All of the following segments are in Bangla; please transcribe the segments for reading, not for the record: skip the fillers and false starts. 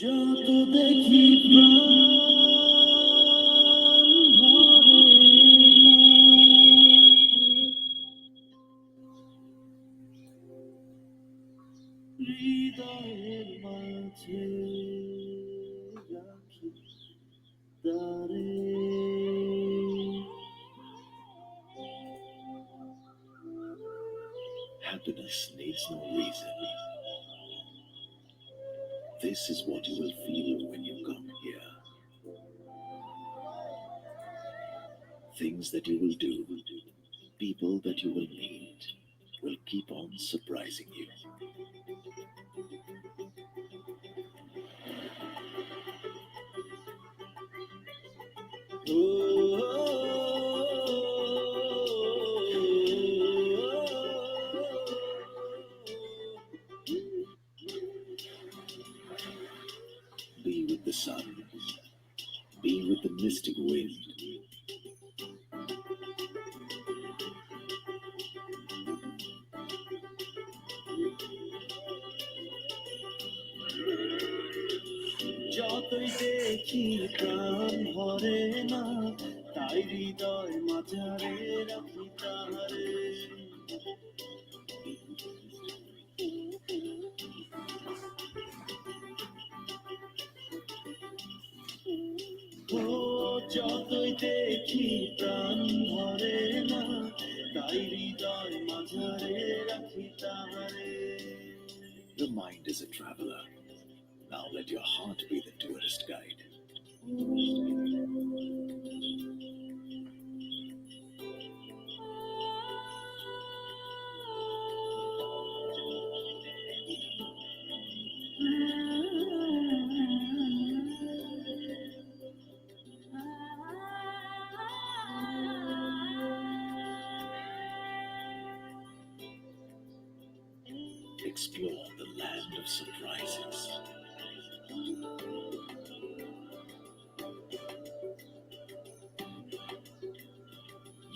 যত দেখি প্রাণ ভরে না, হৃদয়ের মাঝে রাখি তারে। Happiness needs no reason. This is what you will feel when you come here. Things that you will do, people that you will meet, will keep on surprising you. Be with the sun, be with the mystic wind. যতই দেখি প্রাণ ভরে না, তাই হৃদয় মাঝারে রাখি তাহারে। ও যতই দেখি প্রাণ ভরে না, তাই হৃদয় মাঝারে রাখি তাহারে। The mind is a traveler. Now let your heart be the tourist guide. Explore the land of surprises.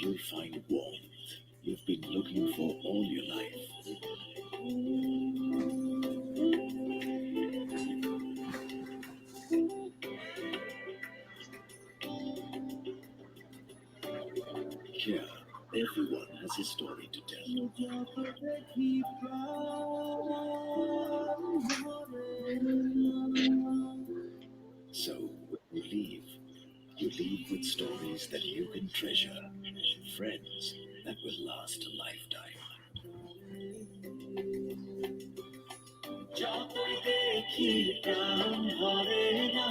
You'll find warmth you've been looking for all your life. Here, everyone has a story to tell. So, when you leave with stories that you can treasure, friends that will last a lifetime. যতই দেখি প্রাণ ভরে না,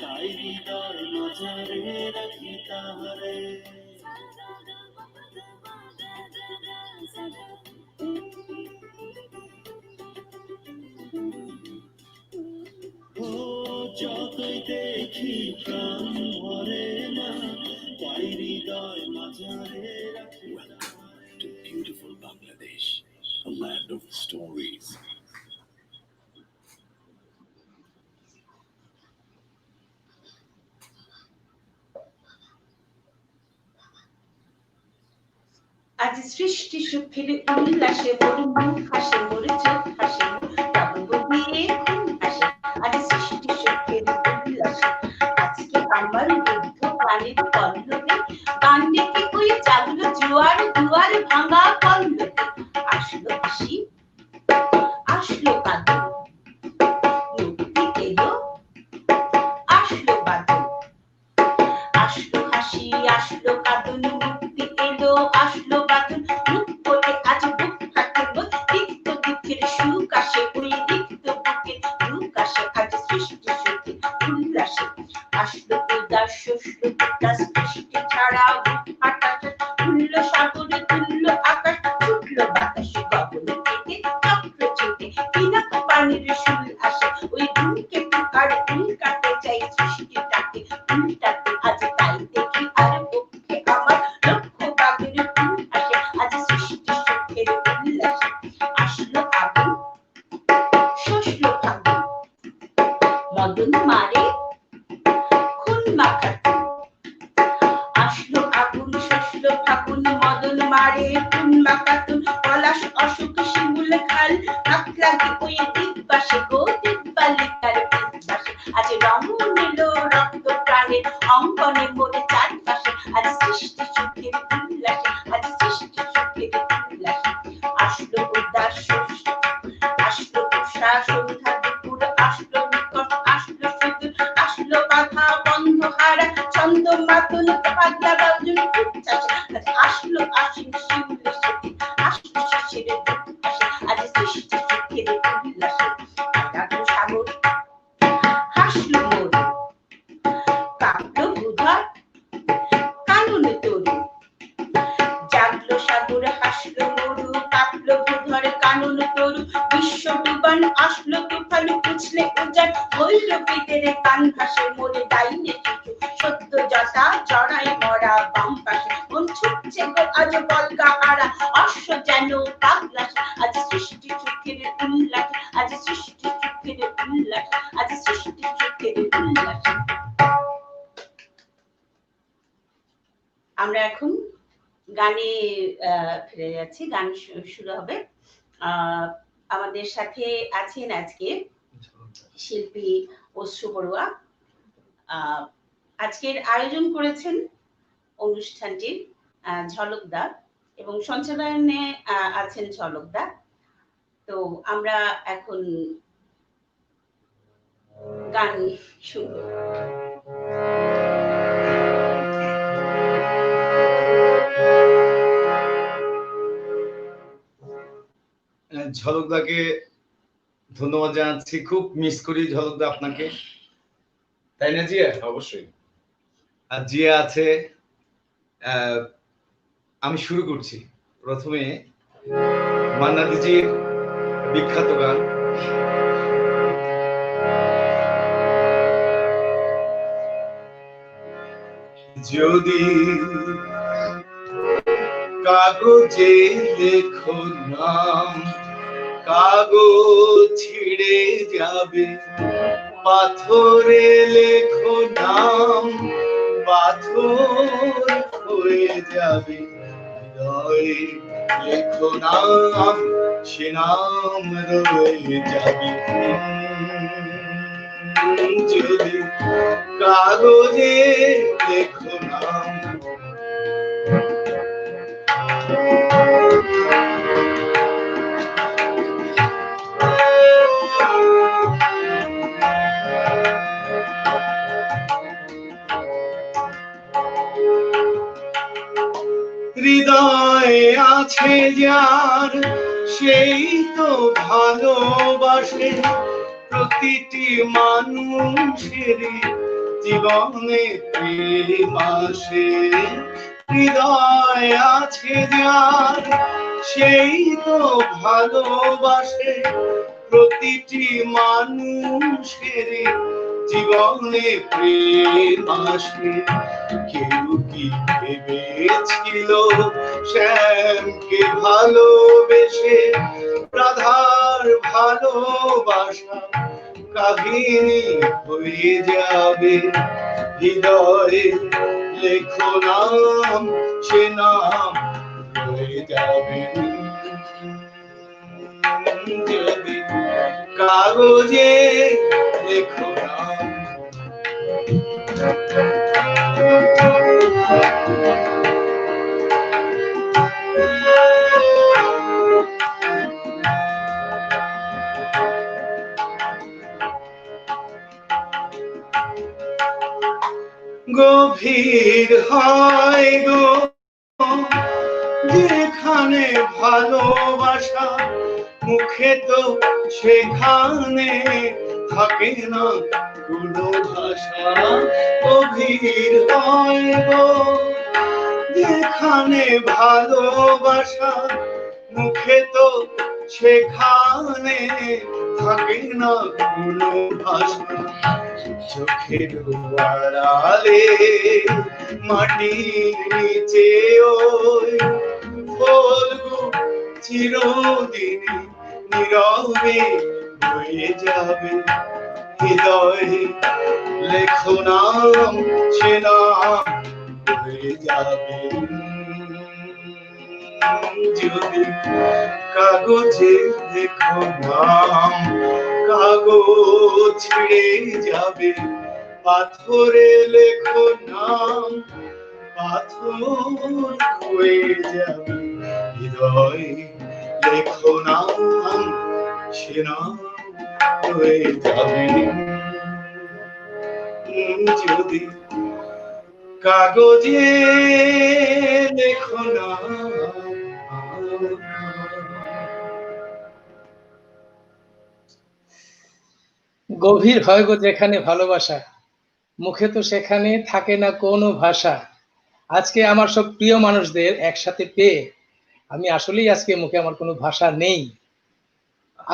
তাই হৃদয় মাঝারে রাখি তাহারে। ও যতই দেখি প্রাণ ভরে না, তাই হৃদয় মাঝারে রাখি। Welcome to beautiful Bangladesh, a land of stories. আজ সৃষ্টি সুখের উল্লাসে মোর মন হাসে, মোর চোখ হাসে, রঙ্গ দিয়ে খুন হাসে। আজ সৃষ্টি সুখের উল্লাসে, আজকে আমার বৃদ্ধ প্রাণের পল্লবে গান ডেকে কই জাগলো জোয়ার দুয়ার ভাঙা পল্লবে। আসলো হাসি, আসলো কাঁদন, মুক্তি এলো, আসলো বাদন। আসলো হাসি, আসলো কাঁদন, মুক্তি এলো, আসলো বাদন। মুখ করে আজ বুক ফাটে বোধ, তিক্ত দুঃখের সুখ আসে, ওই তিক্ত বুকের দুঃখ আসে। আজ সৃষ্টি সুখে উল্লাসে, আসলো উদাস শস্য উদাস বৃষ্টি ছাড়া বুক আকাশে। তুল্য সাগরে তুল্য আকাশ, ছুটলো বাতাসে গগন কেটে চক্র ছোটে, পিনাক পানির সুর আসে। ওই ধূমকেতু আর উল্কাতে চাই সৃষ্টিটাকে উল্টাতে। আজ তাই দেখি আর পক্ষে আমার লক্ষ্য বাগের ফুল আসে। আজ সৃষ্টি সুখের উল্লাসে, আসলো আগুন, শস্য ফাগুন, মদন মারে খুন মাখাতুন। আসলো আগুন, শস্য ফাগুন, মদন মারে খুন মাখাতুন। পলাশ অশোক শিমুল খাল, কাকলাগি ওই দিব্যাসে গো দিব্যালিকার দিব্যাসে। রমণ এলো রক্ত প্রাণে অঙ্গনে মোরে চারপাশে আজ সৃষ্টি সুখের উল্লাসে আজ সৃষ্টি সুখের উল্লাসে আসলো উদাস আসলো উষা সন্ধ্যা দুপুর আসলো নিকট আসলো সুদূর আসলো বাধা বন্ধ হারা ছন্দ মাতুল পাগলা বাজুন উচ্ছ্বাস আজ আসলো আশিন শিউলি সেদিন আসলো শিশিরের দুপাশে আজ সৃষ্টি সুখের উল্লাসে ডাকলো সাগর হাসলো মোর কাঁপলো বুধর কাননে তরু জাগলো সাগর হাসলো মরু কাঁপলো বুধর কানন তরু বিশ্ব ডুবান আসলো তুফান পুছলে উজান হইল পেটের কান ভাসে মোরে ডাইনে শিশু সত্য জটা জড়াই মরা বাম পাশে মন ছুটছে গো আজ বলগা হারা অশ্ব যেন পাগলাসে আজ সৃষ্টি সুখের উল্লাস আজ সৃষ্টি সুখের উল্লাস আজ সৃষ্টি সুখের উল্লাস। আমরা এখন গানে ফিরে যাচ্ছি, গান শুরু হবে। আমাদের সাথে আছেন আজকে শিল্পী অশ্রু বড়ুয়া। আজকের আয়োজন করেছেন অনুষ্ঠানটির ঝলকদা এবং সঞ্চালনে আছেন ঝলকদা। তো আমরা এখন গান শুনব। ঝলকদাকে ধন্যবাদ জানাচ্ছি, খুব মিস করি ঝলকদা আপনাকে, তাই না জিয়া? অবশ্যই। আর জিয়া আছে। আমি শুরু করছি প্রথমে মান্না দিজির বিখ্যাত গান যদি কাগজে লেখো নাম কাগজ ছিঁড়ে যাবে, পাথরে লেখো নাম পাথর হয়ে যাবে, হৃদয়ে লেখো নাম সে নাম রয়ে যাবে। যদি কাগজে লেখো নাম হৃদয়ে আছে যার সেই তো ভালোবাসে, প্রতিটি মানুষের জীবনে প্রেম আসে। হৃদয়ে আছে যার সেই তো ভালোবাসে, প্রতিটি মানুষের জীবনে প্রেম আসে। কেউ কি ভেবেছিল শ্যামকে ভালোবেসে রাধার ভালোবাসা কাহিনী হয়ে যাবে, হৃদয়ে লেখো নাম সে নাম হয়ে যাবে। যদি কাগজে লেখো নাম গভীর হয় গো যেখানে ভালোবাসা, মুখে তো সেখানে থাকে না কোনো ভাষা। গভীর হয় গো যেখানে ভালোবাসা, মুখে তো সেখানে থাকে না কোনো ভাষা। চোখের আড়ালে মাটির নিচে ওই বলবো চিরদিন নীরবে হয়ে যাবে, হৃদয়ে লেখো নাম সে নাম হয়ে যাবে। যদি কাগজে লেখো নাম কাগজ ছিঁড়ে যাবে, পাথরে লেখো নাম, পাথর হয়ে যাবে, হৃদয় লেখো নাম, সে নাম হয়ে যাবে। যদি কাগজে লেখো নাম। গভীর হয় গো যেখানে ভালোবাসা, মুখে তো সেখানে থাকে না কোনো ভাষা। আজকে আমার সব প্রিয় মানুষদের একসাথে পেয়ে আমি আসলেই আজকে মুখে আমার কোনো ভাষা নেই।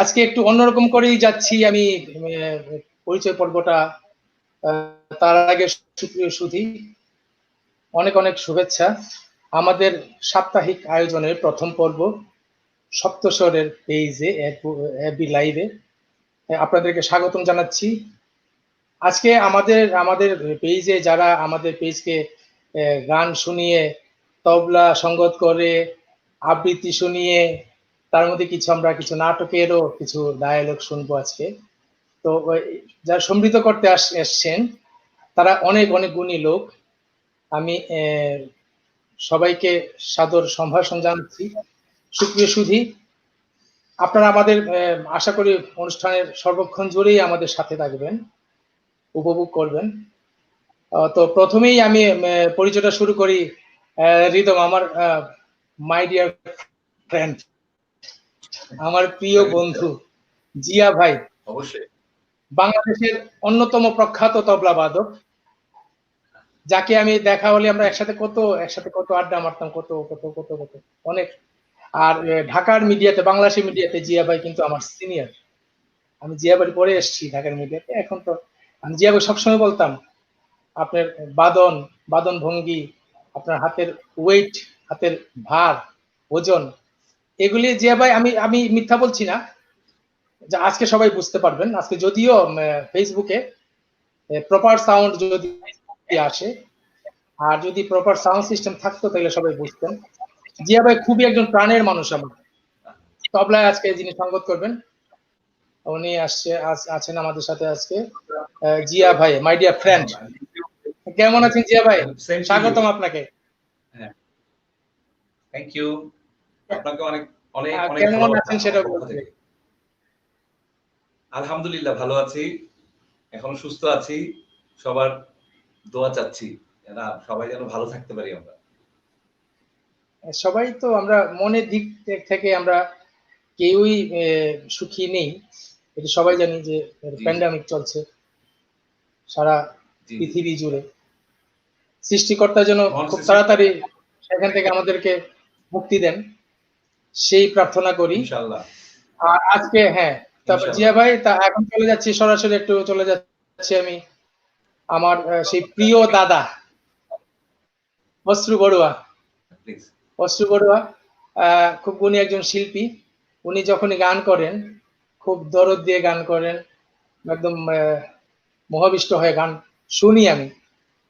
আজকে একটু অন্যরকম করেই যাচ্ছি আমি পরিচয় পর্বটা। তার আগে সুপ্রিয় সুধী, অনেক অনেক শুভেচ্ছা। আমাদের সাপ্তাহিক আয়োজনের প্রথম পর্ব সপ্তস্বরের পেজে এবি লাইভে আপনাদেরকে স্বাগতম জানাচ্ছি। আজকে আমাদের পেজে যারা আমাদের পেজকে গান শুনিয়ে, তবলা সঙ্গত করে, আবৃত্তি শুনিয়ে, তার মধ্যে আমরা কিছু নাটকেরও কিছু ডায়ালগ শুনবো আজকে। তো যারা সমৃদ্ধ করতে এসছেন তারা অনেক অনেক গুণী লোক। আমি সবাইকে সাদর সম্ভাষণ জানাচ্ছি। সুপ্রিয় সুধী, আপনারা আমাদের আশা করি অনুষ্ঠানের সর্বক্ষণ জুড়েই আমাদের সাথে থাকবেন, উপভোগ করবেন। তো প্রথমেই আমি পরিচয়টা শুরু করি। রিদম, আমার মাই ডিয়ার ফ্রেন্ড, আমার প্রিয় বন্ধু জিয়া ভাই, অবশ্যই বাংলাদেশের অন্যতম প্রখ্যাত তবলা বাদক, যাকে আমি দেখা হলে আমরা একসাথে কত আড্ডা মারতাম, কত কত কত কত অনেক। আর ঢাকার মিডিয়াতে, বাংলাদেশের মিডিয়াতে জিয়া ভাই কিন্তু আমার সিনিয়র। আমি জিয়া ভাই পরে এসেছি ঢাকার মিডিয়াতে। এখন তো আমি জিয়া ভাই সবসময় বলতাম আপনার বাদন ভঙ্গি, আপনার হাতের ওয়েট, হাতের ভার, ওজন, এগুলি জিয়া ভাই আমি মিথ্যা বলছি না, যে আজকে সবাই বুঝতে পারবেন। আজকে যদিও ফেসবুকে প্রপার সাউন্ড যদি আসে, আর যদি প্রপার সাউন্ড সিস্টেম থাকতো তাহলে সবাই বুঝতেন। জিয়া ভাই খুবই একজন প্রাণের মানুষ। আমার তবলায় আজকে যিনি সঙ্গত করবেন উনি আছেন আমাদের সাথে আজকে, জিয়া ভাই, মাই ডিয়ার ফ্রেন্ড। কেমন আছেন জিয়া ভাই? স্বাগতম আপনাকে। Thank you. আপনাকে অনেক অনেক অনেক কেমন আছেন সেটা বলতে। আলহামদুলিল্লাহ ভালো আছি, এখন সুস্থ আছি। সবার দোয়া চাচ্ছি, সবাই যেন ভালো থাকতে পারি। আমরা সবাই তো আমরা মনের দিক থেকে আমরা কেউই সুখী নেই, এটা সবাই জানি যে প্যান্ডামিক চলছে সারা পৃথিবী জুড়ে। সৃষ্টিকর্তা যেন খুব তাড়াতাড়ি সেখান থেকে আমাদেরকে মুক্তি দেন, সেই প্রার্থনা করি ইনশাআল্লাহ। আর আজকে তারপর জিয়া ভাই, তা এখন সরাসরি চলে যাচ্ছি আমি আমার সেই প্রিয় দাদা অশ্রু বড়ুয়া। খুব গুণী একজন শিল্পী। উনি যখনই গান করেন খুব দরদ দিয়ে গান করেন, একদম মোহাবিষ্ট হয়ে গান শুনি আমি।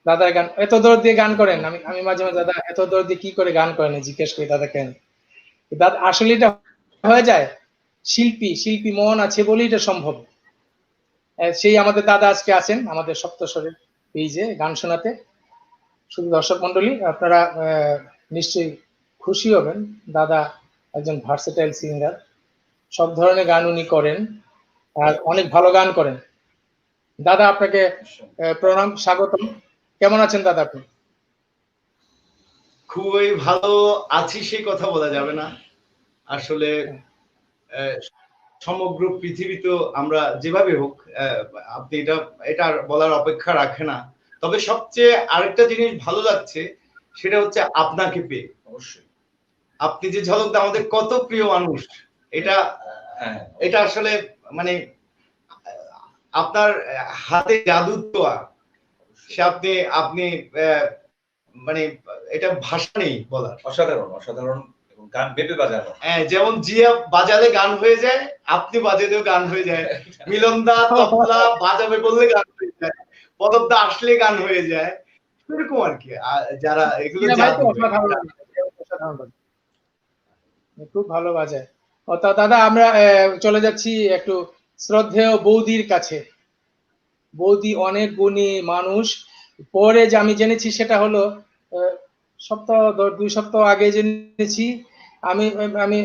দাদার গান এত দরদ দিয়ে গান করেন, আমি মাঝে মাঝে দাদা এত দরদ দিয়ে কি করে গান করেন জিজ্ঞেস করি দাদা কেন। দাদা আসলে এটা হয়ে যায়, শিল্পী মন আছে বলেই এটা সম্ভব। সেই আমাদের দাদা আজকে আছেন আমাদের সপ্তস্বরের পেজে গান শোনাতে। শুধু দর্শক মন্ডলী, আপনারা নিশ্চয়ই খুশি হবেন। দাদা একজন ভার্সেটাইল সিঙ্গার, সব ধরনের গান উনি করেন আর অনেক ভালো গান করেন। দাদা আপনাকে প্রণাম, স্বাগতম। কেমন আছেন দাদা আপনি? খুবই ভালো আছি, সেই কথা বলা যাবে না। আসলে সমগ্র পৃথিবী তো আমরা যেভাবে হোক, আপনি এটা বলার অপেক্ষা রাখে না। তবে সবচেয়ে আরেকটা জিনিস ভালো লাগছে, সেটা হচ্ছে আপনাকে পেয়ে। অবশ্যই আপনি যে ঝলক দা আমাদের কত প্রিয় মানুষ, এটা আসলে মানে আপনার হাতে জাদু তো, সে আপনি মানে এটা ভাষা নেই বলার। অসাধারণ গান বেপে বাজানো। যেমন জিয়া বাজালে গান হয়ে যায়, আপনি বাজালেও গান হয়ে যায়, মিলনদা তবলা বাজাবে বললে গান হয়ে যায়, পদবদা আসলে গান হয়ে যায়, এরকম আর কি। যারা এগুলো খুব ভালো বাজায়। তা দাদা আমরা চলে যাচ্ছি একটু শ্রদ্ধেয় বৌদির কাছে। বৌদি অনেক গুণী মানুষ। পরে যে আমি জেনেছি সেটা হলো সপ্তাহ 2 সপ্তাহ আগে জেনেছি। আমি আমি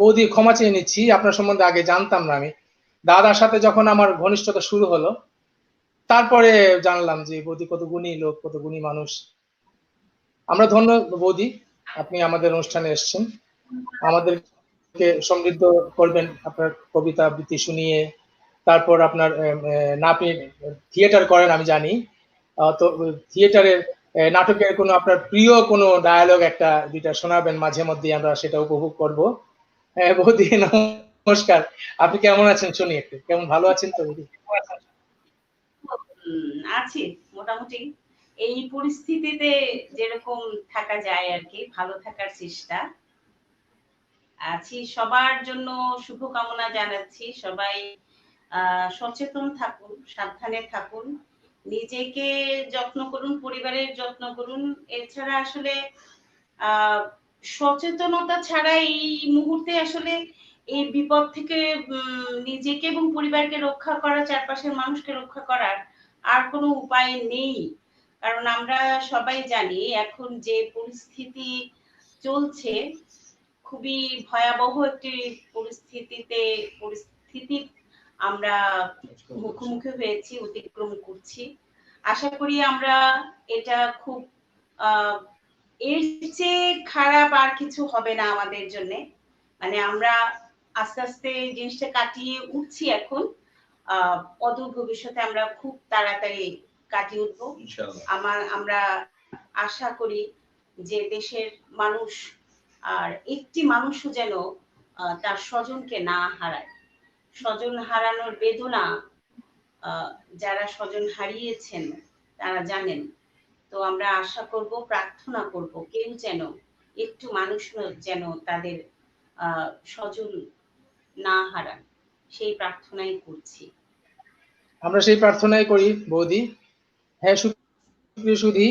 বৌদি ক্ষমা চেয়ে নিচ্ছি, আপনার সম্বন্ধে আগে জানতাম না। আমি দাদার সাথে যখন আমার ঘনিষ্ঠতা শুরু হলো, তারপরে জানলাম যে বৌদি কত গুণী লোক, কত গুণী মানুষ। আমরা ধন্য বৌদি, আপনি আমাদের অনুষ্ঠানে এসেছেন, আমাদেরকে সমৃদ্ধ করবেন আপনার কবিতা আবৃত্তি শুনিয়ে। তারপর আপনার না, আপনি থিয়েটার করেন আমি জানি, তো থিয়েটারের নাটকের কোনো আপনার প্রিয় কোনো ডায়ালগ একটা দুইটা শোনাবেন মাঝে মধ্যে, আমরা সেটা উপভোগ করব। বৌদি নমস্কার, আপনি কেমন আছেন শুনি একটু। কেমন, ভালো আছেন তো বৌদি? আছি মোটামুটি, এই পরিস্থিতিতে যেরকম থাকা যায় আর কি, ভালো থাকার চেষ্টা আছি। সবার জন্য শুভকামনা জানাচ্ছি। সবাই সচেতন থাকুন, সাবধানে থাকুন, নিজেকে যত্ন করুন, পরিবারের যত্ন করুন। এছাড়া আসলে সচেতনতা ছাড়া এই মুহূর্তে আসলে এই বিপদ থেকে নিজেকে এবং পরিবারকে রক্ষা করা, চারপাশের মানুষকে রক্ষা করার আর কোনো উপায় নেই। কারণ আমরা সবাই জানি এখন যে পরিস্থিতি চলছে, খুবই ভয়াবহ একটি পরিস্থিতি আমরা মুখোমুখি হয়েছি, অতিক্রম করছি। আশা করি আমরা এটা খুব এর চেয়ে খারাপ আর কিছু হবে না আমাদের জন্য। মানে আমরা আস্তে আস্তে জিনিসটা কাটিয়ে উঠছি এখন। অদূর ভবিষ্যতে আমরা খুব তাড়াতাড়ি কাটিয়ে উঠবো। আমরা আশা করি যে দেশের মানুষ আর একটি মানুষও যেন তার স্বজনকে না হারায়। স্বজন হারানোর বেদনা যারা স্বজন হারিয়েছেন তারা জানেন। তো আমরা আশা করব, প্রার্থনা করব, কেউ যেন, একটু মানুষ যেন তাদের স্বজন না হারান, সেই প্রার্থনাই করছি। আমরা সেই প্রার্থনাই করি বৌদি। হ্যাঁ সুপ্রিয় সুধী,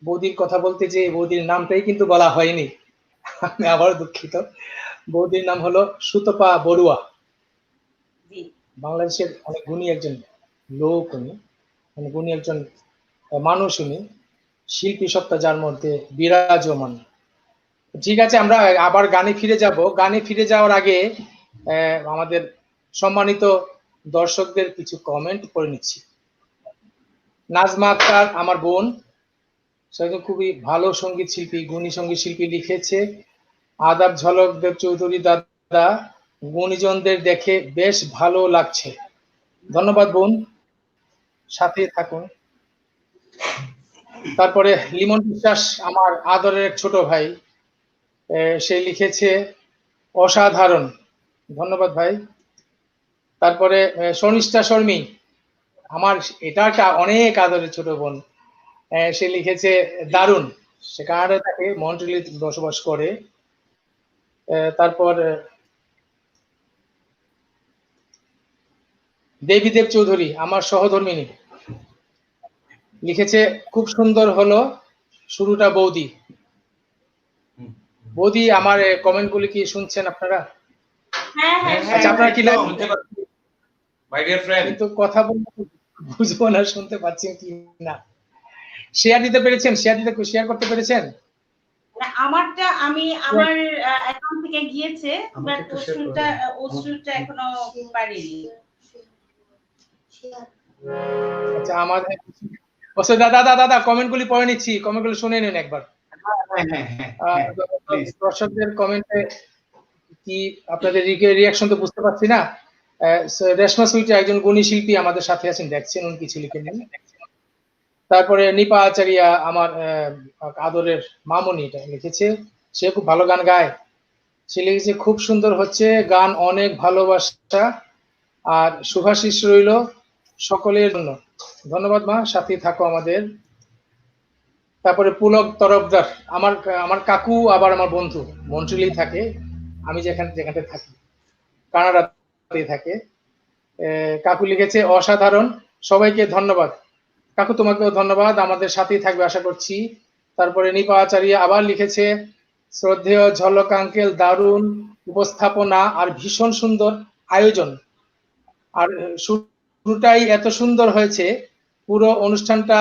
বৌদির কথা বলতে যে বৌদির নামটাই কিন্তু বলা হয়নি, আমি আবার দুঃখিত। বৌদির নাম হলো সুতপা বড়ুয়া। বাংলাদেশের অনেক গুণী একজন লোক উনি, অনেক গুণী একজন মানুষ উনি, শিল্পী সত্তা যার মধ্যে বিরাজমান। ঠিক আছে, আমরা আবার গানে ফিরে যাব। গানে ফিরে যাওয়ার আগে আমাদের সম্মানিত দর্শকদের কিছু কমেন্ট করে নিচ্ছি। নাজমা আক্তার আমার বোন, সে খুবই ভালো সঙ্গীত শিল্পী, গুণী সঙ্গীত শিল্পী, লিখেছে আদাব ঝলক দেব চৌধুরী দাদা, গুণীজনদের দেখে বেশ ভালো লাগছে। ধন্যবাদ বোন, সাথে থাকুন। তারপরে লিমন বিশ্বাস আমার আদরের এক ছোট ভাই, সে লিখেছে অসাধারণ। ধন্যবাদ ভাই। তারপরে শর্মিষ্ঠা শর্মী আমার, এটা একটা অনেক আদরের ছোট বোন, সে লিখেছে দারুণ। সে কানাডা থাকে, মন্ট্রিলে বসবাস করে। তারপর দেবীদেব চৌধুরী আমার সহধর্মিনী, লিখেছে খুব সুন্দর হলো শুরুটা বৌদি। বৌদি আমার কমেন্ট গুলি কি শুনছেন আপনারা? আচ্ছা, আপনারা কি কিন্তু কথা বলতে বুঝবো না, শুনতে পাচ্ছেন কি না? শেয়ার দিতে পেরেছেন? শেয়ার করতে পেরেছেন? আমারটা আমি আমার অ্যাকাউন্ট থেকে গিয়েছে, বাট ওস্টুটা এখনো পারিনি। আচ্ছা, আমাদের ওসে দাদা কমেন্ট গুলি পড়ে নিচ্ছি, কমেন্ট গুলি শুনে নিন একবার। দর্শকদের কমেন্টে কি আপনাদের রিয়াকশন তো বুঝতে পারছি না। রেশমা সুইটি একজন গুণী শিল্পী আমাদের সাথে আছেন, দেখছেন উনি কিছু লিখে নেন। তারপরে নিপা আচারিয়া আমার আদরের মামনি, এটা লিখেছে, সে খুব ভালো গান গায়। সে লিখেছে খুব সুন্দর হচ্ছে গান, অনেক ভালোবাসা আর শুভাশিস রইল সকলের জন্য। ধন্যবাদ মা, সাথে থাকো আমাদের। তারপরে পুলক তরফদার আমার কাকু, আবার আমার বন্ধু, মন্ট্রিলেই থাকে, আমি যেখানে থাকি কানাডাতে থাকে। কাকু লিখেছে অসাধারণ, সবাইকে ধন্যবাদ। কাকু তোমাকেও ধন্যবাদ, আমাদের সাথেই থাকবে আশা করছি। তারপরে নিপা আচারিয়া আবার লিখেছে শ্রদ্ধেয় ঝলক আঙ্কেল, দারুণ উপস্থাপনা আর ভীষণ সুন্দর আয়োজন, আর শুরুটাই এত সুন্দর হয়েছে, পুরো অনুষ্ঠানটা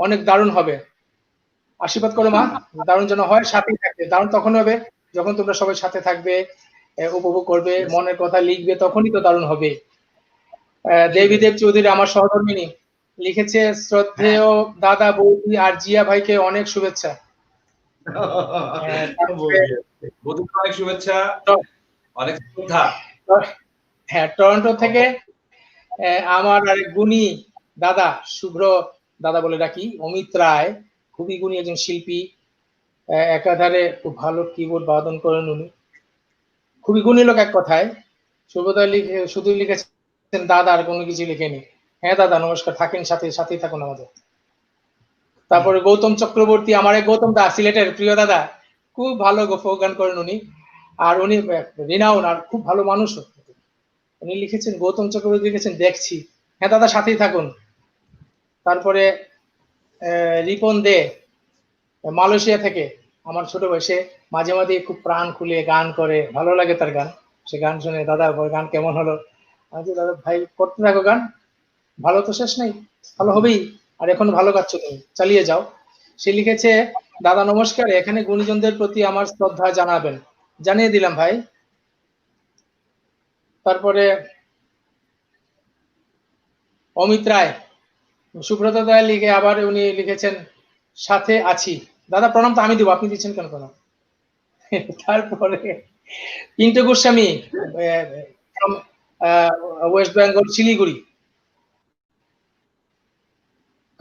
অনেক দারুণ হবে। আশীর্বাদ করো মা, দারুণ যেন হয়, সাথেই থাকবে। দারুণ তখন হবে যখন তোমরা সবাই সাথে থাকবে, উপভোগ করবে, মনের কথা লিখবে, তখনই তো দারুণ হবে। দেবীদেব চৌধুরী আমার সহধর্মিনী লিখেছে, শ্রদ্ধেয় দাদা বৌদি আর জিয়া ভাইকে অনেক শুভেচ্ছা। অনেক শুভেচ্ছা, অনেক শ্রদ্ধা। হ্যাঁ, টরন্টো থেকে আমার আরেক গুণী দাদা, শুভ্র দাদা বলে ডাকি, অমিত রায়, খুবই গুণী একজন শিল্পী, একাধারে খুব ভালো কিবোর্ড বাদন করেন উনি, খুবই গুণী লোক এক কথায়। শুভদা শুধু লিখেছেন দাদা, আর কোনো কিছু লিখেনি। হ্যাঁ দাদা নমস্কার, থাকেন সাথেই থাকুন আমাদের। তারপরে গৌতম চক্রবর্তী, আমার এক গৌতম দা, সিলেটের প্রিয় দাদা, খুব ভালো ফোক গান করেন উনি, আর উনি রিনাউন আর খুব ভালো মানুষ। উনি লিখেছেন, গৌতম চক্রবর্তী লিখেছেন দেখছি। হ্যাঁ দাদা সাথেই থাকুন। তারপরে রিপন দে মালয়েশিয়া থেকে, আমার ছোট বয়সে মাঝে মাঝে খুব প্রাণ খুলে গান করে, ভালো লাগে তার গান। সে গান শুনে, দাদা গান কেমন হলো, আমি দাদা ভাই করতে থাকো গান, ভালো তো শেষ নাই, ভালো হবেই, আর এখন ভালো গাচ্ছ তুমি, চালিয়ে যাও। সে লিখেছে, দাদা নমস্কার, এখানে গুণীজনদের প্রতি আমার শ্রদ্ধা জানাবেন। জানিয়ে দিলাম ভাই। তারপরে অমিত রায়, সুব্রত দয়া লিখে আবার উনি লিখেছেন, সাথে আছি। দাদা প্রণাম তো আমি দিব, আপনি দিচ্ছেন কেন প্রণাম? তারপরে পিন্টু গোস্বামী, ওয়েস্ট বেঙ্গল, শিলিগুড়ি।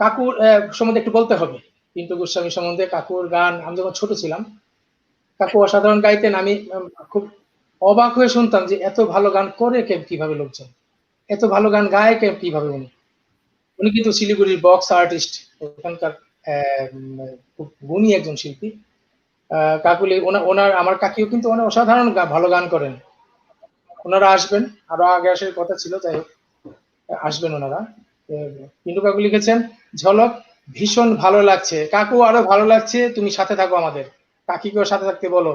কাকুর সম্বন্ধে একটু বলতে হবে, পিন্টু গোস্বামী সম্বন্ধে। কাকুর গান আমি যখন ছোট ছিলাম, কাকু অসাধারণ গাইতেন। আমি খুব অবাক হয়ে শুনতাম যে এত ভালো গান করে কিভাবে লোকজন, এত ভালো গান গায় কিভাবে। উনি কিন্তু শিলিগুড়ির বক্স আর্টিস্ট, ওখানকার খুব গুণী একজন শিল্পী। কাকুলি ওনার আমার কাকিও কিন্তু অনেক অসাধারণ ভালো গান করেন। ওনারা আসবেন, আরো আগে আসার কথা ছিল, যাই হোক আসবেন ওনারা। পিন্টু কাকু লিখেছেন, ঝলক ভীষণ ভালো লাগছে। কাকু আরো ভালো লাগছে, তুমি সাথে থাকো আমাদের, কাকিকেও সাথে থাকতে বলো।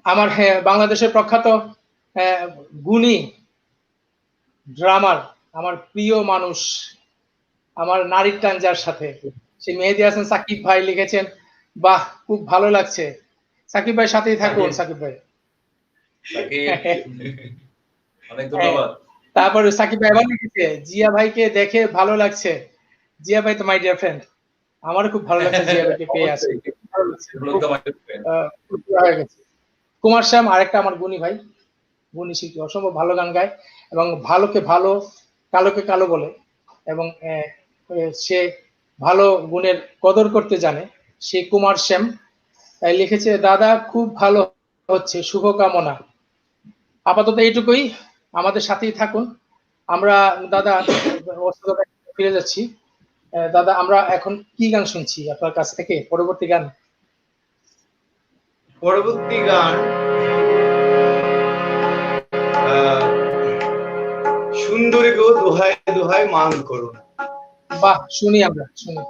আমার বাংলাদেশের প্রখ্যাত গুণী ড্রামার, আমার প্রিয় মানুষ, আমার নারীর টান যার সাথে, সে মেহেদী হাসান সাকিব ভাই লিখেছেন, বাহ খুব ভালো লাগছে। সাকিব ভাই সাথেই থাকুন, সাকিব ভাই। অনেক ধন্যবাদ। তারপরে সাকিব ভাই আবার লিখেছে, জিয়া ভাইকে দেখে ভালো লাগছে। জিয়া ভাই তো মাই ডিয়ার ফ্রেন্ড, আমারও খুব ভালো লাগছে জিয়া ভাইকে পেয়ে আসে। কুমার শ্যাম আরেকটা আমার গুণী ভাই, গুণী শিল্পী, অসম্ভব ভালো গান গায় এবং ভালোকে ভালো, কালোকে কালো বলে, এবং সে ভালো গুণের কদর করতে জানে। সে কুমার শ্যাম লিখেছে, দাদা খুব ভালো হচ্ছে, শুভকামনা। আপাতত এইটুকুই, আমাদের সাথেই থাকুন। আমরা দাদা ফিরে যাচ্ছি। দাদা আমরা এখন কি গান শুনছি আপনার কাছ থেকে? পরবর্তী গান সুন্দরী গো দোহাই দোহাই মান করুন। বাহ, শুনি, আমরা শুনি।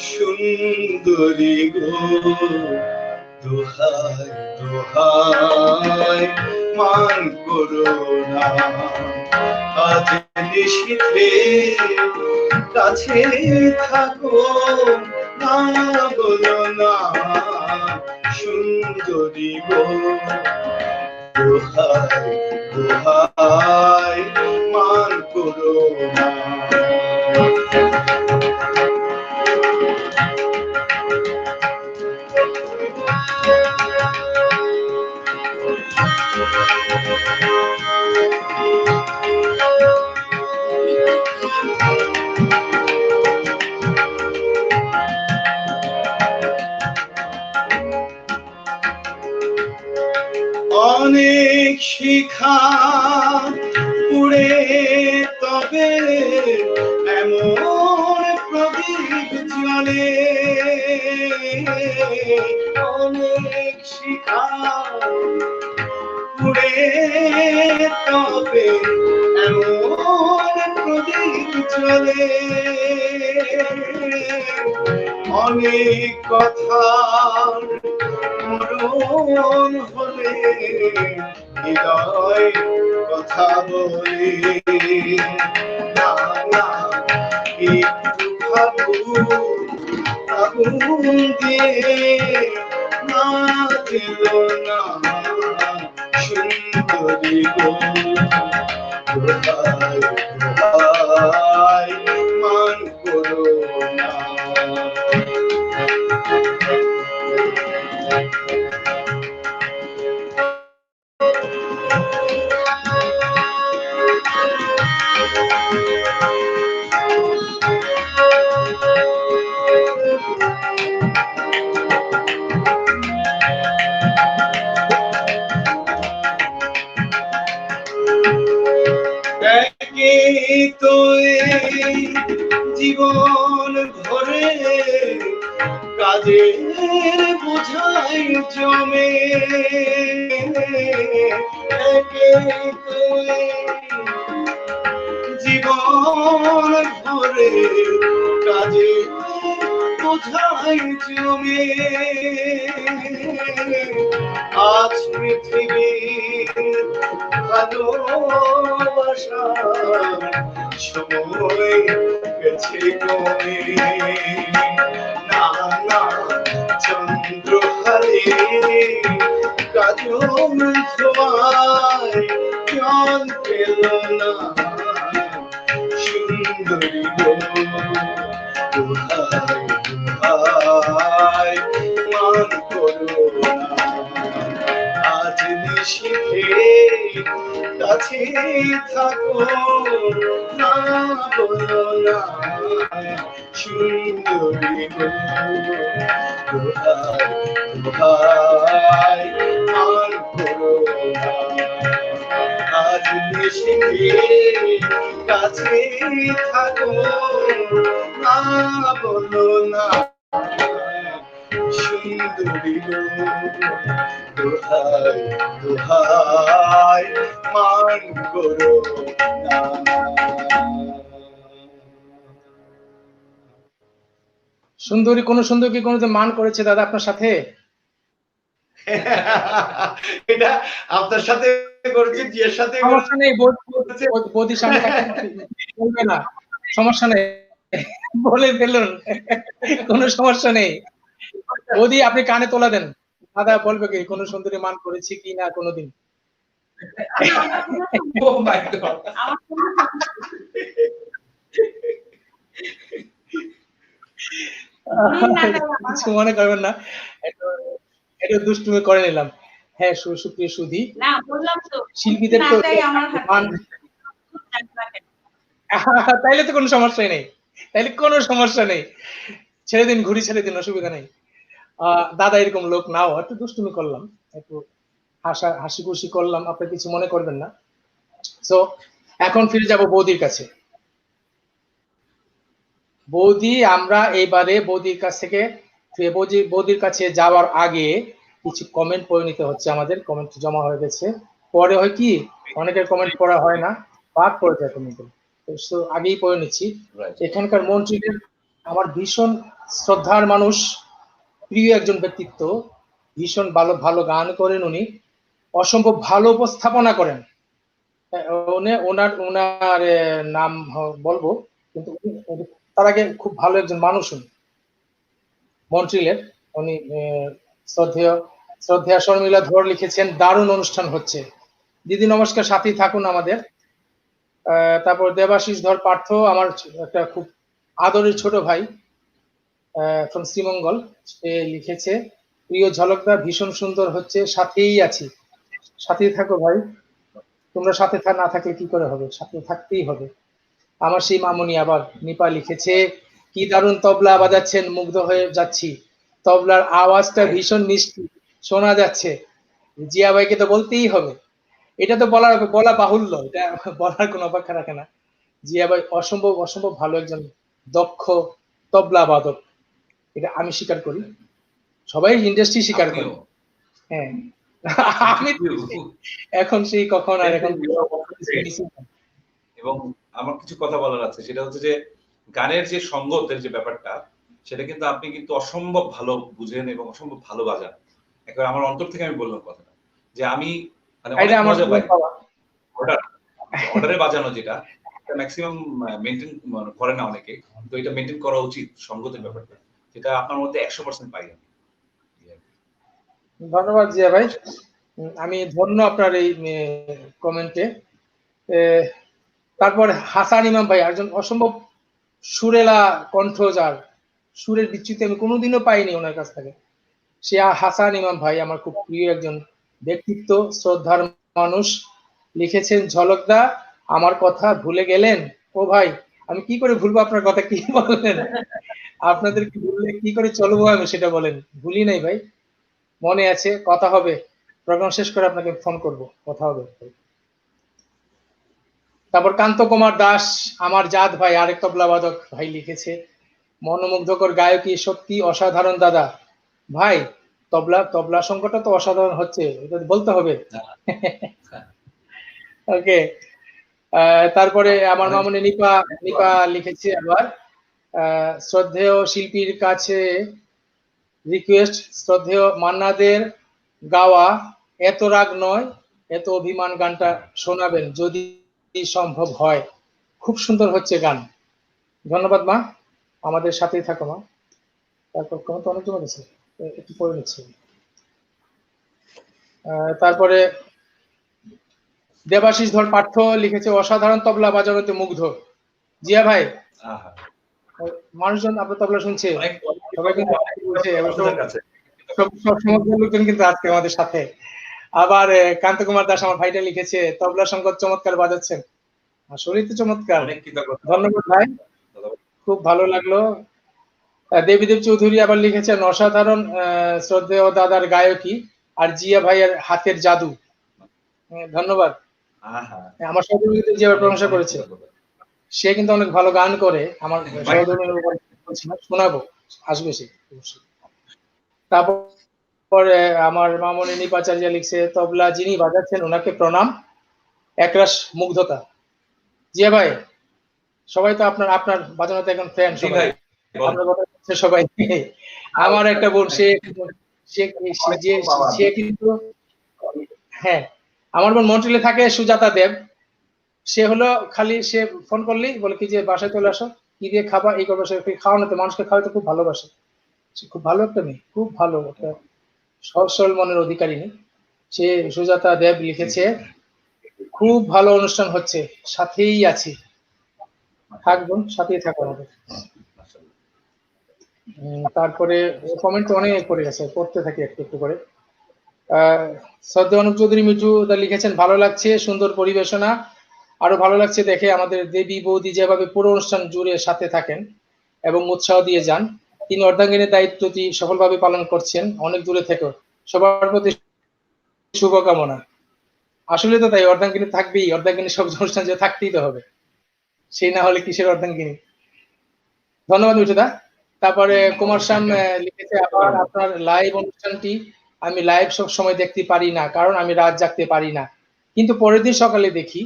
সুন্দরী গো দোহাই দোহাই মান করো না, আজ নিশীথে কাছে থাকো না, বলো না সুন্দরী গো দোহাই দোহাই মান করো না। অনেক শিখা পুড়ে তবে এমন প্রদীপ জ্বলে, অনেক শিখা পুড়ে তবে এমন প্রদীপ চলে অনেক কথার মরণ হলে হৃদয় কথা বলে না না একটু ভাবুন আগুন দিয়ে না দিল না সুন্দরী গো দোহাই দোহাই মান করো না তো এই জীবন ভরে কাজের বোঝাই জমে তো এই জীবন ভরে কাজের বোঝাই জমে আজ পৃথিবীর ভালোবাসা সময় গেছে কমে না না চন্দ্রহারে কাজল ছোঁয়ায় জল পেল না সুন্দরী গো দোহাই দোহাই মান করো না আজ নিশিথে কাছে থাকো না বলো না সুন্দরী গো দোহাই দোহাই মান করো না আজ নিশিথে কাছে থাকো না বলো না সুন্দরী গো দোহাই দোহাই মান করো না সুন্দরী কোন সুন্দর কি কোনোদিন মান করেছে দাদা আপনার সাথে? এটা আপনার সাথে করেছে, জিয়ার সাথে সমস্যা নেই, বৌদির সামনে বলবে না, সমস্যা নেই, বলে ফেলুন, কোনো সমস্যা নেই। বৌদি আপনি কানে তোলা দেন, দাদা বলবে কি কোন সুন্দরী মান করেছি কি না কোনোদিন। Oh my God. কিছু মনে করবেন না, এটা দুষ্টুমি করে নিলাম। হ্যাঁ সুপ্রিয় সুধী, না বললাম তো শিল্পীদের তো তাইলে তো কোনো সমস্যাই নেই, তাইলে কোনো সমস্যা নেই, ছেড়ে দিন, ঘুরি ছেড়ে দিন, অসুবিধা নেই। দাদা এরকম লোক নাও, একটু দুষ্টুমি করলাম, একটু হাসি খুশি করলাম, আপনি কিছু মনে করবেন না। তো এখন ফিরে যাব বৌদির কাছে। বৌদি, আমরা এইবারে বৌদির কাছ থেকে বৌদির কাছে যাওয়ার আগে কিছু কমেন্ট পড়ে নিতে হচ্ছে, আমাদের কমেন্ট জমা হয়ে গেছে। পরে হয় কি অনেকের কমেন্ট পড়া হয় না, বাদ পড়ে যায় কমেন্ট, তো আগেই পড়ে নিচ্ছি। এখানকার মন্ত্রীদের আমার ভীষণ শ্রদ্ধার মানুষ, প্রিয় একজন ব্যক্তিত্ব, ভীষণ ভালো ভালো গান করেন উনি, অসম্ভব ভালো উপস্থাপনা করেন। ওনার নাম বলবো, কিন্তু তার আগে খুব ভালো একজন মানুষ উনি, মন্ট্রিলের। উনি শ্রদ্ধেয় শর্মিলা ধর লিখেছেন, দারুণ অনুষ্ঠান হচ্ছে। দিদি নমস্কার, সাথেই থাকুন আমাদের। তারপর দেবাশিস ধর পার্থ, আমার একটা খুব আদরের ছোট ভাই ফ্রম শ্রীমঙ্গল, সে লিখেছে, প্রিয় ঝলকদার ভীষণ সুন্দর হচ্ছে, সাথেই আছি। সাথেই থাকো ভাই, তোমরা সাথে না থাকলে কি করে হবে, সাথে থাকতেই হবে। আমার সেই মামুনি আবার নিপা লিখেছে, কি দারুণ তবলা বাজাচ্ছেন, মুগ্ধ হয়ে যাচ্ছি, তবলার আওয়াজটা ভীষণ মিষ্টি শোনা যাচ্ছে। জিয়া ভাইকে তো বলতেই হবে, এটা তো বলা বাহুল্য, এটা বলার কোনো অপেক্ষা রাখে না। জিয়া ভাই অসম্ভব অসম্ভব ভালো একজন দক্ষ তবলা বাদক, এটা আমি স্বীকার করি, সবাই ইন্ডাস্ট্রি স্বীকার করে। হ্যাঁ, আমি এখন সেই কখন আর এখন এবং আমার কিছু কথা বলার আছে, সেটা হচ্ছে যে গানের যে সঙ্গতের যে ব্যাপারটা, সেটা কিন্তু আপনি কিন্তু অসম্ভব ভালো বুঝেন এবং অসম্ভব ভালো বাজান। একবার আমার অন্তর থেকে আমি বললাম কথাটা, যে আমি মানে অনেক এটা আমার মজা পাই পাওয়া। অর্ডারে বাজানো, যেটা ম্যাক্সিমাম মেনটেন করে না অনেকে, তো এটা মেনটেন করা উচিত সঙ্গতের ব্যাপারটা, যেটা আপনার মধ্যে 100% পাই আমি। ধন্যবাদ জিয়া ভাই, আমি ধন্য আপনার এই কমেন্টে। তারপর হাসান ইমাম ভাই, একজন অসম্ভব সুরেলা কণ্ঠ, যার সুরের বিচ্যুতি আমি কোনোদিনও পাইনি ওনার কাছ থেকে। সে হাসান ইমাম ভাই আমার খুব প্রিয় একজন ব্যক্তিত্ব, শ্রদ্ধার মানুষ। লিখেছেন, ঝলকদা আমার কথা ভুলে গেলেন? ও ভাই, আমি কি করে ভুলবো আপনার কথা, কি বললেন? আপনাদের কি ভুললে কি করে চলবো আমি, সেটা বলেন। ভুলি নাই ভাই, মনে আছে, কথা হবে, প্রোগ্রাম শেষ করে আপনাকে ফোন করব, কথা হবে। তারপর কান্ত কুমার দাস, আমার জাত ভাই, আরেক তবলাবাদক ভাই লিখেছে, মনোমুগ্ধকর গায়কী, সত্যি অসাধারণ দাদা। ভাই, তবলা সংকটটা তো অসাধারণ হচ্ছে, এটা বলতে হবে। ওকে, তারপরে আমার মামনি নিপা লিখেছে আবার, শ্রদ্ধেয় শিল্পীর কাছে রিকোয়েস্ট, শ্রদ্ধেয় মান্নাদের গাওয়া এত রাগ নয় এত অভিমান গানটা শোনাবেন যদি সম্ভব হয়, খুব সুন্দর হচ্ছে গান। ধন্যবাদ মা, আমাদের সাথেই থাকো মা। তারপর কমেন্ট অনেক জমা গেছে, একটু পড়ে নিচ্ছি। তারপরে দেবাশিস ধর পার্থ লিখেছে, অসাধারণ তবলা বাজানোতে মুগ্ধ। জিয়া ভাই, মানুষজন আপনার তবলা শুনছে, সবাই কিন্তু বলছে, সব সমস্ত লোকজন কিন্তু আজকে আমাদের সাথে। আবার কান্ত কুমার দাস আমার ভাইটা লিখেছে, তবলা সংকট চমৎকার বাজাচ্ছেন। আসলেই তো চমৎকার, ধন্যবাদ ভাই, খুব ভালো লাগলো। দেবীদেব চৌধুরী আবার লিখেছেন, অসাধারণ শ্রদ্ধেয় দাদার গায়কী আর জিয়া ভাইয়ের হাতের জাদু। ধন্যবাদ। আমার সহধর্মী যেভাবে প্রশংসা করেছে, সে কিন্তু অনেক ভালো গান করে, আমার সহধর্মী শোনাবো, আসবে সে। তারপরে আমার মামনি নিপাচার্য লিখছে, তবলা যিনি বাজাচ্ছেন ওনাকে প্রণাম, একরাশ মুগ্ধতা। জিয়া ভাই, সবাই তো আপনার বাজানোতে এখন ফ্যান, সবাই আপনার কথা বলছে সবাই। আমার একটা বোন, সে কিন্তু, হ্যাঁ, আমার বোন মন্ট্রিলে থাকে, সুজাতা দেব। সে হলো খালি, সে ফোন করলেই বলে কি যে বাসায় চলে আসো, কি দিয়ে খাবা, এই করবো, সে খাওয়ানো, তো মানুষকে খাওয়াতে খুব ভালোবাসে। সে খুব ভালো একটা মেয়ে, খুব ভালো একটা সহজ সরল মনের অধিকারী নেই সে। সুজাতা দেব লিখেছে, খুব ভালো অনুষ্ঠান হচ্ছে, সাথেই আছি, থাকবেন, সাথেই থাকো আমাদের। তারপরে কমেন্ট অনেক পড়ে গেছে, পড়তে থাকি একটু একটু করে। শ্রদ্ধেয় অনুপ চৌধুরী মিঠু লিখেছেন, ভালো লাগছে, সুন্দর পরিবেশনা, আরো ভালো লাগছে দেখে আমাদের দেবী বৌদি যেভাবে পুরো অনুষ্ঠান জুড়ে সাথে থাকেন এবং উৎসাহ দিয়ে যান। তিনি অর্ধাঙ্গিনীর দায়িত্বটি সফলভাবে পালন করছেন, অনেক দূরে থেকে। সবার প্রতি শুভকামনা। আসলে তো তাই, অর্ধাঙ্গিনী থাকবেই, অর্ধাঙ্গিনী সব অনুষ্ঠান যে থাকতেই তো হবে, সেই না হলে কিসের অর্ধাঙ্গিনী। ধন্যবাদ মিঠুদা। তারপরে কুমার শ্যাম লিখেছে, আবার আপনার লাইভ অনুষ্ঠানটি আমি লাইভ সব সময় দেখতে পারি না, কারণ আমি রাত জাগতে পারি না, কিন্তু পরের দিন সকালে দেখি,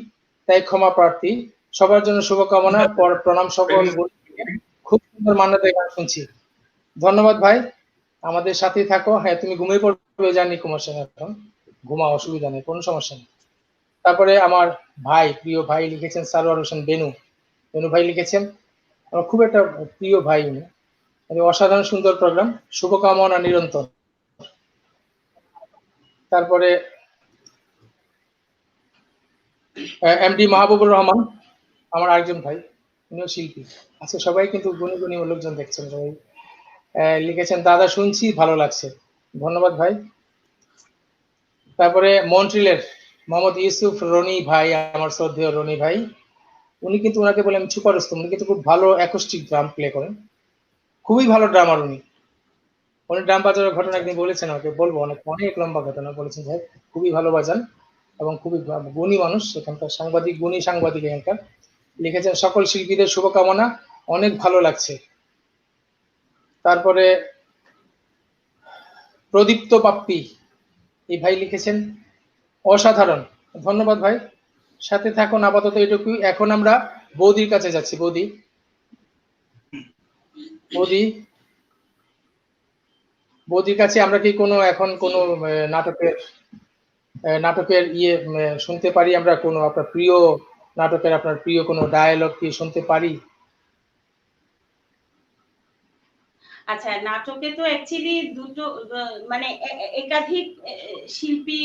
তাই ক্ষমা প্রার্থী। সবার জন্য শুভকামনা, প্রণাম সকল। খুব সুন্দর মান্নাদের গান শুনছি। ধন্যবাদ ভাই, আমাদের সাথেই থাকো। হ্যাঁ, তুমি ঘুমিয়ে পড়বে জানি কুমার শ্যাম, এখন ঘুমা, অসুবিধা নেই, কোনো সমস্যা নেই। তারপরে আমার ভাই, প্রিয় ভাই লিখেছেন, সারোয়ার হোসেন বেনু ভাই লিখেছেন, আমার খুব একটা প্রিয় ভাই উনি, অসাধারণ সুন্দর প্রোগ্রাম, শুভকামনা নিরন্তর। তারপরে এমডি মাহবুবুর রহমান আমার আরেকজন ভাই, উনিও শিল্পী। আজকে সবাই কিন্তু গুণী গুণী লোকজন দেখছেন, সবাই লিখেছেন, দাদা শুনছি, ভালো লাগছে। ধন্যবাদ ভাই। তারপরে মন্ট্রিলের মোহাম্মদ ইউসুফ রনি ভাই, আমার শ্রদ্ধেয় রনি ভাই, উনি কিন্তু, ওনাকে বলে আমি সুপার উস্তাদ, উনি কিন্তু খুব ভালো অ্যাকোস্টিক ড্রাম প্লে করেন, খুবই ভালো ড্রামার উনি। ড্রাম বাজানোর ঘটনা একদিন বলেছেন আমাকে, বলবো, অনেক লম্বা ঘটনা বলেছেন, ভাই খুবই ভালো বাজান এবং খুবই গুণী মানুষ, এখানকার সাংবাদিক, গুণী সাংবাদিক এখানকার। লিখেছেন, সকল শিল্পীদের শুভকামনা, অনেক ভালো লাগছে। তারপরে প্রদীপ্ত পাপ্পি এই ভাই লিখেছেন, অসাধারণ, ধন্যবাদ ভাই, সাথে থাকুন আপাতত এটুকুই। এখন আমরা বৌদির কাছে যাচ্ছি। বৌদি, বৌদি, বৌদির কাছে আমরা কি কোনো এখন কোনো নাটকের শুনতে পারি আমরা? কোনো আপনার প্রিয় নাটকের আপনার প্রিয় কোনো ডায়ালগ কি শুনতে পারি? আচ্ছা, নাটকে তো অ্যাকচুয়ালি দুটো মানে একাধিক শিল্পী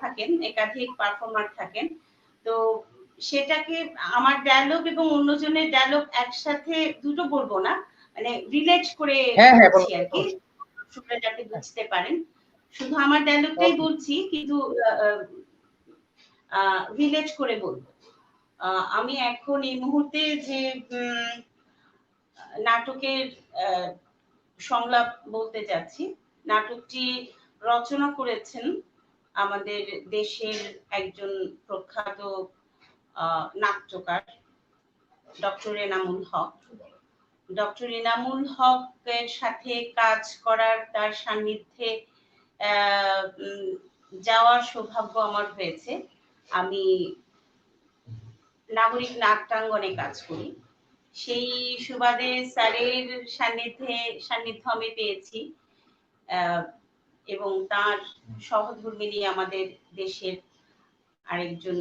থাকেন, একাধিক পারফর্মার থাকেন। তো সেটাকে আমার ডায়লগ এবং অন্যজনের ডায়লগ একসাথে দুটো বলবো না, মানে রিলেট করে বলছি আর কি, শুনলে বুঝতে পারেন। শুধু আমার ডায়লগটাই বলছি, কিন্তু রিলেট করে বলবো। আমি এখন এই মুহূর্তে যে নাটকের সংলাপ বলতে যাচ্ছি, নাটকটি রচনা করেছেন আমাদের দেশের একজন প্রখ্যাত নাট্যকার ডক্টর এনামুল হক। ডক্টর এনামুল হকের সাথে কাজ করার, তার সান্নিধ্যে যাওয়ার সৌভাগ্য আমার হয়েছে। আমি নাগরিক নাট্যাঙ্গনে কাজ করি, সেই সুবাদে স্যারের সান্নিধ্য আমি পেয়েছি, এবং তার সহধর্মিণী আমাদের দেশের আরেকজন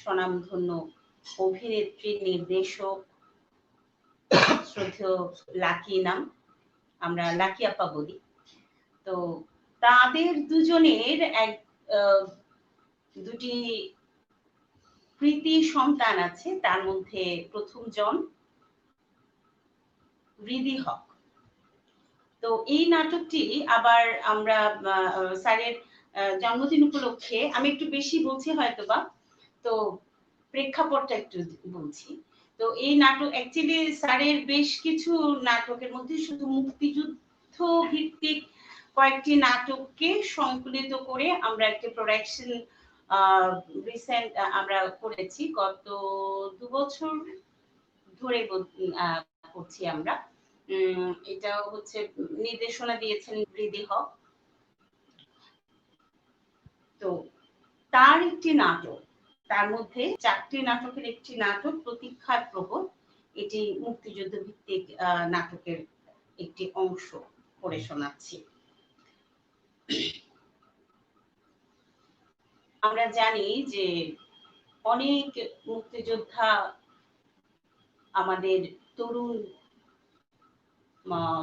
স্বনামধন্য অভিনেত্রী, নির্দেশক, শ্রদ্ধেয় লাকি নাম, আমরা লাকি আপা বলি। তো তাদের দুজনের দুটি কৃতি সন্তান আছে, তার মধ্যে প্রথম জন হৃদি হক। তো এই নাটকটি আবার আমরা স্যারের জন্মদিন উপলক্ষে, আমি একটু বেশি বলছি হয়তোবা, তো প্রেক্ষাপটটা একটু বলছি। তো এই নাটক অ্যাকচুয়ালি স্যারের বেশ কিছু নাটকের মধ্যে শুধু মুক্তিযুদ্ধ ভিত্তিক কয়েকটি নাটককে সংকলিত করে আমরা একটা প্রোডাকশন রিসেন্ট আমরা করেছি, গত 2 বছর ধরে করছি আমরা। এটা হচ্ছে নির্দেশনা দিয়েছেন হৃদি হক। তো তার একটি নাটক, তার মধ্যে 4টি নাটকের একটি নাটক প্রতীক্ষার প্রহর, এটি মুক্তিযুদ্ধ ভিত্তিক নাটকের একটি অংশ পড়ে শোনাচ্ছি। আমরা জানি যে অনেক মুক্তিযোদ্ধা, আমাদের তরুণ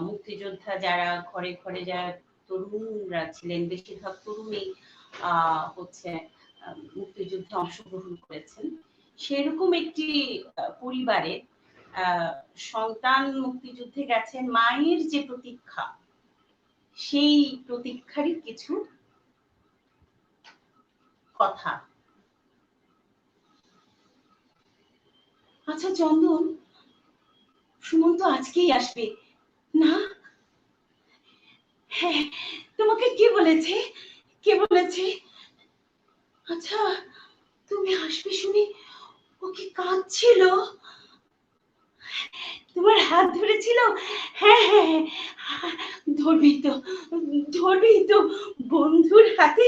মুক্তিযোদ্ধা যারা ঘরে ঘরে যারা তরুণরা ছিলেন, বেশিরভাগ তরুণই হচ্ছে মুক্তিযুদ্ধে অংশগ্রহণ করেছেন। সেরকম একটি পরিবারে সন্তান মুক্তিযুদ্ধে গেছেন, মায়ের যে প্রতীক্ষা, সেই প্রতীক্ষারই কিছু কথা। আচ্ছা চন্দন, সুমন তো আজকেই আসবে না? হ্যাঁ, তোমাকে কে বলেছে? কে বলেছে? আচ্ছা, তুমি আসবে শুনে ও কি কাঁদছিল? তোমার হাত ধরেছিল? হ্যাঁ হ্যাঁ, ধরবি তো, ধরবি তো, বন্ধুর হাতে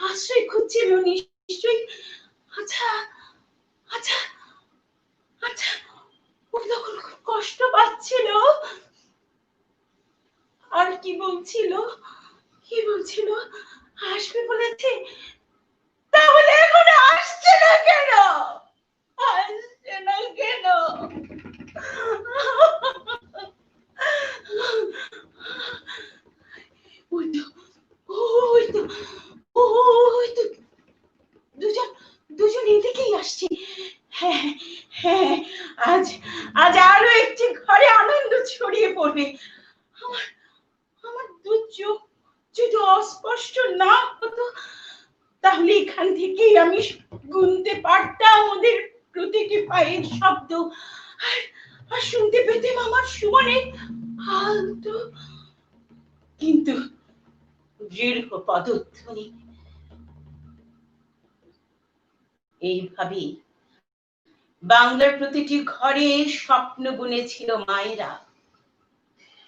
আশ্রয় খুঁজছিল নিশ্চয়ই। আচ্ছা আচ্ছা আচ্ছা, ও তখন খুব কষ্ট পাচ্ছিল। আর কি বলছিল? কি বলছিল? আসবে বলেছে? তাহলে এখন আসছে না কেন? আসছে না কেন? ওই তো, ওই তো, ওই তো, দুজন এদিকেই আসছে। হ্যাঁ হ্যাঁ, আজ আরো একটি ঘরে আনন্দ ছড়িয়ে পড়বে। আমার দু চোখ যদি অস্পষ্ট না হতো, তাহলে এখান থেকেই আমি গুনতে পারতাম ওদের প্রতিটি পায়ের শব্দ, আর শুনতে পেতাম আমার সুমনের আলতো কিন্তু দৃঢ় পদধ্বনি। এইভাবেই বাংলার প্রতিটি ঘরে স্বপ্ন বুনেছিল মায়েরা।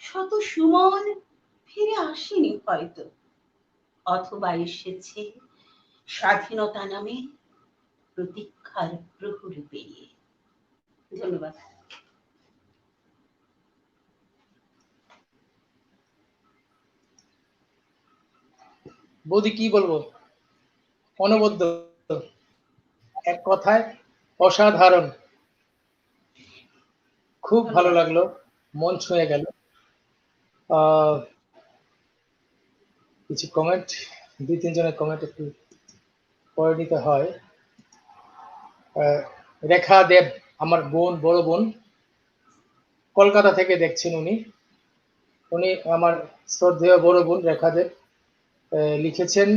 শত সুমন ফিরে আসেনি হয়তো, অথবা এসেছে স্বাধীনতা নামে প্রতীক্ষার প্রহর পেরিয়ে। ধন্যবাদ। বৌদি কি বলবো, অনবদ্য, এক কথায় অসাধারণ। খুব ভালো লাগলো, মন ছুঁয়ে গেল। কিছু কমেন্ট, 2-3 জনের কমেন্ট একটু পড়ে নিতে হয়। রেখা দেব, আমার বোন, বড় বোন, কলকাতা থেকে দেখছেন উনি আমার শ্রদ্ধেয় বড় বোন রেখা দেব, লিখেছেন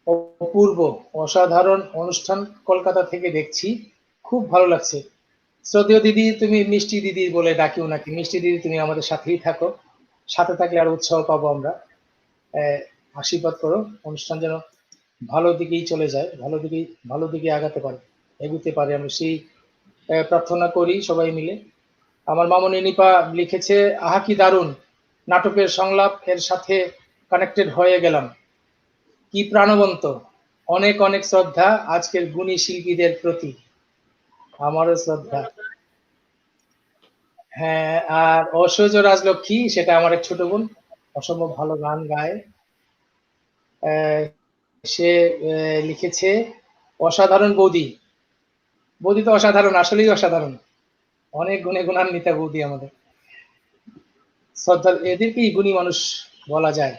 অপূর্ব অসাধারণ অনুষ্ঠান, কলকাতা থেকে দেখছি, খুব ভালো লাগছে। শ্রদ্ধেয় দিদি, তুমি মিষ্টি দিদি বলে ডাকিও নাকি, মিষ্টি দিদি তুমি আমাদের সাথেই থাকো, সাথে থাকলে আরো উৎসাহ পাবো আমরা। আশীর্বাদ করো, অনুষ্ঠান যেন ভালো দিকেই চলে যায়, ভালো দিকে আগাতে পারে, এগুতে পারে, আমি সেই প্রার্থনা করি সবাই মিলে। আমার মামনি নিপা লিখেছে, আহা কি দারুণ নাটকের সংলাপ, এর সাথে কানেক্টেড হয়ে গেলাম, কি প্রাণবন্ত, অনেক অনেক শ্রদ্ধা আজকের গুণী শিল্পীদের প্রতি, আমারও শ্রদ্ধা। হ্যাঁ, আর ঐশ্বর্য রাজলক্ষ্মী, সেটা আমার এক ছোট বোন, অসম্ভব ভালো গান গায়। সে লিখেছে, অসাধারণ বৌদি, বৌদি তো অসাধারণ, আসলেই অসাধারণ, অনেক গুণে গুণান্বিতা বৌদি আমাদের শ্রদ্ধা। এদেরকেই গুণী মানুষ বলা যায়,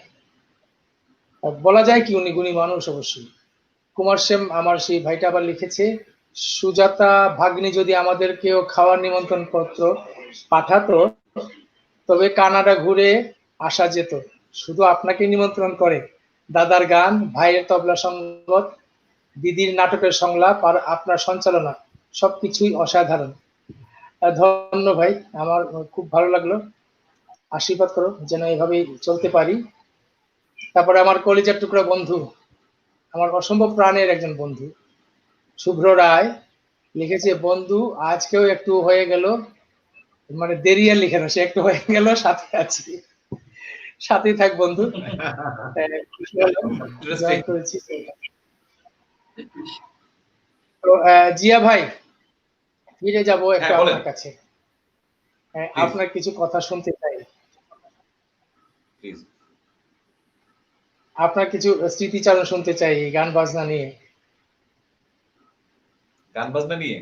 কি উনি গুণী মানুষ অবশ্যই। কুমার সেম, আমার সেই ভাইটা আবার লিখেছে, সুজাতা ভাগ্নি যদি আমাদেরকেও খাওয়ার নিমন্ত্রণ পত্র পাঠাতো তবে কানাডা ঘুরে আসা যেত, শুধু আপনাকে নিমন্ত্রণ করে, দাদার গান, ভাইয়ের তবলা সঙ্গত, দিদির নাটকের সংলাপ আর আপনার সঞ্চালনা সবকিছুই অসাধারণ। ধন্য ভাই, আমার খুব ভালো লাগলো, আশীর্বাদ করো যেন এভাবেই চলতে পারি। তারপরে আমার কলিজার টুকরা বন্ধু, আমার অসম্ভব প্রাণের একজন বন্ধু শুভ্র রায় লিখেছে, বন্ধু আজকেও একটু হয়ে গেল, মানে দেরি আর লিখে না, সে একটু হয়ে গেল, সাথে আছি, সাথেই থাক বন্ধু। জয়েন করেছি। তো জিয়া ভাই, ফিরে যাবো একটু আপনার কাছে, আপনার কিছু কথা শুনতে চাই, আপনার কিছু স্মৃতিচারণ শুনতে চাই গান বাজনা নিয়ে। গান বাজনা নিয়ে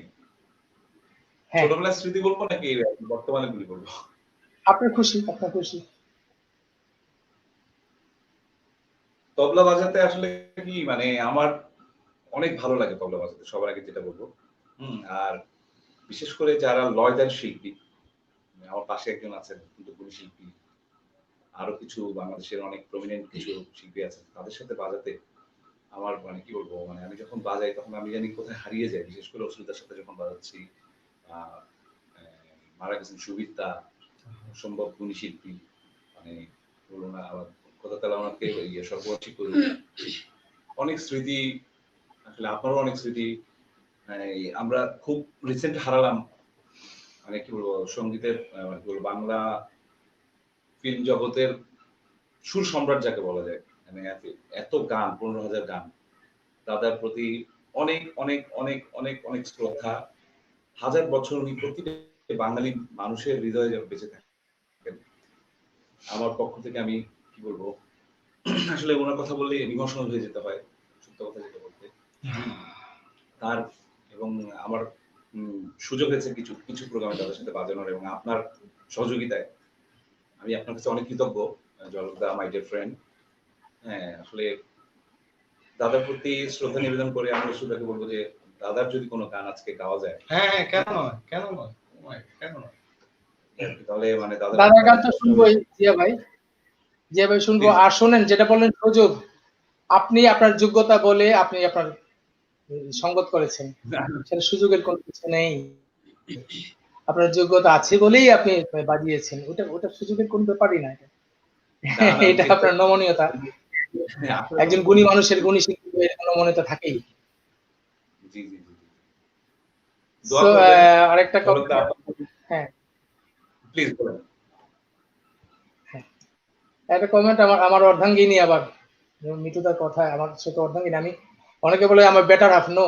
ছোটবেলার স্মৃতি বলবো নাকি বর্তমানে গুলি বলবো? আপনার খুশি, আপনার খুশি। তবলা বাজাতে আসলে কি, মানে আমার অনেক ভালো লাগে তবলা বাজাতে, সবার আগে যেটা বলবো। আর বিশেষ করে যারা লয়দার শিল্পী, আমার পাশে একজন আছেন কিন্তু গুণী শিল্পী, আরো কিছু বাংলাদেশের অনেক প্রমিনেন্ট কিছু শিল্পী আছে, তাদের সাথে বাজাতে আমার মানে কি বলবো, মানে আমি যখন বাজাই তখন আমি জানি কোথায় হারিয়ে যাই। বিশেষ করে অসুবিধার সাথে যখন বাজাচ্ছি, মারা গেছেন সুবিদ্যা, অসম্ভব গুণী শিল্পী, মানে বলবো না, আবার কথা তাহলে আমাকে সর্বঠিক করুন। অনেক স্মৃতি, আসলে আপনারও অনেক স্মৃতি, আমরা খুব রিসেন্ট হারালাম, মানে কি বলবো, সঙ্গীতের মানে কি বলবো, বাংলা ফিল্ম জগতের সুর সম্রাট যাকে বলা যায়, মানে এত গান, 15,000 গান, দাদার প্রতি অনেক অনেক অনেক অনেক অনেক শ্রদ্ধা। 1000 বছর উনি প্রতিটা বাঙালি মানুষের হৃদয়ে বেঁচে থাকেন। আমার পক্ষ থেকে আমি কি বলবো, আসলে ওনার কথা বললে ইমোশনাল হয়ে যেতে হয়, সত্য কথা যেটা বলতে। তার এবং আমার সুযোগ হয়েছে কিছু কিছু প্রোগ্রামে তাদের সাথে বাজানোর, এবং আপনার সহযোগিতায় আমি আপনার কাছে অনেক কৃতজ্ঞ, জলদা মাই ডিয়ার ফ্রেন্ড। হ্যাঁ, আসলে দাদার প্রতি শ্রদ্ধা নিবেদন করে আমি সুদাকে বলবো যে দাদার যদি কোনো গান আজকে গাওয়া যায়। হ্যাঁ, কেন নয়, কেন নয়, কেন নয়, তাহলে মানে দাদার গান তো শুনবোই জিয়া ভাই, শুনবো। আর শোনেন, যেটা বললেন সুযোগ, আপনি আপনার যোগ্যতা বলে আপনি আপনার সঙ্গত করেছেন, সেটা সুযোগের কোনো কিছু নেই, আপনার যোগ্যতা আছে বলেই আপনি বাজিয়েছেন, ওটা সুযোগের কোনো ব্যাপারই না, এটা আপনার নমনীয়তা, একজন গুণী মানুষের, গুণী শিল্পীর নমনীয়তা থাকেই। জি জি জি। আরেকটা কথা, হ্যাঁ প্লিজ বলেন। একটা কমেন্ট আমার অর্ধাঙ্গিনী আবার যেমন মিতুদার কথা আমার সাথে অর্ধাঙ্গিনী, আমি অনেকে বলে আমার better half, no,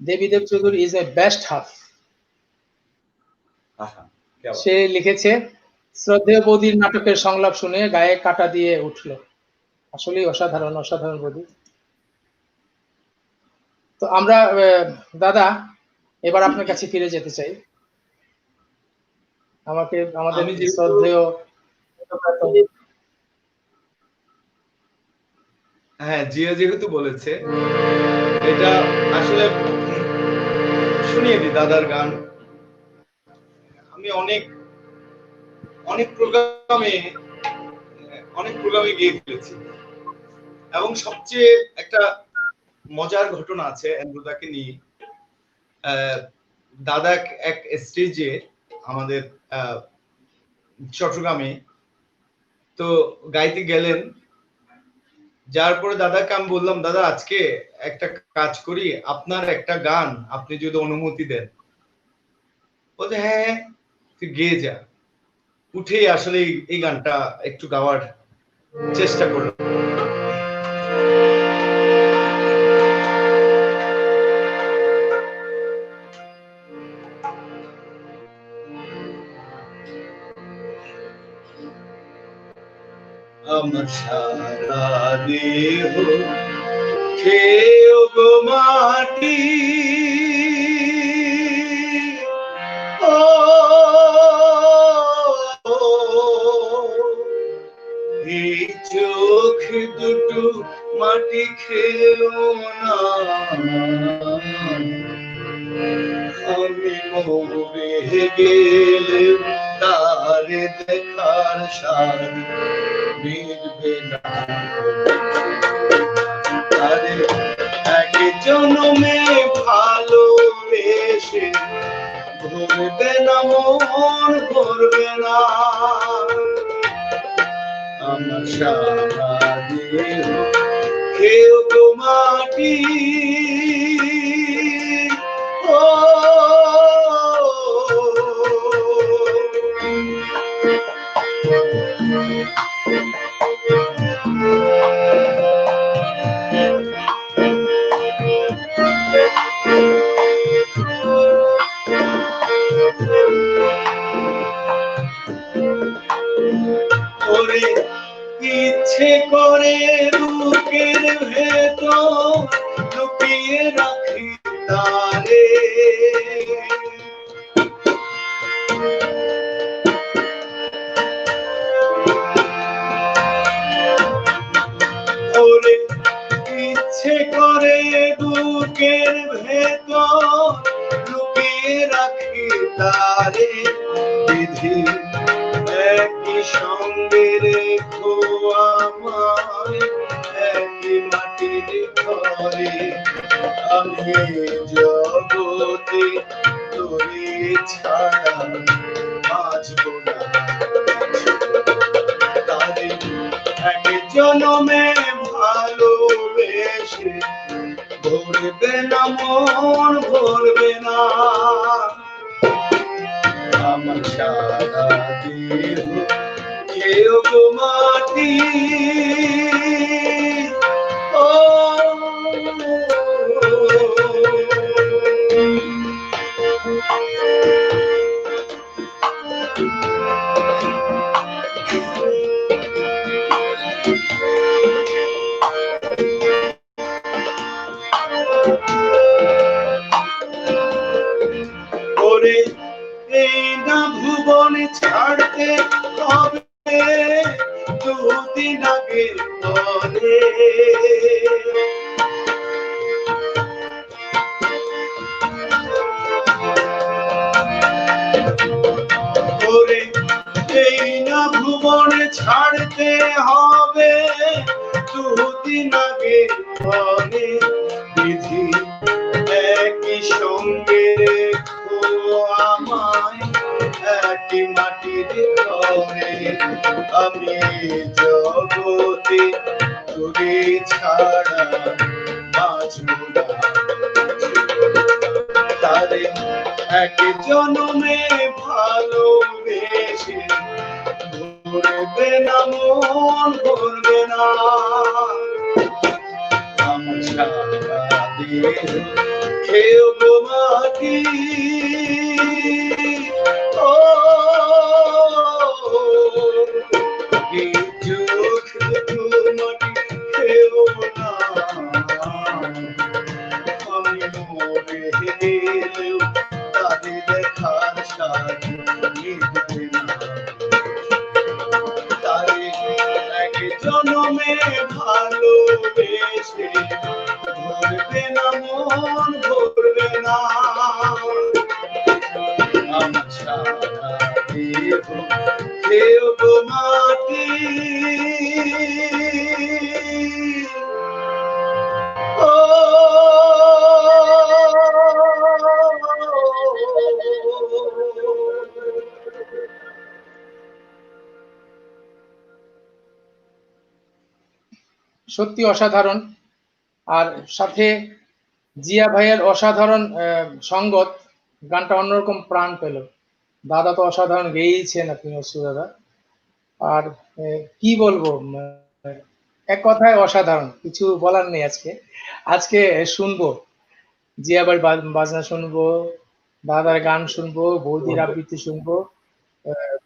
Debidev Chowdhury is my best half. আহা, কে আবার? সে লিখেছে, শ্রদ্ধেয় বৌদির নাটকের সংলাপ শুনে গায়ে কাটা দিয়ে উঠল। আসলেই অসাধারণ, অসাধারণ বৌদি। তো আমরা দাদা এবার আপনার কাছে ফিরে যেতে চাই। আমাদের আমি যেহেতু শ্রদ্ধেয় হ্যাঁ, জিয়া যেহেতু বলেছে, এটা আসলে শুনিয়ে দিই দাদার গান। আমি অনেক প্রোগ্রামে গিয়ে ফেলেছি, এবং সবচেয়ে একটা মজার ঘটনা আছে এন্ড্রুদাকে নিয়ে। দাদা এক স্টেজে আমাদের চট্টগ্রামে তো গাইতে গেলেন, যার পরে দাদাকে আমি বললাম, দাদা আজকে একটা কাজ করি, আপনার একটা গান আপনি যদি অনুমতি দেন। বলছে হ্যাঁ তুই গেয়ে যা। উঠেই আসলে এই গানটা একটু গাওয়ার চেষ্টা করলাম। আমার সারা দেহ খেয়েও গো মাটি, ও এই চোখ দুটো মাটি খেলো না, আমি মরে গেলে তারে দেখার স্বাদ মিলবে না। আরে এক জন্মে ভালোবেসে ভরবে না মন, ভরবে না আমার সারা দেহ খেয়েও গো মাটি, ও ওরে ইচ্ছে করে বুকের ভেতর লুকিয়ে রাখি তারে, ওরে ইচ্ছে করে বুকের ভেতর লুকিয়ে রাখি তারে, বিধি একই সঙ্গে রেখো আমায় একই মাটির ঘরে, আমি জগতে তোরে ছাড়া বাঁচব না। তারে এক জন্মে ভালোবেসে ভরবে না মন, ভরবে না আমার সারা দেহ খেয়েও গো মাটি, ও ওরে এই না ভুবন ছাড়তে হবে দুদিন আগে পরে, ওরে এই না ভুবন ছাড়তে হবে দুদিন আগে পরে, বিধি একই সঙ্গে রেখো আমায় একই মাটির ঘরে, আমি জগতে তোরে ছাড়া বাঁচব না। তারে এক জন্মে ভালোবেসে ভরবে না মন, ভরবে না ছায়া দেহ খেও গো মাটি ও যুগ মাটি খেও না আমি মরে গেলেও তাদের দেখার সাথ মিটবে না তাই এক জনমে ভালোবেসে ধরবে না মন ভরবে না আমি ছাড়া দেব কেউ গো মাটি ও সত্যি অসাধারণ। আর সাথে জিয়া ভাইয়ের অসাধারণ সঙ্গত, গানটা অন্যরকম প্রাণ পেল। দাদা তো অসাধারণ গেয়েছেন আপনি অসু দাদা। আর কি বলবো, এক কথায় অসাধারণ, কিছু বলার নেই। আজকে শুনবো জিয়া ভাইয়ের বাজনা শুনবো, দাদার গান শুনবো, বৌদির আবৃত্তি শুনবো,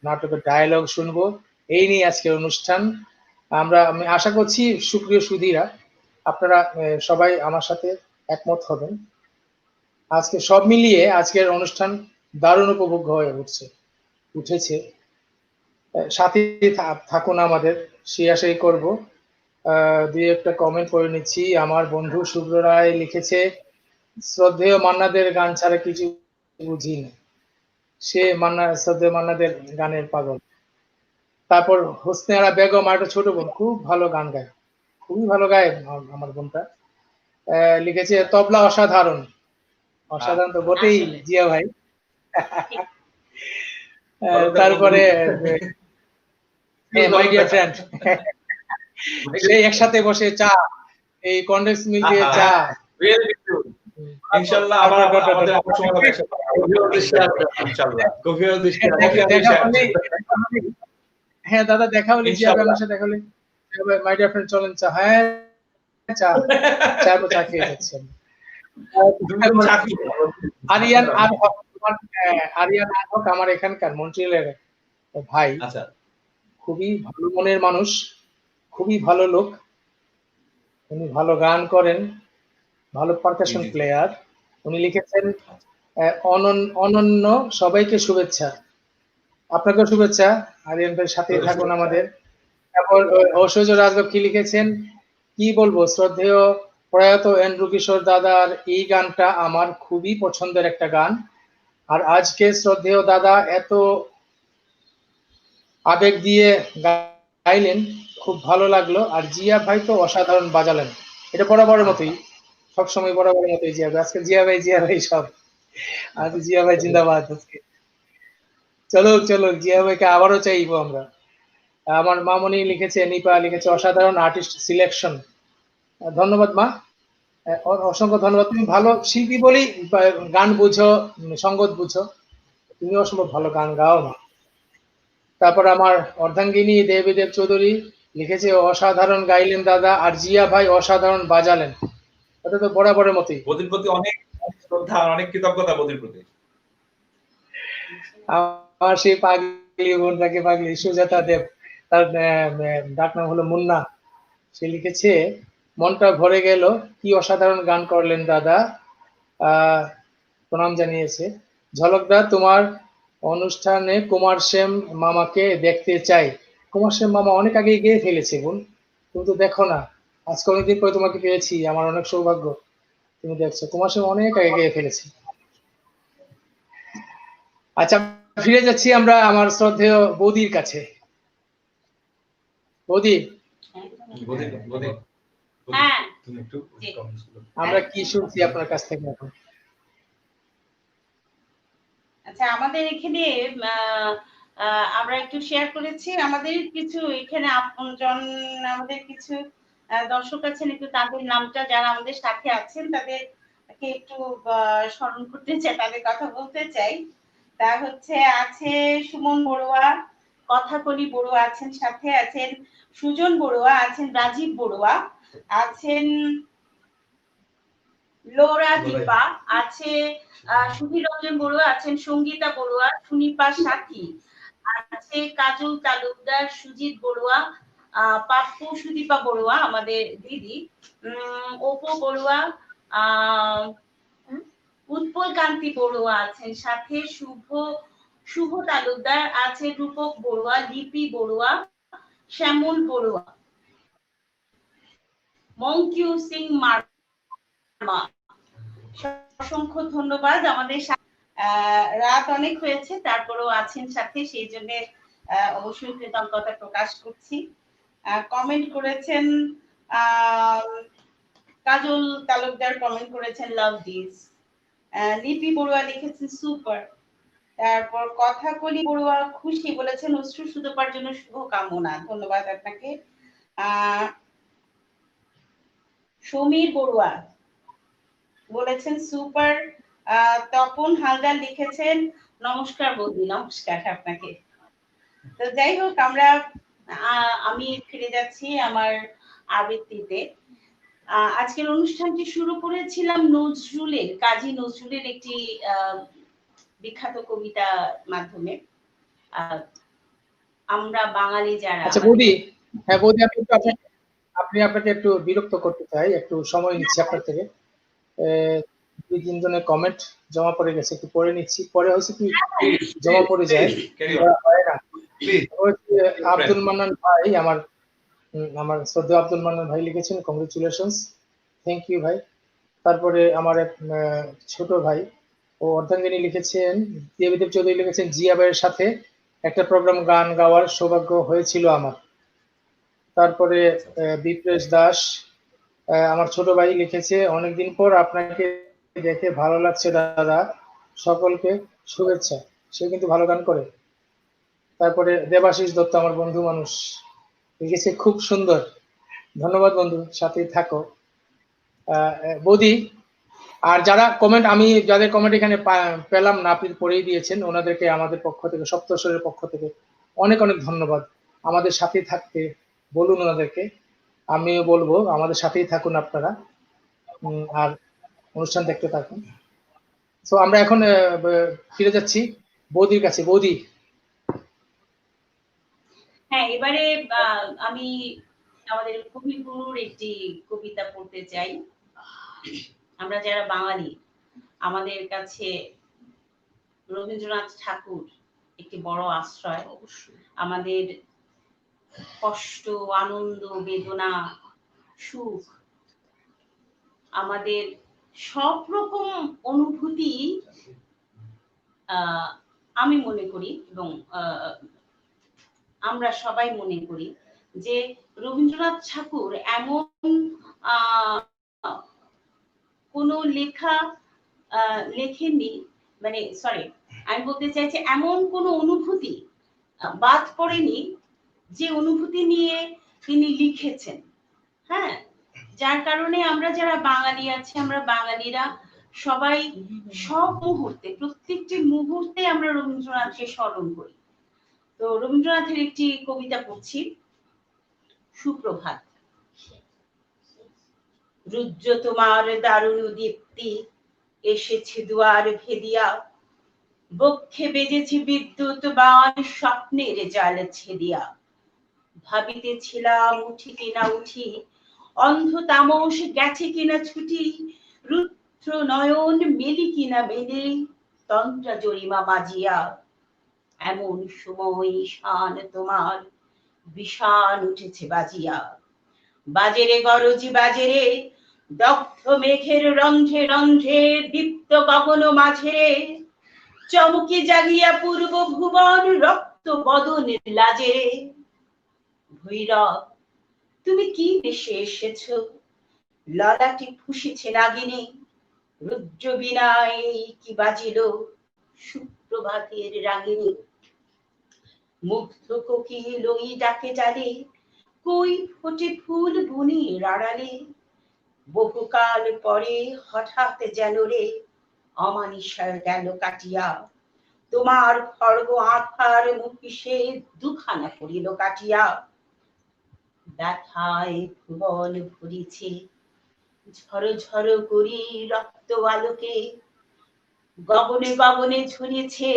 নাটকের ডায়ালগ শুনবো। এই নিয়ে আজকের অনুষ্ঠান। আমি আশা করছি সুপ্রিয় সুধীরা আপনারা সবাই আমার সাথে একমত হবেন। আজকে সব মিলিয়ে আজকের অনুষ্ঠান দারুণ উপভোগ্য হয়ে উঠেছে। সাথে থাকুন আমাদের, সেই আশাই করবো। দুই একটা কমেন্ট করে নিচ্ছি। আমার বন্ধু শুভ্র রায় লিখেছে, শ্রদ্ধেয় মান্নাদের গান ছাড়া কিছু বুঝি না। সে শ্রদ্ধেয় মান্নাদের গানের পাগল। তারপর হোসনে আরা বেগম, আর একটা ছোট বোন, খুব ভালো গান গায়, খুবই ভালো গায় আমার বোনটা। লিখেছে তবলা অসাধারণ। অসাধারণ তো বটেই জিয়া ভাই। তারপরে মাই ডিয়ার ফ্রেন্ড, সেই একসাথে বসে চা, এই কনডেন্স মিল্ক দিয়ে চা। ইনশাআল্লাহ আবার আমাদের সময় হবে ইনশাআল্লাহ। হ্যাঁ দাদা, দেখা হলে জিয়া ভাই আমার সাথে দেখা হলে মাই ডিয়ার ফ্রেন্ড চলেন চা। হ্যাঁ চা চা খেয়ে যাচ্ছে। আরিয়ান আনহক আমার এখানকার মন্ট্রিয়ালের ভাই, খুবই ভালো মনের মানুষ, খুবই ভালো লোক। উনি ভালো গান করেন, ভালো পারকাশন প্লেয়ার। উনি লিখেছেন, অনন্য সবাইকে শুভেচ্ছা। আপনাকেও শুভেচ্ছা, আরিয়ান ভাইয়ের সাথে থাকুন আমাদের। তারপর ঐশ্বর্য রাজগব কি লিখেছেন, কি বলবো, শ্রদ্ধেয় প্রয়াত এন্ড্রু কিশোর দাদার এই গানটা আমার খুবই পছন্দের একটা গান। আর আজকে শ্রদ্ধেয় দাদা এত আবেগ দিয়ে গাইলেন, খুব ভালো লাগলো। আর জিয়া ভাই তো অসাধারণ বাজালেন। এটা বরাবরের মতোই, সবসময় বরাবরের মতোই জিয়া ভাই। আজকে জিয়া ভাই সব। আজ জিয়া ভাই জিন্দাবাদ। আজকে চলো জিয়া ভাইকে আবারও চাইবো আমরা। আমার মামনি লিখেছে, নিপা লিখেছে, অসাধারণ আর্টিস্ট সিলেকশন। ধন্যবাদ মা, অসংখ্য ধন্যবাদ। তুমি ভালো শিল্পী বলেই গান বুঝো, সঙ্গত বুঝো, তুমি অসম্ভব ভালো গান গাও মা। তারপর আমার অর্ধাঙ্গিনী দেবী চৌধুরী লিখেছে, অসাধারণ গাইলেন দাদা, আর জিয়া ভাই অসাধারণ বাজালেন। এটা তো বরাবরের মতোই। বদির প্রতি অনেক শ্রদ্ধা, অনেক কৃতজ্ঞতা বদির প্রতি। আমার সেই পাগলি বোনটাকে, পাগলি সুজাতা দেব, তার ডাক নাম হলো মুন্না, সে লিখেছে, মনটা ভরে গেল, কি অসাধারণ গান করলেন দাদা, প্রণাম জানিয়েছে। ঝলকদা, তোমার অনুষ্ঠানে কুমার শ্যাম মামাকে দেখতে চাই। কুমার শ্যাম মামা অনেক আগে গিয়ে ফেলেছে বোন, তুমি তো দেখো না। আজকে অনেকদিন পরে তোমাকে পেয়েছি, আমার অনেক সৌভাগ্য, তুমি দেখছো। কুমার শ্যাম অনেক আগে গিয়ে ফেলেছে। আচ্ছা, ফিরে যাচ্ছি আমরা আমার শ্রদ্ধেয় বৌদির কাছে। বৌদি, আমরা কি শুনছি আপনার কাছ থেকে এখন? আচ্ছা, আমাদের এখানে আমরা একটু শেয়ার করেছি, আমাদের কিছু এখানে আপনজন, আমাদের কিছু দর্শক আছেন, একটু তাদের নামটা, যারা আমাদের সাথে আছেন তাদেরকে একটু স্মরণ করতে চাই, তাদের কথা বলতে চাই। তা হচ্ছে, আছে সুমন বড়ুয়া, কথাকলি বড়ুয়া আছেন, সাথে আছেন সুজন বড়ুয়া, আছেন রাজীব বড়ুয়া, আছেন লোরা দীপা আছে, সুধীর রঞ্জন বড়ুয়া আছেন, সঙ্গীতা বড়ুয়া, সুনিপা সাথী আছে, কাজল তালুকদার, সুজিত বড়ুয়া, পাপ্পু সুদীপা বড়ুয়া আমাদের দিদি, অপু বড়ুয়া, উৎপল কান্তি বড়ুয়া আছেন সাথে, শুভ তালুকদার আছে, রূপক বড়ুয়া, লিপি বড়ুয়া, শ্যামল বড়ুয়া, মংকিউ সিং মার্মা। অসংখ্য ধন্যবাদ। আমাদের রাত অনেক হয়েছে, তারপরেও আছেন সাথে, সেই জন্য অবশ্যই কৃতজ্ঞতা প্রকাশ করছি। কমেন্ট করেছেন কাজল তালুকদার, কমেন্ট করেছেন লাভ দিস। লিপি বড়ুয়া লিখেছেন সুপার। তারপর কথা কলি বড়ুয়া খুশি বলেছেন অশ্রু সুদপার জন্য শুভ কামনা। ধন্যবাদ আপনাকে। সমীর বড়ুয়া বলেছেন সুপার। তপন হালদার লিখেছেন নমস্কার বৌদি। নমস্কার আপনাকে। তো যাই হোক, আমি ফিরে যাচ্ছি আমার আবৃত্তিতে। আজকের অনুষ্ঠানটি শুরু করেছিলাম কাজী নজরুলের একটি বিখ্যাত কবিতার মাধ্যমে। আমরা বাঙালি যারা। আচ্ছা বৌদি, হ্যাঁ বৌদি, আপনি আপনাকে একটু বিরক্ত করতে চাই, একটু সময় নিচ্ছি আপনার থেকে। 2-3 জনের কমেন্ট জমা পড়ে গেছে, একটু পড়ে নিচ্ছি। পরে হচ্ছে কি জমা পড়ে যায়, হয় না। আব্দুল মান্নান ভাই, আমার শ্রদ্ধেয় আব্দুল মান্নান ভাই লিখেছেন কংগ্রেচুলেশনস, থ্যাংক ইউ ভাই। তারপরে আমার এক ছোট ভাই ও অর্ধাঙ্গিনী লিখেছেন, দেবীদেব চৌধুরী লিখেছেন জিয়া ভাইয়ের সাথে একটা প্রোগ্রাম গান গাওয়ার সৌভাগ্য হয়েছিল আমার। তারপরে বিপ্রেশ দাস, আমার ছোট ভাই লিখেছে অনেকদিন পর আপনাকে দেখে ভালো লাগছে দাদা, সকলকে শুভেচ্ছা। সে কিন্তু ভালো গান করে। তারপরে দেবাশিস দত্ত, আমার বন্ধু মানুষ, লিখেছে খুব সুন্দর। ধন্যবাদ বন্ধু, সাথে থাকো। বৌদি, আর যারা কমেন্ট, আমি যাদের কমেন্ট এখানে পেলাম না, আপনি পড়েই দিয়েছেন, ওনাদেরকে আমাদের পক্ষ থেকে, সপ্তস্বরের পক্ষ থেকে অনেক অনেক ধন্যবাদ। আমাদের সাথে থাকতে বলুন ওনাদেরকে, আমিও বলবো আমাদের সাথেই থাকুন আপনারা, আর অনুষ্ঠান দেখতে থাকুন। তো আমরা এখন ফিরে যাচ্ছি বৌদির কাছে। বৌদি, হ্যাঁ, এবারে আমি আমাদের কবিগুরুর একটি কবিতা পড়তে চাই। আমরা যারা বাঙালি, আমাদের কাছে রবীন্দ্রনাথ ঠাকুর একটি বড় আশ্রয়। আমাদের কষ্ট, আনন্দ, বেদনা, সুখ, আমাদের সব রকম অনুভূতি আমি মনে করি, এবং আমরা সবাই মনে করি যে রবীন্দ্রনাথ ঠাকুর এমন কোনো লেখা লেখেননি, মানে সরি, আমি বলতে চাইছি এমন কোনো অনুভূতি বাদ পড়েনি যে অনুভূতি নিয়ে তিনি লিখেছেন। হ্যাঁ, যার কারণে আমরা যারা বাঙালি আছি, আমরা বাঙালিরা সবাই সব মুহূর্তে, প্রত্যেকটি মুহূর্তে আমরা রবীন্দ্রনাথকে স্মরণ করি। তো রবীন্দ্রনাথের একটি কবিতা পড়ছি, সুপ্রভাত। রুদ্র তোমার দারুণ দীপ্তি এসেছে দুয়ার ভেদিয়া, বক্ষে বেজেছে বিদ্যুৎ বাণ স্বপ্নের জাল ছেদিয়া। ভাবিতেছিলাম উঠি কিনা উঠি, অন্ধ তামস গেছে কিনা ছুটি, রুদ্র নয়ন মেলি কিনা মেলে, তন্ত্রা জরিমা বাজিয়া। এমন সময় শান তোমার বিষাণ উঠেছে বাজিয়া। বাজেরে গরজি বাজেরে, দগ্ধ মেঘের রন্ধ্রে রন্ধ্রে, দীপ্ত গগন মাঝে, চমকি জাগিয়া পূর্ব ভুবন, রক্ত বদনের লাজে। ভৈরব তুমি কি দেশে এসেছ, ললাটে ফুসেছে নাগিনী, রুদ্র বিনায় কি বাজিল সুপ্রভাতের রাগিনী। মুগ্ধ কোকিল ওই ডাকে জালে, কই ফোটে ফুল বনের আড়ালে, বহুকাল পরে হঠাৎ যেন রে অমানিসার গেল কাটিয়া। তোমার খড়গ আঁথার মুখিসে দুখানা পড়িল কাটিয়া। ব্যথায় ভুবন ভরিছে ঝড়ো ঝড়ো করি রক্ত আলোকে গগনে গগনে ঝুলিছে,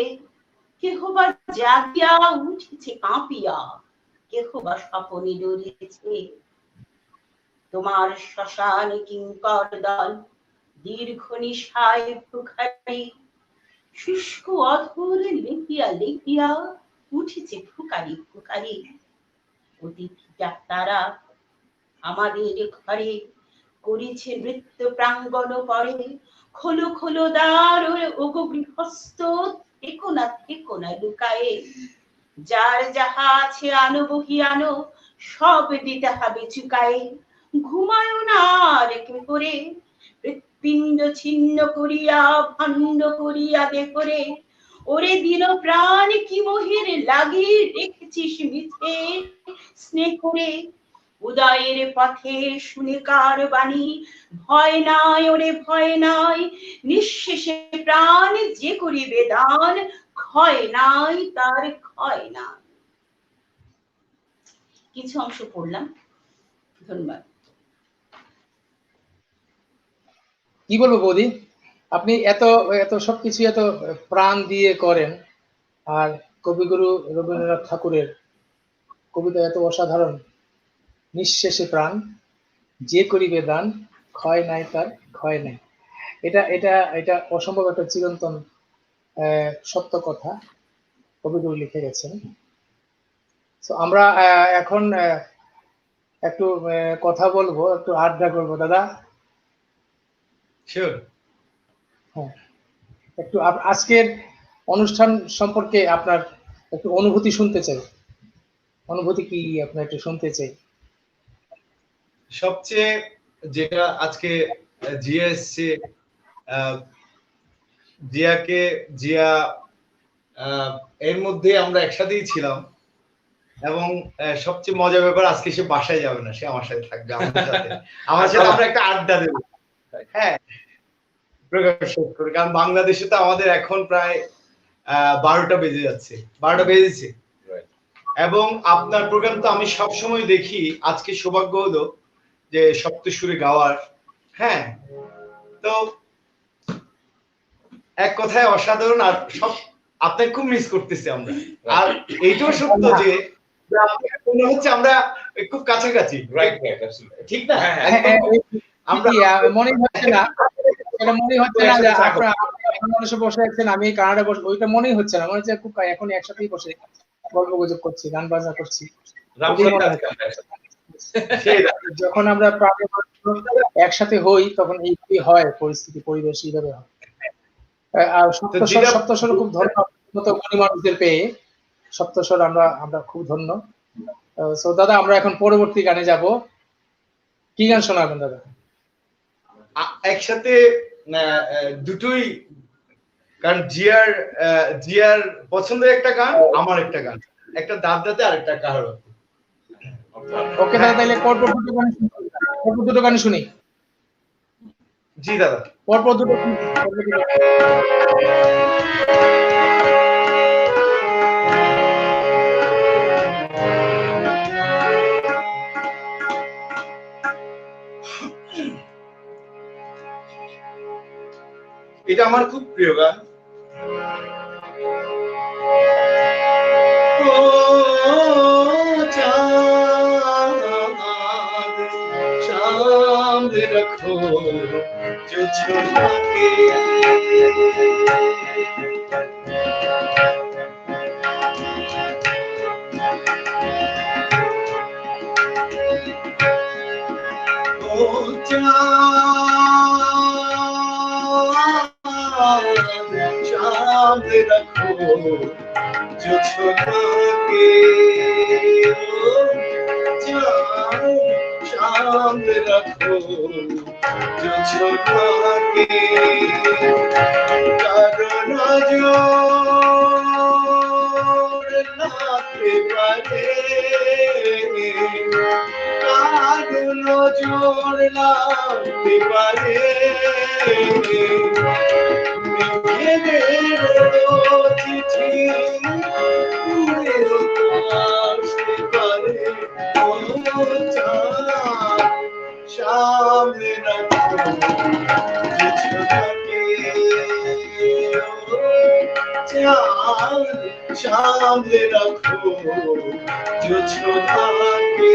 কেহ বা জাগিয়া উঠেছে কাঁপিয়া, কেহ বা স্বপনে ডরিয়েছে। তোমার শ্মশান কিঙ্কর দল দীর্ঘ নিশায় প্রখারি, শুষ্ক অধর লেপিয়া লেপিয়া উঠেছে ফুকারি ফুকারি। অতিথি ডাক্তারা আমাদের ঘরে করেছে মৃত্যু প্রাঙ্গণ পরে, খোলো খোলো দ্বার ওগো গৃহস্থ, থেকো না লুকায়ে। যার যাহা আছে আনো বহি আনো, সব দিতে হবে চুকায়ে। ঘুমায়ো না রেখে করে, হৃৎপিণ্ড ছিন্ন করিয়া ভণ্ড করিয়া দেহরে। ওরে দিল প্রাণ কি মোহের লাগি রেখেছিস মিথে স্নেহ করে। উদয়ের পথে শুনে কার বাণী, ভয় নাই ওরে ভয় নাই, নিঃশেষে প্রাণ যে করিবে দান, ক্ষয় নাই তার ক্ষয় নাই। কিছু অংশ পড়লাম, ধন্যবাদ। কি বলবো বৌদি, আপনি এত এত সবকিছু এত প্রাণ দিয়ে করেন, আর কবিগুরু রবীন্দ্রনাথ ঠাকুরের কবিতা এত অসাধারণ। নিঃশেষে প্রাণ যে করিবে দান, ক্ষয় নাই তার ক্ষয় নাই। এটা এটা এটা অসম্ভব একটা চিরন্তন সত্য কথা কবিগুরু লিখে গেছেন। তো আমরা এখন একটু কথা বলবো, একটু আড্ডা করবো দাদা। শিওর। হ্যাঁ, একটু আজকের অনুষ্ঠান সম্পর্কে আপনার একটু অনুভূতি শুনতে চাই। অনুভূতি কি আপনার একটু শুনতে চাই। সবচেয়ে যেটা আজকে জিয়া এসছে, জিয়া এর মধ্যে আমরা একসাথেই ছিলাম, এবং সবচেয়ে মজার ব্যাপার আজকে সে বাসায় যাবে না, সে আমার সাথে থাকবে, আমার সাথে আমরা একটা আড্ডা দেবো। হ্যাঁ, প্রকাশ করে, কারণ বাংলাদেশে তো আমাদের এখন প্রায় 12টা বেজে যাচ্ছে, 12টা বেজেছে, এবং আপনার প্রোগ্রাম তো আমি সবসময় দেখি। আজকে সৌভাগ্য হলো যে সপ্তসুরে গাওয়ার। হ্যাঁ, তো এক কথায় অসাধারণ। আর সব আপনাকে খুব মিস করতেছি আমরা। আর এইটাও সত্য যে মনে হচ্ছে আমরা খুব কাছাকাছি, ঠিক না? আমরা মনে হচ্ছে না, এটা মনে হচ্ছে না যে আপনারা বাংলাদেশে বসে আছেন, আমি কানাডা বসে, ওইটা মনেই হচ্ছে না। মনে হচ্ছে খুব এখন একসাথেই বসে গল্প গুজব করছি, গান বাজনা করছি। যখন আমরা একসাথে হই তখন এই হয় পরিস্থিতি, পরিবেশ এইভাবে হয়। আর সপ্তস্বর খুব ধন্য গুণী মানুষদের পেয়ে, সপ্তস্বর আমরা খুব ধন্য। সো দাদা, আমরা এখন পরবর্তী গানে যাব। কি গান শোনাবেন দাদা? একসাথে দুটোই, কারণ জিয়ার পছন্দের একটা গান, আমার একটা গান, একটা দাদাতে আর একটা কারো। ওকে দাদা, তাহলে পরপর দুটো গান শুনি। জি দাদা, পরপর দুটো। এটা আমার খুব প্রিয় গান। ও চাঁদ সামনে রাখো জোছনাকে, ও সামনে রাখো জোছনাকে, সামনে রাখো জোছনাকে, কারণ নজর লাগতে পারে, কারণ নজর লাগতে পারে, চিঠি আসতে পারে, সামনে রাখো চাঁদ সামনে রাখো জোছনাকে।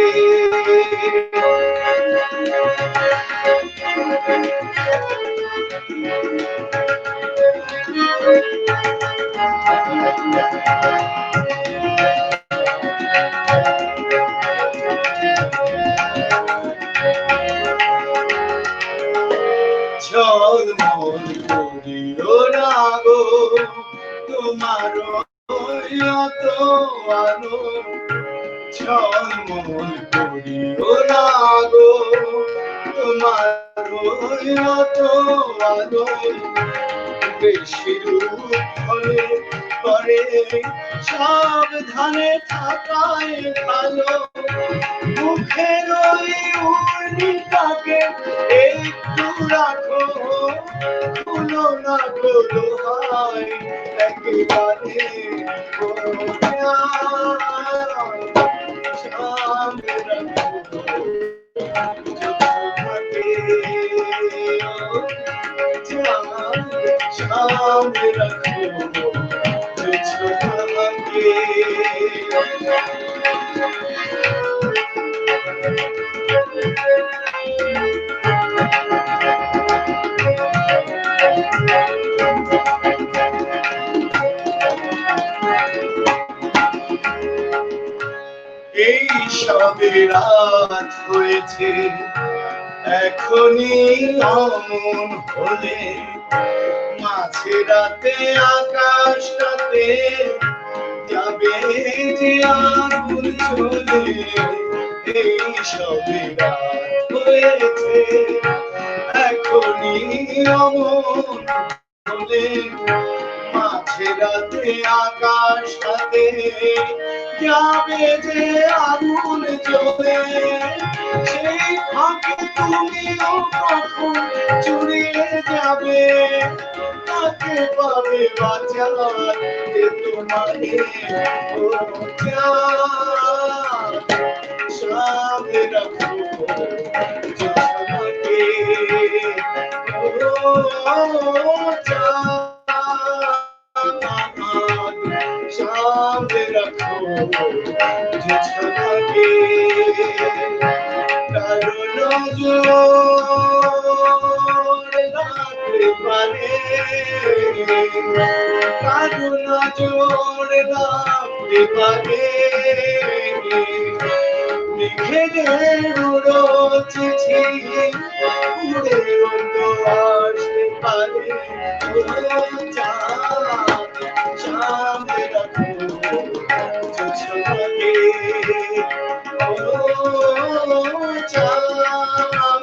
ঝলমল করিও না গো তোমার অত আলো, ঝলমল করিও না গো তোমার অত আলো, বেশি রূপ হলে পরে সাবধানে থাকাই ভালো। মুখের ওই উর্মিটাকে একটু রাখো, খুলো না গো দোহাই একেবারে সামনে রাখো জোছনাকে, সামনে রাখো জোছনাকে। এই সবে রাত হয়েছে, এখনই অমন হলে মাঝে রাতে আকাশটাতে যাবে যে আগুন জ্বলে। এই সবে রাত হয়েছে, এখনই অমন হলে মাঝে রাতে আকাশটাতে যাবে যে আগুন জ্বলে। সেই ফাঁকে তুমিও কখন চুরিয়ে যাবে, তাকে পাবে বাঁচাতে তোমারে সামনে রাখো জোছনাকে। সামনে রাখো জোছনাকে। কারো নজর লাগতে পারে, কারো নজর লাগতে পারে, মেঘেদের উড়ো চিঠি উড়ে উড়ো আসতে পারে। চাঁদ সামনে রাখো জোছনাকে, চাঁদ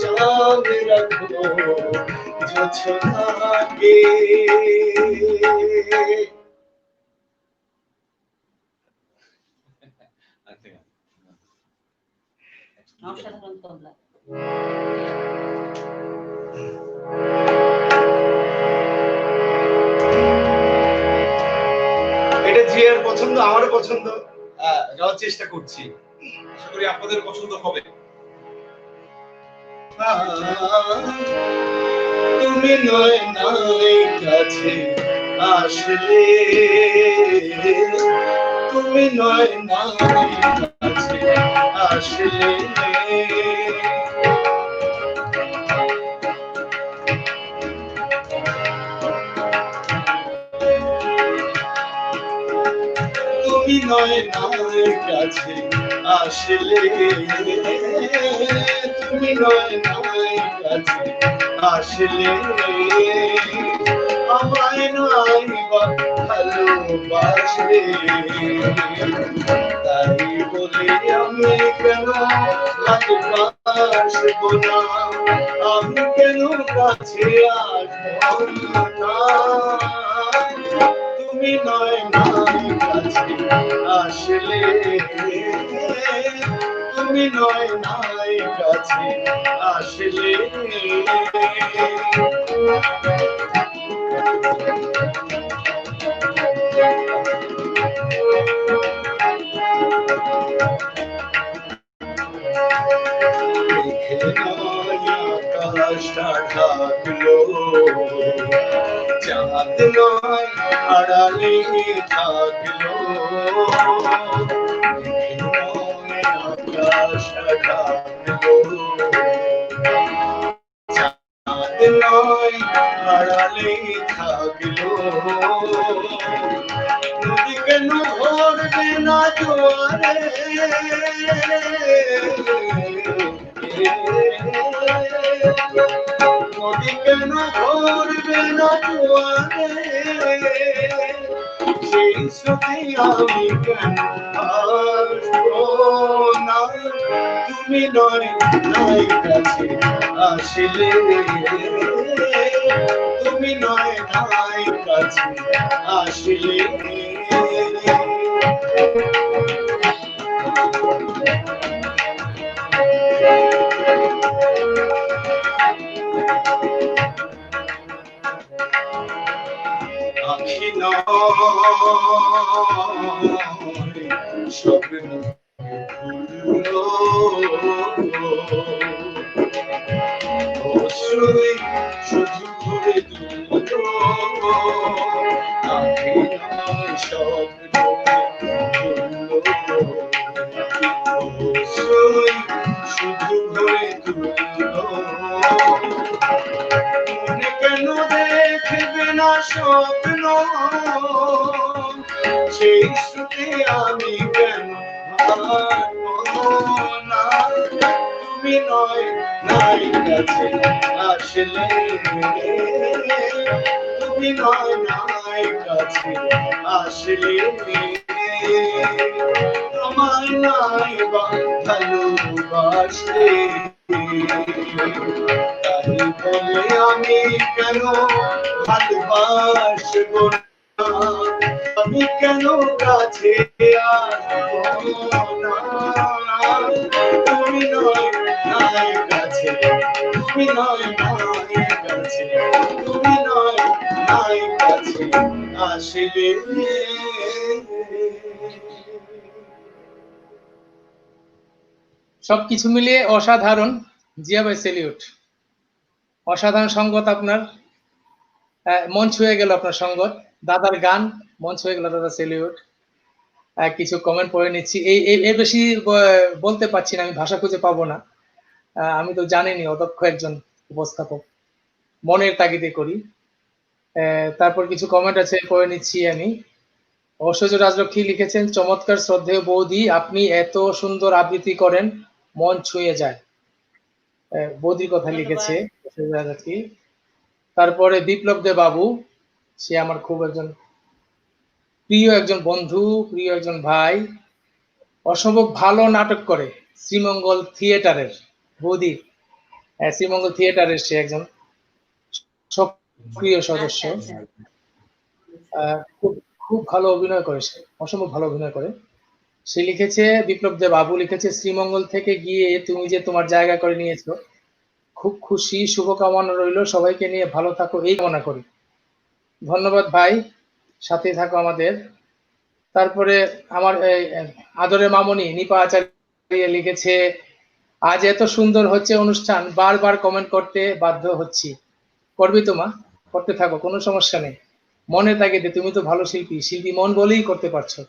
সামনে রাখো জোছনাকে। অসাধারণ তবলা। এটা জিয়ার পছন্দ, আমারও পছন্দ, গাওয়ার চেষ্টা করছি, আশা করি আপনাদের পছন্দ হবে। তুমি নয় নাই কাছে আসলে, তুমি নয় নাই কাছে আসলে, তুমি নয় নাই কাছে আসলে, তুমি নয় নাই কাছে আসলে, আমায় নাই ভালোবাসলে। তাই বলে আমি কেন ভালোবাসবো না, আমি কেন কাছে আসবো না। তুমি নয় নাই কাছে আসলে, তুমি নয় নাই কাছে আসলে, আকাশটা ঢাকলো চাঁদ নয় আড়ালে থাকলো, আকাশ ঢাকলো, চাঁদ নয় আড়ালে থাকলো, নদী কেন ভরবে না জোয়ারে, নদী কেন ভরবে না জোয়ারে, সেই স্মৃতি আমি কেন আসবো না, তুমি নয় নাই কাছে আসলে, তুমি নয় নাই কাছে আসলে। আখি নয় স্বপ্ন ভুলো, অশ্রুই শুধু ধরে তুলো, আখি নয় স্বপ্ন ভুলো, অশ্রুই শুধু ধরে তুলো, মনে কেন দেখবে না স্বপ্ন, সেই শ্রুতি আমি কেন ভাববো না, তুমি নয় নাই কাছে আসলে, তুমি নয় নাই কাছে আসলে, আমায় নাই বা ভালোবাসলে, তাই বলে আমি কেন ভালোবাসবো না, আমি কেন কাছে আসবো না, তুমি নয় নাই কাছে, তুমি নয় নাই কাছে, তুমি নয় নাই কাছে আসলে। সবকিছু মিলিয়ে অসাধারণ। জিয়া ভাই সেলিউট, অসাধারণ সঙ্গত আপনার, মন ছুঁয়ে গেল আপনার সঙ্গত, দাদার গান মন ছুঁয়ে গেল, দাদা সেলিউট। কিছু কমেন্ট পড়ে নিচ্ছি, এর বেশি বলতে পারছি না, আমি ভাষা খুঁজে পাবো না, আমি তো জানিনি অদক্ষ একজন উপস্থাপক, মনের তাগিদে করি। তারপর কিছু কমেন্ট আছে পড়ে নিচ্ছি আমি। ঐশ্বর্য রাজলক্ষ্মী লিখেছেন, চমৎকার শ্রদ্ধেয় বৌদি, আপনি এত সুন্দর আবৃত্তি করেন, মন ছুঁয়ে যায়। বৌদির কথা লিখেছে ঐশ্বর্য রাজলক্ষ্মী। তারপরে বিপ্লব দে বাবু, সে আমার খুব একজন প্রিয় একজন বন্ধু, প্রিয় একজন ভাই, অসম্ভব ভালো নাটক করে শ্রীমঙ্গল থিয়েটারের বৌদি, শ্রীমঙ্গল থিয়েটারের সে একজন সক্রিয় সদস্য, খুব খুব ভালো অভিনয় করে, সে অসম্ভব ভালো অভিনয় করে। সে লিখেছে, বিপ্লব দে বাবু লিখেছে, শ্রীমঙ্গল থেকে গিয়ে তুমি যে তোমার জায়গা করে নিয়েছো, খুব খুশি, শুভকামনা রইল, সবাইকে নিয়ে ভালো থাকো এই কামনা করি। ধন্যবাদ ভাই, সাথে থাকো আমাদের। তারপরে আমার আদরের মামনি নিপা আচার্য লিখেছে, আজ এত সুন্দর হচ্ছে অনুষ্ঠান, বারবার কমেন্ট করতে বাধ্য হচ্ছি। করবি তো মা, করতে থাকো, কোনো সমস্যা নেই, মনে তাগিদে, তুমি তো ভালো শিল্পী, শিল্পী মন বলেই করতে পারছো।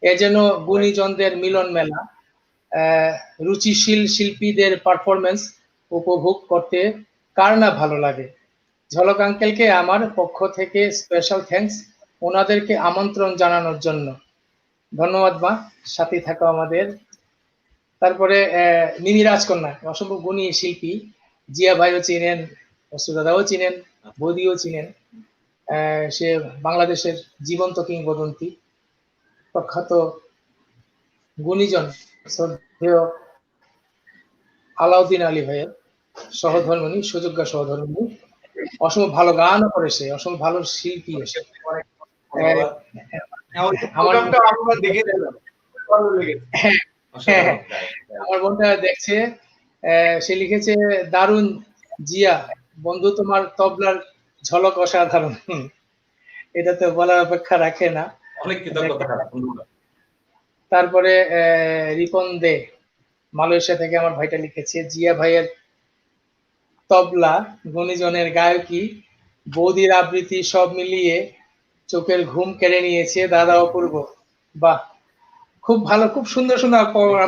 এ যেন গুণীজনদের মিলন মেলা, রুচিশীল শিল্পীদের পারফরমেন্স উপভোগ করতে কার না ভালো লাগে। ঝলক আঙ্কেলকে আমার পক্ষ থেকে স্পেশাল থ্যাঙ্কস, ওনাদেরকে আমন্ত্রণ জানানোর জন্য। ধন্যবাদ মা, সাথে থাকো আমাদের। তারপরে মিনি রাজকন্যা, অসম্ভব গুণী শিল্পী, জিয়া ভাইও চিনেন, দাদাও চিনেন, বৌদিও চিনেন, সে বাংলাদেশের জীবন্ত কিংবদন্তি, প্রখ্যাত গুণীজন শ্রদ্ধেয় আলাউদ্দিন আলী ভাইয়ের সহধর্মিণী, সুযোগ্য সহধর্মিণী, অসম্ভব ভালো গানও করে, সে অসম্ভব ভালো শিল্পী। এসে আমার বোনটা দেখছে, সে লিখেছে, দারুণ জিয়া বন্ধু, তোমার তবলার ঝলক অসাধারণ। এটা তো বলার অপেক্ষা রাখে না। তারপরে রিপন দে মালয়েশিয়া থেকে আমার ভাইটা লিখেছে, জিয়া ভাইয়ের তবলা গুণীজনের গায়কী বৌদির আবৃত্তি সব মিলিয়ে চোখের ঘুম কেড়ে নিয়েছে দাদা অপূর্ব। বাহ, খুব ভালো, খুব সুন্দর সুন্দর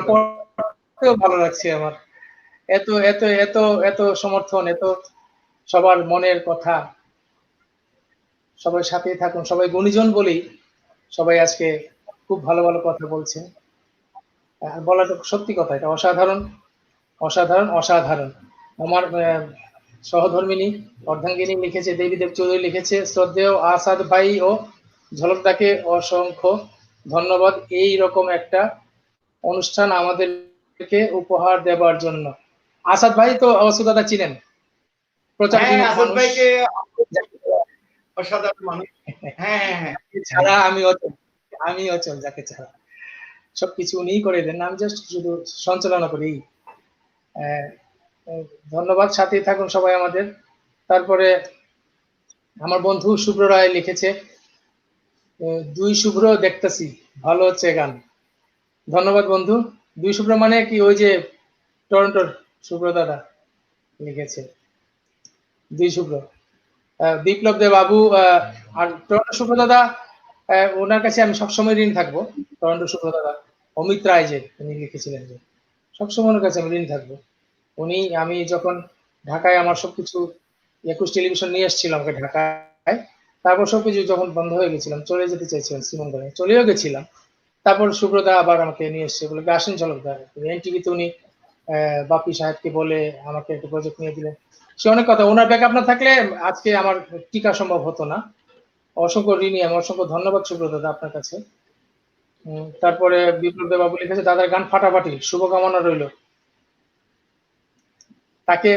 পড়তেও ভালো লাগছে আমার। এত এত এত এত সমর্থন, এত সবার মনের কথা। সবাই সাথে থাকুন, সবাই গুণীজন বলেই সবাই আজকে খুব ভালো ভালো কথা বলছেন। বলাটা সত্যি কথা, এটা অসাধারণ অসাধারণ অসাধারণ। আমার সহধর্মিনী অর্ধাঙ্গিনী লিখেছে, দেবীদেব চৌধুরী লিখেছে, শ্রদ্ধেয় আসাদ ভাই ও ঝলকদাকে অসংখ্য ধন্যবাদ এই রকম একটা অনুষ্ঠান আমাদেরকে উপহার দেবার জন্য। আসাদ ভাই তো অসুদাদা চিনেন, প্রচার হ্যাঁ, যিনি আসাদ মানুষ, ভাইকে অসাধারণ মানুষ। হ্যাঁ হ্যাঁ হ্যাঁ, ছাড়া আমি অচল, যাকে ছাড়া সবকিছু উনিই করে দেন, আমি জাস্ট শুধু সঞ্চালনা করি। ধন্যবাদ, সাথেই থাকুন সবাই আমাদের। তারপরে আমার বন্ধু শুভ্র রায় লিখেছে, দুই শুভ্র দেখতেছি, ভালো হচ্ছে গান। ধন্যবাদ বন্ধু। দুই শুভ্র মানে কি, ওই যে টরন্টোর শুভ্র দাদা লিখেছে, দুই শুভ্র। বিপ্লব দে বাবু আর টরন্টো শুভ্র দাদা, ওনার কাছে আমি সবসময় ঋণ থাকবো। টরন্টো শুভ্র দাদা, অমিত রায় যে উনি লিখেছিলেন, যে সবসময় ওনার কাছে আমি ঋণ থাকবো। উনি, আমি যখন ঢাকায় আমার সবকিছু 21 টেলিভিশন নিয়ে এসেছিলাম আমাকে ঢাকায়, তারপর সবকিছু যখন বন্ধ হয়ে গেছিলাম, চলে যেতে চাইছিলাম শ্রীমঙ্গলে, চলেও গেছিলাম। তারপর সুব্রতা আবার আমাকে নিয়ে এসছে, বলে আসেন ঝলকদার। এনটিভিতে উনি বাপি সাহেবকে বলে আমাকে একটা প্রজেক্ট নিয়ে দিলেন। সে অনেক কথা, ওনার ব্যাকআপ না থাকলে আজকে আমার টিকা সম্ভব হতো না। অসংখ্য ঋণী আমি, অসংখ্য ধন্যবাদ সুব্রত দাদা আপনার কাছে। তারপরে বিপ্লব দেব বাবু লিখেছে, দাদার গান ফাটাফাটি, শুভকামনা রইল। তাকে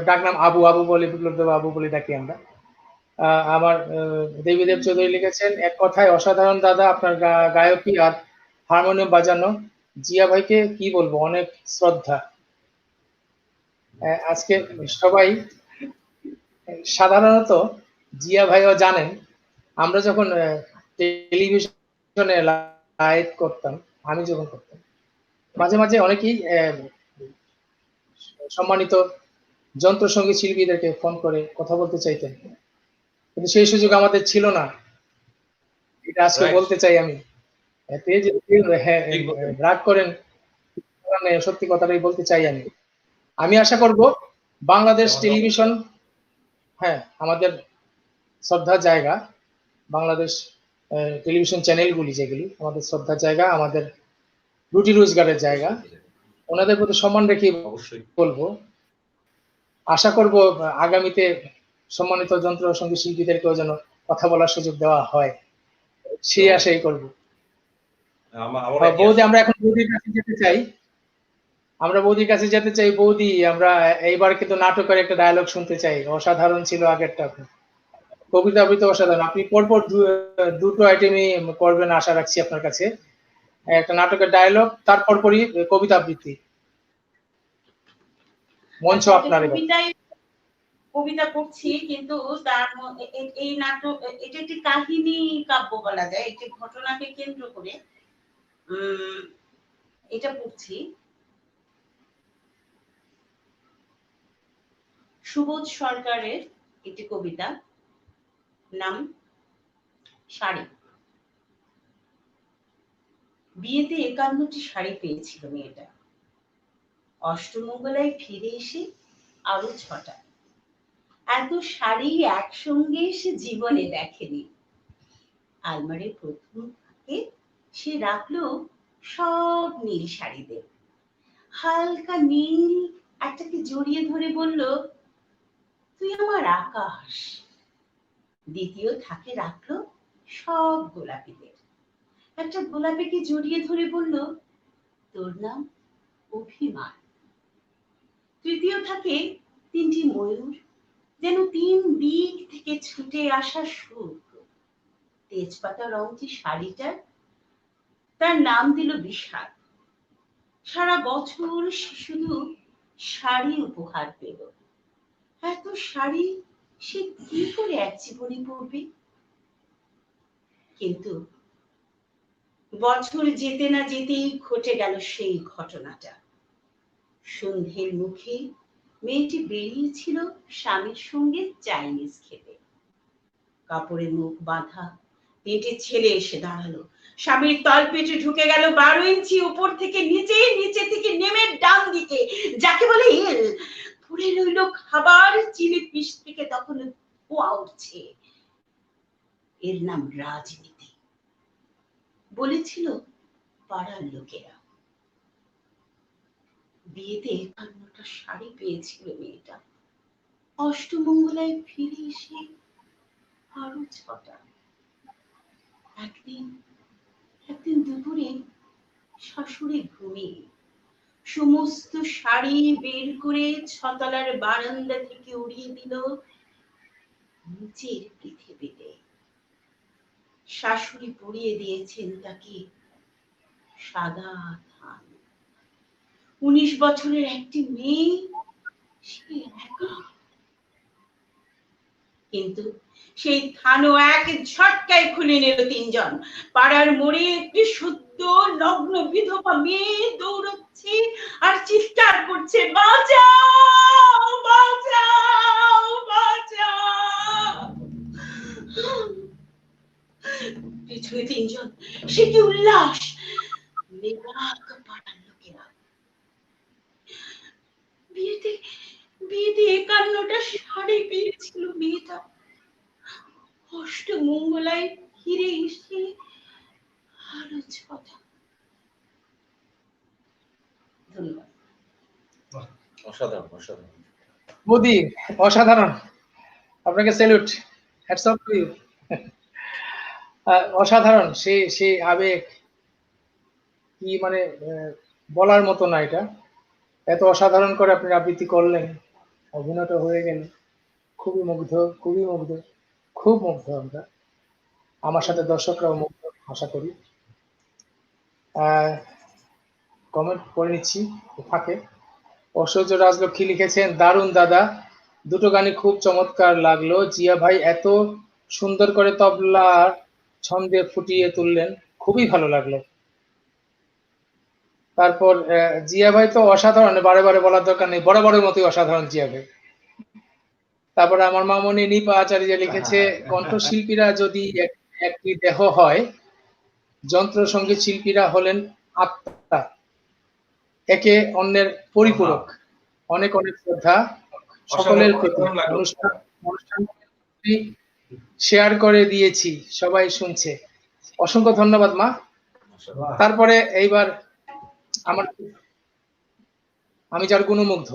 ডাকনাম আবু, আবু বলে, বিপ্লব দেব বাবু বলে ডাকি আমরা। আমার দেবীদেব চৌধুরী লিখেছেন, এক কথায় অসাধারণ দাদা, আপনার গায়কী আর হারমোনিয়াম বাজানো, জিয়া ভাইকে কি বলবো, অনেক শ্রদ্ধা। আজকে সবাই সাধারণত জিয়া ভাইও জানেন, আমরা যখন টেলিভিশনে লাইভ করতাম, আমি যখন করতাম, মাঝে মাঝে অনেকেই সম্মানিত যন্ত্রসঙ্গীত শিল্পীদেরকে ফোন করে কথা বলতে চাইতেন, কিন্তু সেই সুযোগ আমাদের ছিল না। এটা আজকে বলতে চাই আমি, রাগ করেন, সত্যি কথাটাই বলতে চাই আমি। আমি আশা করব বাংলাদেশ টেলিভিশন, হ্যাঁ আমাদের শ্রদ্ধার জায়গা, বাংলাদেশ টেলিভিশন চ্যানেলগুলি যেগুলি আমাদের শ্রদ্ধার জায়গা, আমাদের রুটি রোজগারের জায়গা, ওনাদের প্রতি সম্মান রেখে অবশ্যই বলবো, আশা করব আগামীতে সম্মানিত যন্ত্র সঙ্গীত শিল্পীদেরকেও যেন কথা বলার সুযোগ দেওয়া হয়, সেই আশাই করবো। বৌদি, আমরা এখন বৌদির কাছে যেতে চাই, বৌদি, আমরা এইবার কিন্তু নাটকের একটা ডায়লগ শুনতে চাই, অসাধারণ ছিল আগেরটা, কবিতা আবৃত্তি অসাধারণ। আপনি পরপর দুটো আইটেমই করবেন আশা রাখছি আপনার কাছে, একটা নাটকের ডায়লগ, তারপর পরই কবিতা আবৃত্তি। মঞ্চ আপনার। কবিতা পড়ছি, কিন্তু তার এই নাটক, এটা একটি কাহিনী কাব্য বলা যায়, একটি ঘটনাকে কেন্দ্র করে এটা পড়ছি। সুবোধ সরকারের একটি কবিতা, নাম শাড়ি। বিয়েতে 51টি শাড়ি পেয়েছিল মেয়েটা, অষ্টমঙ্গলায় ফিরে এসে আরো 6টা। এত শাড়ি একসঙ্গে সে জীবনে দেখেনি। আলমারির প্রথম থাকে সে রাখলো সব নীল শাড়িদের, হালকা নীল একটাকে জড়িয়ে ধরে বলল, তুই আমার আকাশ। দ্বিতীয় থাকে রাখলো সব গোলাপিদের, একটা গোলাপিকে জড়িয়ে ধরে বলল, তোর নাম অভিমান। তৃতীয় থাকে 3টি ময়ূর, যেন 3 দিক থেকে ছুটে আসা সুখ। তেজপাতা রঙটি শাড়িটার, তার নাম দিল বিষাদ। সারা বছর সে শুধু শাড়ি উপহার পেল। এত শাড়ি সে কি করে এক জীবনে পরবে? কিন্তু বছর যেতে না যেতেই ঘটে গেল সেই ঘটনাটা। সন্ধ্যের মুখে মেয়েটি বেরিয়েছিল স্বামীর সঙ্গে চাইনিজ খেতে। কাপড়ে মুখ বাঁধা 3টে ছেলে এসে দাঁড়ালো। স্বামীর তলপেটে ঢুকে গেল 12 ইঞ্চি উপর থেকে নিচে, নিচে থেকে নেমে ডান দিকে, যাকে বলে এল। পড়ে রইল খাবার চিলি পিস থেকে তখন ধোঁয়া উঠছে। এর নাম রাজনীতি, বলেছিল পাড়ার লোকেরা। বিয়েতে 51টা শাড়ি পেয়েছিল মেয়েটা। অষ্টমঙ্গলায় ফিরে এসে আরো 6টা। একদিন দুপুরে শাশুড়ি ঘুমিয়ে সমস্ত শাড়ি বের করে 6তলার বারান্দা থেকে উড়িয়ে দিল নিচের পৃথিবীতে। শাশুড়ি পরিয়ে দিয়েছেন তাকে সাদা থান। 19 বছরের একটি মেয়ে, সে একা। কিন্তু সেই থানও এক ঝটকায় খুলে নিল 3 জন। পাড়ার মোড়ে একটি সদ্য নগ্ন বিধবা মেয়ে দৌড়চ্ছে আর চিৎকার করছে, বাঁচাও বাঁচাও বাঁচাও। পেছনে 3 জন, সে কি উল্লাস! নিরাক পাড়ার লোকেরা। বিয়েতে 51টা শাড়ি পেয়েছিল মেয়েটা। অষ্টমঙ্গলায় ফিরে এসে আরো 6টা। ধন্যবাদ। অসাধারণ, অসাধারণ। মোদি অসাধারণ, আপনাকে salute, hats off to you. অসাধারণ, সেই আবেগ কি মানে বলার মতো না। এটা এত অসাধারণ করে আপনি আবৃত্তি করলেন, অভিনয়টা হয়ে গেল। খুবই মুগ্ধ, খুবই মুগ্ধ, খুব মুগ্ধ আমরা। আমার সাথে দর্শকরাও মুগ্ধ আশা করি। কমেন্ট করে নিচ্ছি ফাঁকে। ঐশ্বর্য রাজলক্ষ্মী লিখেছেন, দারুণ দাদা, দুটো গানই খুব চমৎকার লাগলো। জিয়া ভাই এত সুন্দর করে তবলার ছন্দে ফুটিয়ে তুললেন, খুবই ভালো লাগলো। তারপর জিয়া ভাই তো অসাধারণ, বারে বারে বলার দরকার নেই, বরাবরের মতোই অসাধারণ জিয়া ভাই। তারপরে আমার মামনি নিপা আচার্য লিখেছে, কণ্ঠশিল্পীরা যদি একটি দেহ হয়, যন্ত্র সঙ্গীত শিল্পীরা হলেন আত্মা, একে অন্যের পরিপূরক। অনেক অনেক শ্রদ্ধা সকলের প্রতি। অনুষ্ঠান শেয়ার করে দিয়েছি, সবাই শুনছে। অসংখ্য ধন্যবাদ মা। তারপরে এইবার আমি যার গুণমুগ্ধ,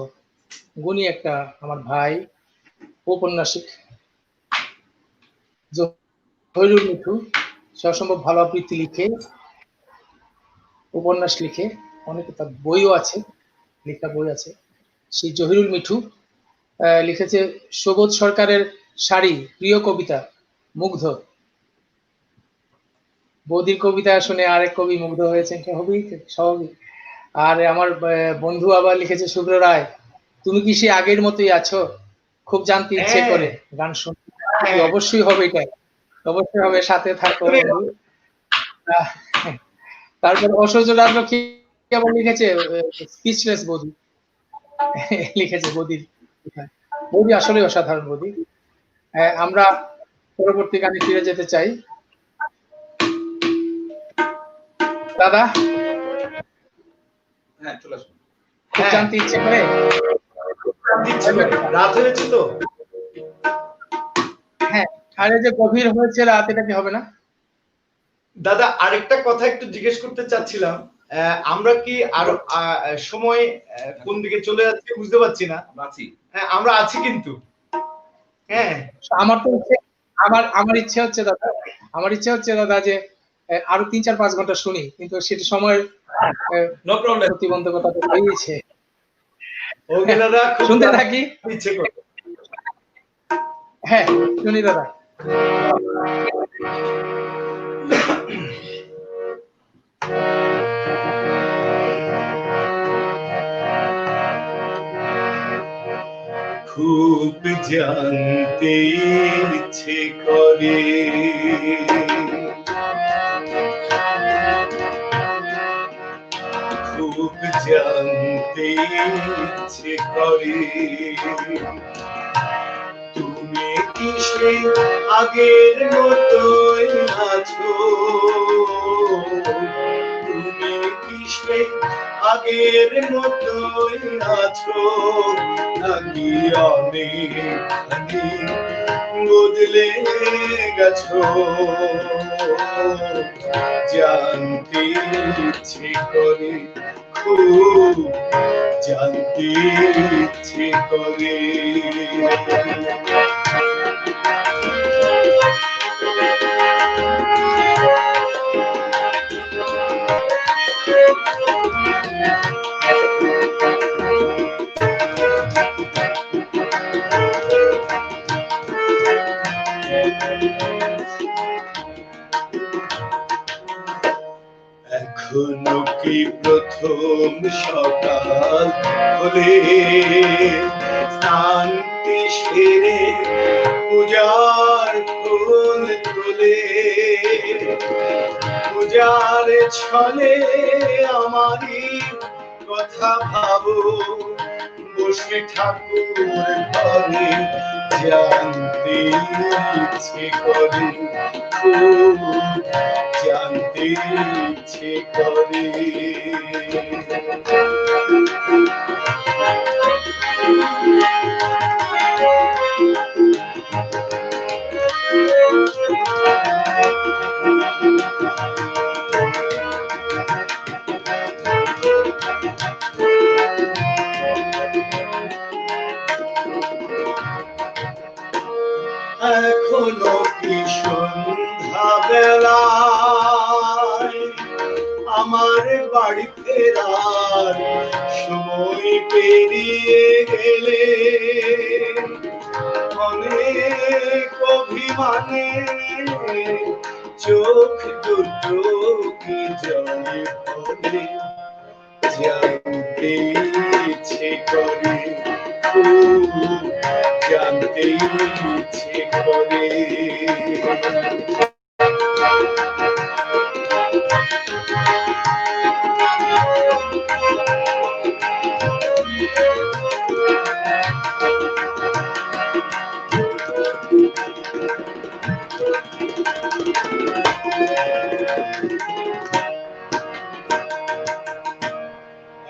গুণী একটা আমার ভাই, ঔপন্যাসিক জহিরুল মিঠু। সে অসম্ভব ভালো আবৃত্তি লিখে, উপন্যাস লিখে, অনেক তার বইও আছে, লেখা বই আছে। সেই জহিরুল মিঠু লিখেছে সুবোধ সরকারের শাড়ি, প্রিয় কবিতা, মুগ্ধ। বৌদির কবিতা শুনে আরেক কবি মুগ্ধ হয়েছেন, স্বাভাবিক। আর আমার বন্ধু আবার লিখেছে, শুভ্র রায়, তুমি কি সে আগের মতোই আছো? খুব জানতে ইচ্ছে করে, গান শুনতে। অবশ্যই হবে, এটা অবশ্যই হবে, সাথে থাকো। তারপর ঐশ্বর্য রাজলক্ষ্মী আবার লিখেছে স্পিচলেস বৌদি, লিখেছে বৌদির। বৌদি আসলে অসাধারণ বৌদি। আমরা পরবর্তী গানে ফিরে যেতে চাই। দাদা, হ্যাঁ, চলে আসুন। খুব জানতে ইচ্ছে করে, রাত হয়েছে তো। হ্যাঁ, আর এই যে গভীর হয়েছে রাত, এটা কি হবে না? দাদা আরেকটা কথা একটু জিজ্ঞেস করতে চাচ্ছিলাম, আমরা কি আরো সময় কোন দিকে চলে যাচ্ছে বুঝতে পারছি না। হ্যাঁ, আমরা আছি কিন্তু। হ্যাঁ, আমার তো আমার ইচ্ছে হচ্ছে দাদা যে আরো 3-4-5 ঘন্টা শুনি, কিন্তু সেটা সময় প্রতিবন্ধকতা তো হয়েছে। ওকে দাদা, শুনতে থাকি। ইচ্ছে করে। হ্যাঁ, শুনি দাদা। খুব জানতে ইচ্ছে করে, খুব জানতে ইচ্ছে করে, তুমি কি সেই আগের মতোই আছো, তুমি কি সেই আগের মতোই আছো, নাকি অনেকখানি বদলে গেছো, জানতে ইচ্ছে করে, খুব জানতে ইচ্ছে করে। এখনো কি প্রথম সকাল হলে শান্তি সেরে পূজার ফুল তোলে, পূজার ছলে আমারই কথা ভাবো, বসে ঠাকুর ঘরে জানতে ইচ্ছে করে, খুব জানতে ইচ্ছে করে। এখনো কি সন্ধ্যা বেলায় আমার বাড়ি ফেরার সময় পেরিয়ে গেলে, অনেক অভিমানে চোখ দুটো কি জলে পড়ে, জানতে ইচ্ছে করে, খুব জানতে ইচ্ছে করে।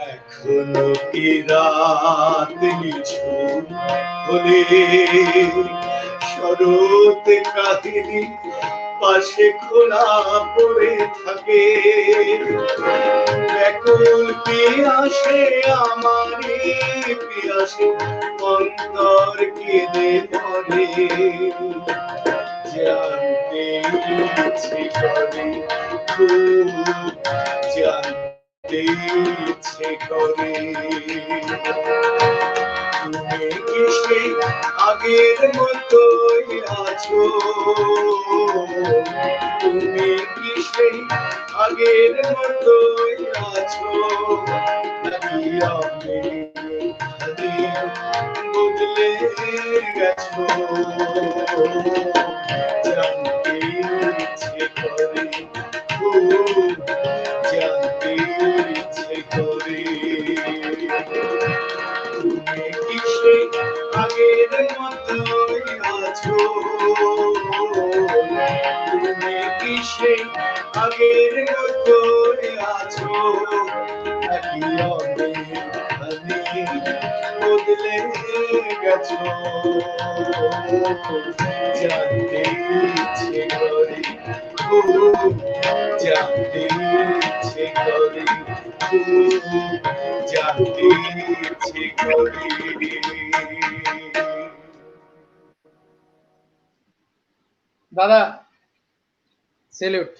এখনো কি রাত নিঝুম হলে শরৎ কাহিনী পাশে খোলা পড়ে থাকে, ব্যাকুল পিয়াসে আমারই পিয়াসে অন্তর কেঁদে মরে, জানতে ইচ্ছে করে, খুব জানতে ইচ্ছে করে। তুমি কি সেই আগের মতোই আছো, তুমি কি সেই আগের মতোই আছো, নাকি অনেকখানি বদলে গেছো, জানতে ইচ্ছে করে, খুব জানতে ইচ্ছে করে। তুমি কি সেই আগের মতোই আছো, তুমি কি সেই আগের মতোই আছো, নাকি অনেকখানি বদলে গেছো, জানতে ইচ্ছে করে, খুব জানতে ইচ্ছে করে, খুব জানতে ইচ্ছে করে। দাদা সেলিউট।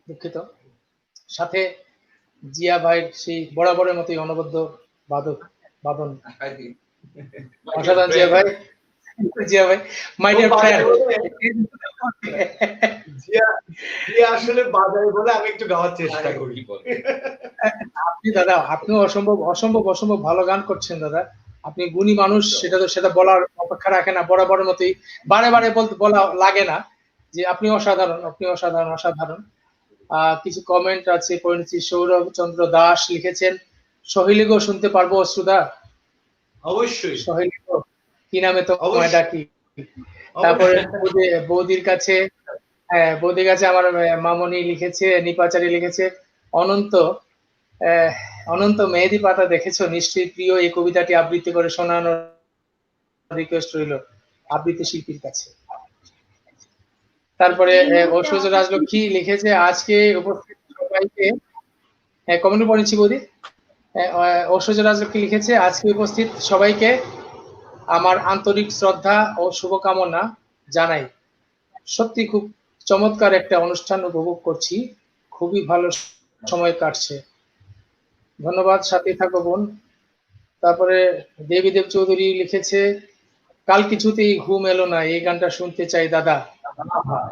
দুঃখিত, সাথে জিয়া ভাইয়ের সেই বরাবরের মতোই অনবদ্য বাদন, অসাধারণ জিয়া ভাই, জিয়া ভাই মাই ডিয়ার ফ্রেন্ড। জিয়া আসলে বাজারে বলে আমি একটু গাওয়ার চেষ্টা করি। আপনি দাদা, আপনিও অসম্ভব অসম্ভব অসম্ভব ভালো গান করছেন দাদা। আপনি গুণী মানুষ, সেটা বলার অপেক্ষা রাখে না। বরাবরের মতোই বারে বারে বলা লাগে না যে আপনি অসাধারণ, আপনি অসাধারণ অসাধারণ। কিছু কমেন্ট আছে পরিণতি। সৌরভ চন্দ্র দাস লিখেছেন, সহিলি গো শুনতে পারবো অশ্রুদা? অবশ্যই সহিলি গো, কি নামে তোমায় অবশ্যই। ডাকি। তারপরে বৌদির কাছে আমার মামনি লিখেছে, নিপাচারি লিখেছে, অনন্ত অনন্ত মেহেদি পাতা দেখেছো নিশ্চয়ই প্রিয়, এই কবিতাটি আবৃত্তি করে শোনানোর রিকোয়েস্ট রইল আবৃত্তি শিল্পীর কাছে। তারপরে ঐশ্বর্য রাজলক্ষ্মী লিখেছে, আজকে উপস্থিত সবাইকে, কমেন্ট পড়েছি বৌদি। ঐশ্বর্য রাজলক্ষ্মী লিখেছে, আজকে উপস্থিত সবাইকে আমার আন্তরিক শ্রদ্ধা ও শুভকামনা জানাই। সত্যি খুব চমৎকার একটা অনুষ্ঠান উপভোগ করছি, খুবই ভালো সময় কাটছে, ধন্যবাদ, সাথে থাকো বোন। তারপরে দেবীদেব চৌধুরী লিখেছে, কাল কিছুতেই ঘুম এলো না, এই গানটা শুনতে চাই দাদা,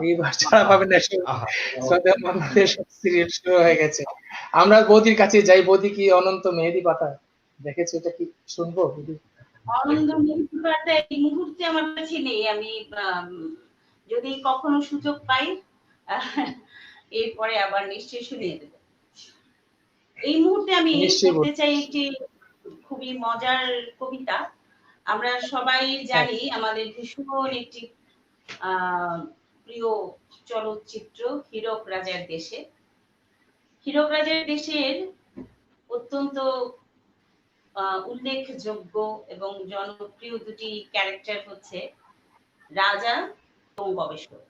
এইবার ছাড়া পাবেন না। শ্রদ্ধা বাংলাদেশ সিরিয়াল শুরু হয়ে গেছে। আমরা বৌদির কাছে যাই, বৌদি কি অনন্ত মেহেদি পাতা দেখেছো, এটা কি শুনবো বৌদি? অনন্ত মেহেদি পাতা এই মুহূর্তে আমার কাছে নেই, আমি যদি কখনো সুযোগ পাই এরপরে আবার নিশ্চয়ই শুনিয়ে দেব। এই মুহূর্তে আমি বলতে চাই একটি খুবই মজার কবিতা। আমরা সবাই জানি আমাদের ভীষণ একটি প্রিয় চলচ্চিত্র হীরক রাজার দেশে। হীরক রাজার দেশের অত্যন্ত উল্লেখযোগ্য এবং জনপ্রিয় দুটি ক্যারেক্টার হচ্ছে রাজা এবং গবেষক।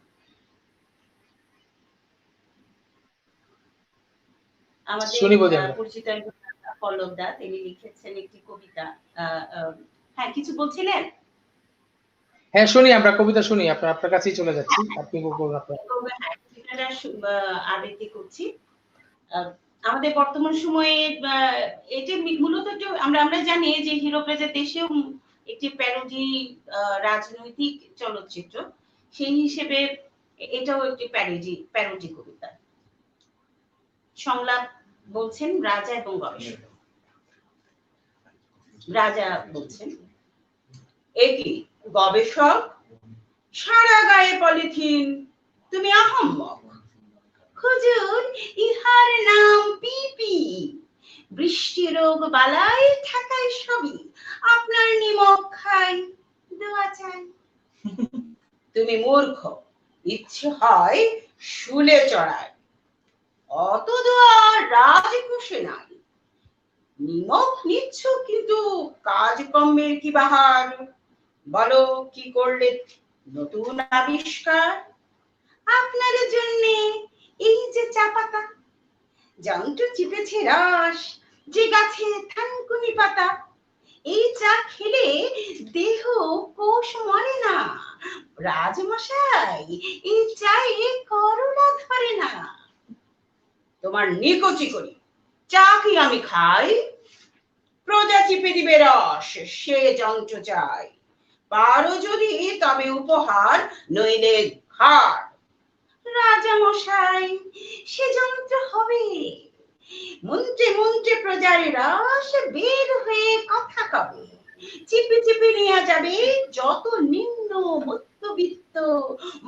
আমাদের পরিচিত পল্লব দা, তিনি লিখেছেন একটি কবিতা। হ্যাঁ, কিছু বলছিলেন? হ্যাঁ শুনি, আমরা কবিতা শুনি, আপনার কাছেই চলে যাচ্ছি, আপনি বলুন। আবৃত্তি করছি। আমাদের বর্তমান সময়ে এটি মূলত আমরা জানি যে হীরক রাজার দেশেও একটি প্যারোডি রাজনৈতিক চলচ্চিত্র, সেই হিসেবে এটাও একটি প্যারোডি কবিতা। সংলাপ বলছেন রাজা এবং গবেষক। রাজা বলছেন, একই গবেষক, সারা গায়ে পলিথিন, তুমি আহম্মক। হুজুর, ইহার নাম পিপি, বৃষ্টি রোগ বালাই ঠেকায় সবই, আপনার নিমক খাই, দোয়া চাই। তুমি মূর্খ, ইচ্ছে হয় শুলে চড়ায়, অত দোয়া রাজকোষে নাই। নিমক নিচ্ছ কিন্তু কাজকর্মের কি বাহার, বলো কি করলে নতুন আবিষ্কার। আপনার জন্য এই যে চা পাতা, জাংটু চিপেছে রস, যে গাছে থানকুনি পাতা, এই চা খেলে দেহ কোষ মরে না, রাজমশাই এই চায়ে করোনা ধরে না। তোমার নিকচি করি চা কি আমি খাই, প্রজা চিপে দিবে রস, সে যন্ত্র চাই। পারো যদি তবে উপহার, নইলে ঘাড়। রাজা মশাই সে যন্ত্র হবে, মন্ত্রে মন্ত্রে প্রজার রস বের হয়ে কথা কবে। চিপে চিপে নেওয়া যাবে যত নিম্ন মধ্যবিত্ত,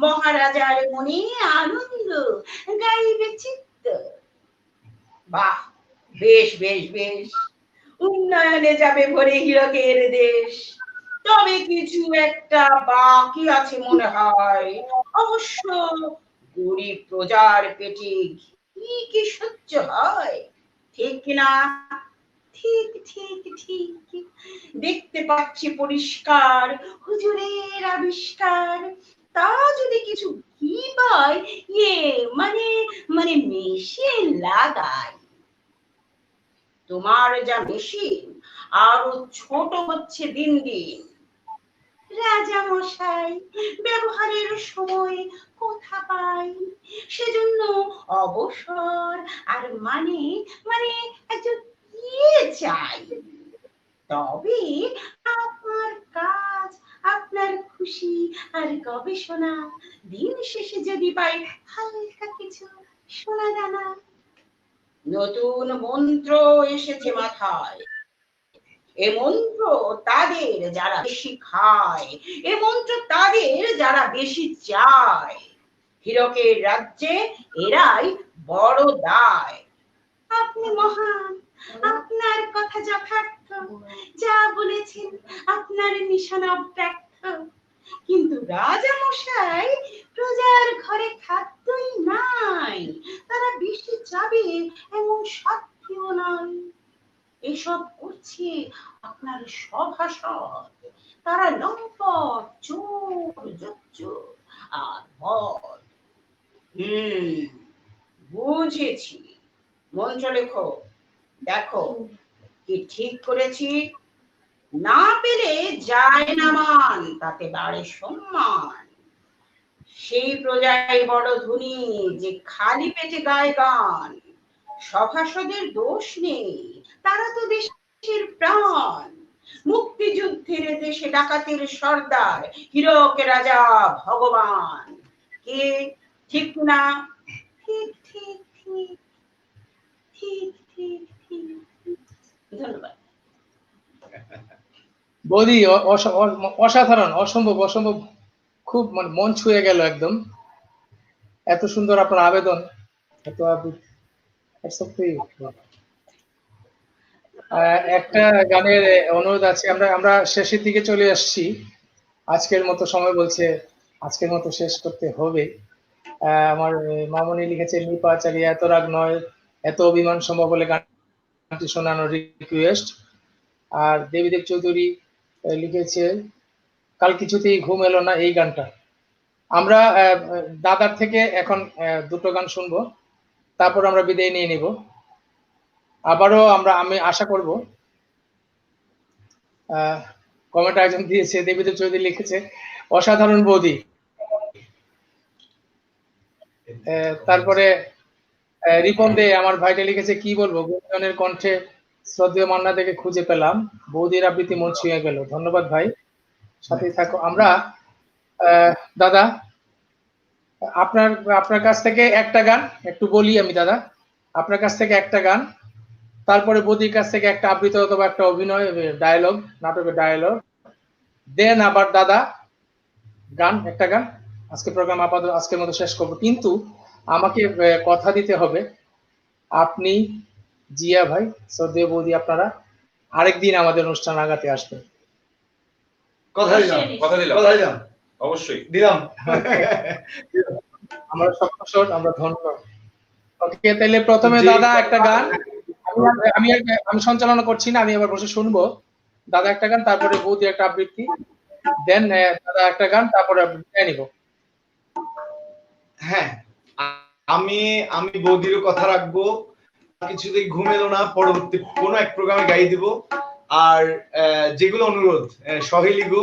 মহারাজার মনে আনন্দ গাইবে চিত্ত। বাহ, বেশ বেশ বেশ, উন্নয়নে যাবে ভরে হীরকের দেশ। তবে কিছু একটা বাকি আছে মনে হয়, অবশ্য গরিব প্রজার পেটে ঘি কি সহ্য হয়? ঠিক না? ঠিক ঠিক ঠিক, দেখতে পাচ্ছি পরিষ্কার হুজুরের আবিষ্কার। তা যদি কিছু ঘি পায়, মানে মেশিন লাগাই। তোমার যা মেশিন আরো ছোট হচ্ছে দিন দিন। রাজা মশাই ব্যবহারের সময় কোথা পাই, সেজন্য অবসর আর মানে একজন ইয়ে চাই। তবে আপনার কাজ, আপনার খুশি আর গবেষণা, দিন শেষে যদি পাই হালকা কিছু সোনা দানা। নতুন মন্ত্র এসেছে মাথায়, এ মন্ত্র তাদের যারা বেশি খায়, এ মন্ত্র তাদের যারা বেশি চায়। হীরকের রাজ্যে এরাই বড় দায়। আপনি মহান, আপনার কথা যথার্থ, যা বলেছেন আপনার নিশানা ব্যর্থ, কিন্তু রাজা মশাই প্রজার ঘরে খাদ্যই নাই, তারা বেশি যাবে এমন সাধ্যও নাই। এসব করছে আপনার সভাসদ, তারা লম্পট চোর জচ্চোর আর বদ। বুঝেছি, মন্ত্র লেখো, দেখো কি ঠিক করেছি। না পেলে যায় না মান, তাতে বাড়ে সম্মান। সেই প্রজাই বড় ধনী যে খালি পেটে গায় গান। সভাসদের দোষ নেই, তারা তো দেশের প্রাণ। মুক্তিযুদ্ধের দেশে ডাকাতের সর্দার, হীরকে রাজা ভগবান। কে ঠিক না? ঠিক ঠিক ঠিক ঠিক ঠিক ঠিক। ধন্যবাদ। বৌদি অসাধারণ, অসম্ভব অসম্ভব, খুব মানে মন ছুঁয়ে গেল একদম। এত সুন্দর আপনার আবেদন, এত একটা গানের অনুরোধ আছে, আমরা শেষের দিকে চলে আসছি। আজকের মতো সময় বলছে আজকের মতো শেষ করতে হবে। আমার মামনি লিখেছে, নিপা চালিয়ে এত রাগ নয়, এত অভিমান সম্ভব হলে গানটি শোনানোর রিকোয়েস্ট। আর দেবীদেব চৌধুরী লিখেছে, কাল কিছুতেই ঘুম এলো না, এই গানটা। আমরা দাদার থেকে এখন দুটো গান শুনবো, তারপর আমরা বিদায় নিয়ে নিব। আবারও আমি আশা করব, কমেন্ট একজন দিয়েছে, দেবীদেব চৌধুরী লিখেছে, অসাধারণ বৌদি। তারপরে রিপন দে আমার ভাইটা লিখেছে, কি বলবো, গুঞ্জনের কণ্ঠে শ্রদ্ধেয় মান্না থেকে খুঁজে পেলাম, বৌদির আবৃত্তি মন ছুঁয়ে গেল। ধন্যবাদ ভাই, সাথে থাকো। আমরা দাদা আপনার কাছ থেকে একটা গান একটু বলি আমি। দাদা আপনার কাছ থেকে একটা গান, তারপরে বৌদির কাছ থেকে একটা আবৃত্তি অথবা একটা অভিনয় ডায়লগ, নাটকের ডায়লগ, দেন আবার দাদা গান, একটা গান। আজকে প্রোগ্রাম আপাতত আজকের মতো শেষ করবো, কিন্তু আমাকে কথা দিতে হবে, আপনি, জিয়া ভাই, শ্রদ্ধেয় বৌদি, আপনারা আরেকদিন আমাদের অনুষ্ঠান আগাতে আসবেন। কথা দিলাম, কথা দিলাম, কথা দিলাম, অবশ্যই দিলাম। আমরা সপ্তস্বর, আমরা ধন্য। ওকে, তাহলে প্রথমে দাদা একটা গান, আমি সঞ্চালনা করছি না, আমি এবার বসে শুনবো। দাদা একটা গান, তারপরে বৌদি একটা আবৃত্তি, দেন দাদা একটা গান, তারপরে বিদায় নিব। হ্যাঁ, আমি বৌদিরও কথা রাখবো, কিছুতেই ঘুম এলো না পরবর্তী কোনো এক প্রোগ্রামে গাই দিব। আর যেগুলো অনুরোধ সহেলিগো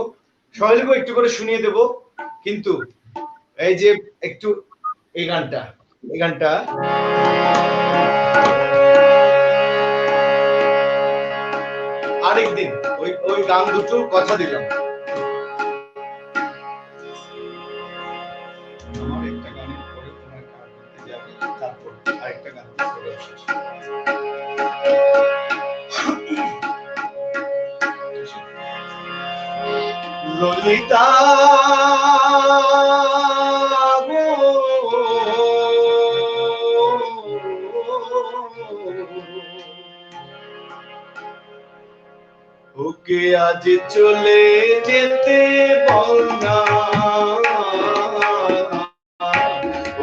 একটু করে শুনিয়ে দেব, কিন্তু এই যে একটু এই গানটা আরেকদিন ওই গান দুটো কথা দিলাম। আমার একটা গানের পরে তোমার গান করতে যাবে, তারপর আরেকটা গান করে শেষ। ললিতা ওকে আজ চলে যেতে বল না,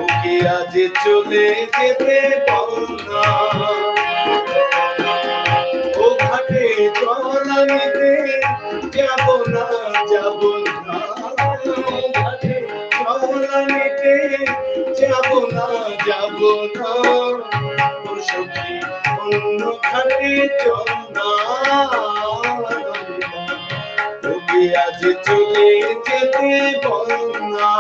ওকে আজ চলে যেতে বল না, ও ঘাটে জল আনিতে যাব না, ঘাটে জল আনিতে যাব না, ও সখী অন্য ঘাটে চল না, ওকে আজ চলে যেতে বল না।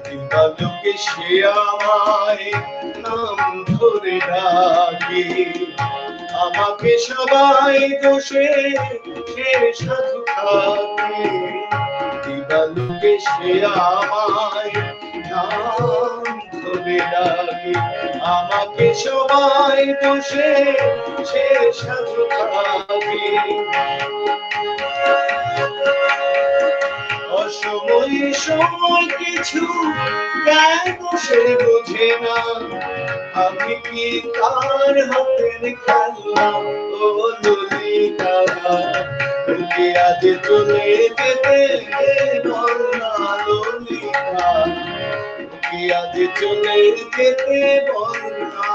দিবালোকে সে আমায় নাম ধরে ডাকে, আমাকে সবাই দোষে সাধু থাকে, দিবালোকে সে আমায় নাম ধরে বলে ডাকে, আমাকে সবাই দোষে সে সাজু থাকে। অসময় সময় কিছু কেন সে বোঝে না, আমি কি তার হাতের খেলনা? ও ললিতা, ওকে আজ চলে যেতে বল না ললিতা, ওকে আজ চলে যেতে বল না।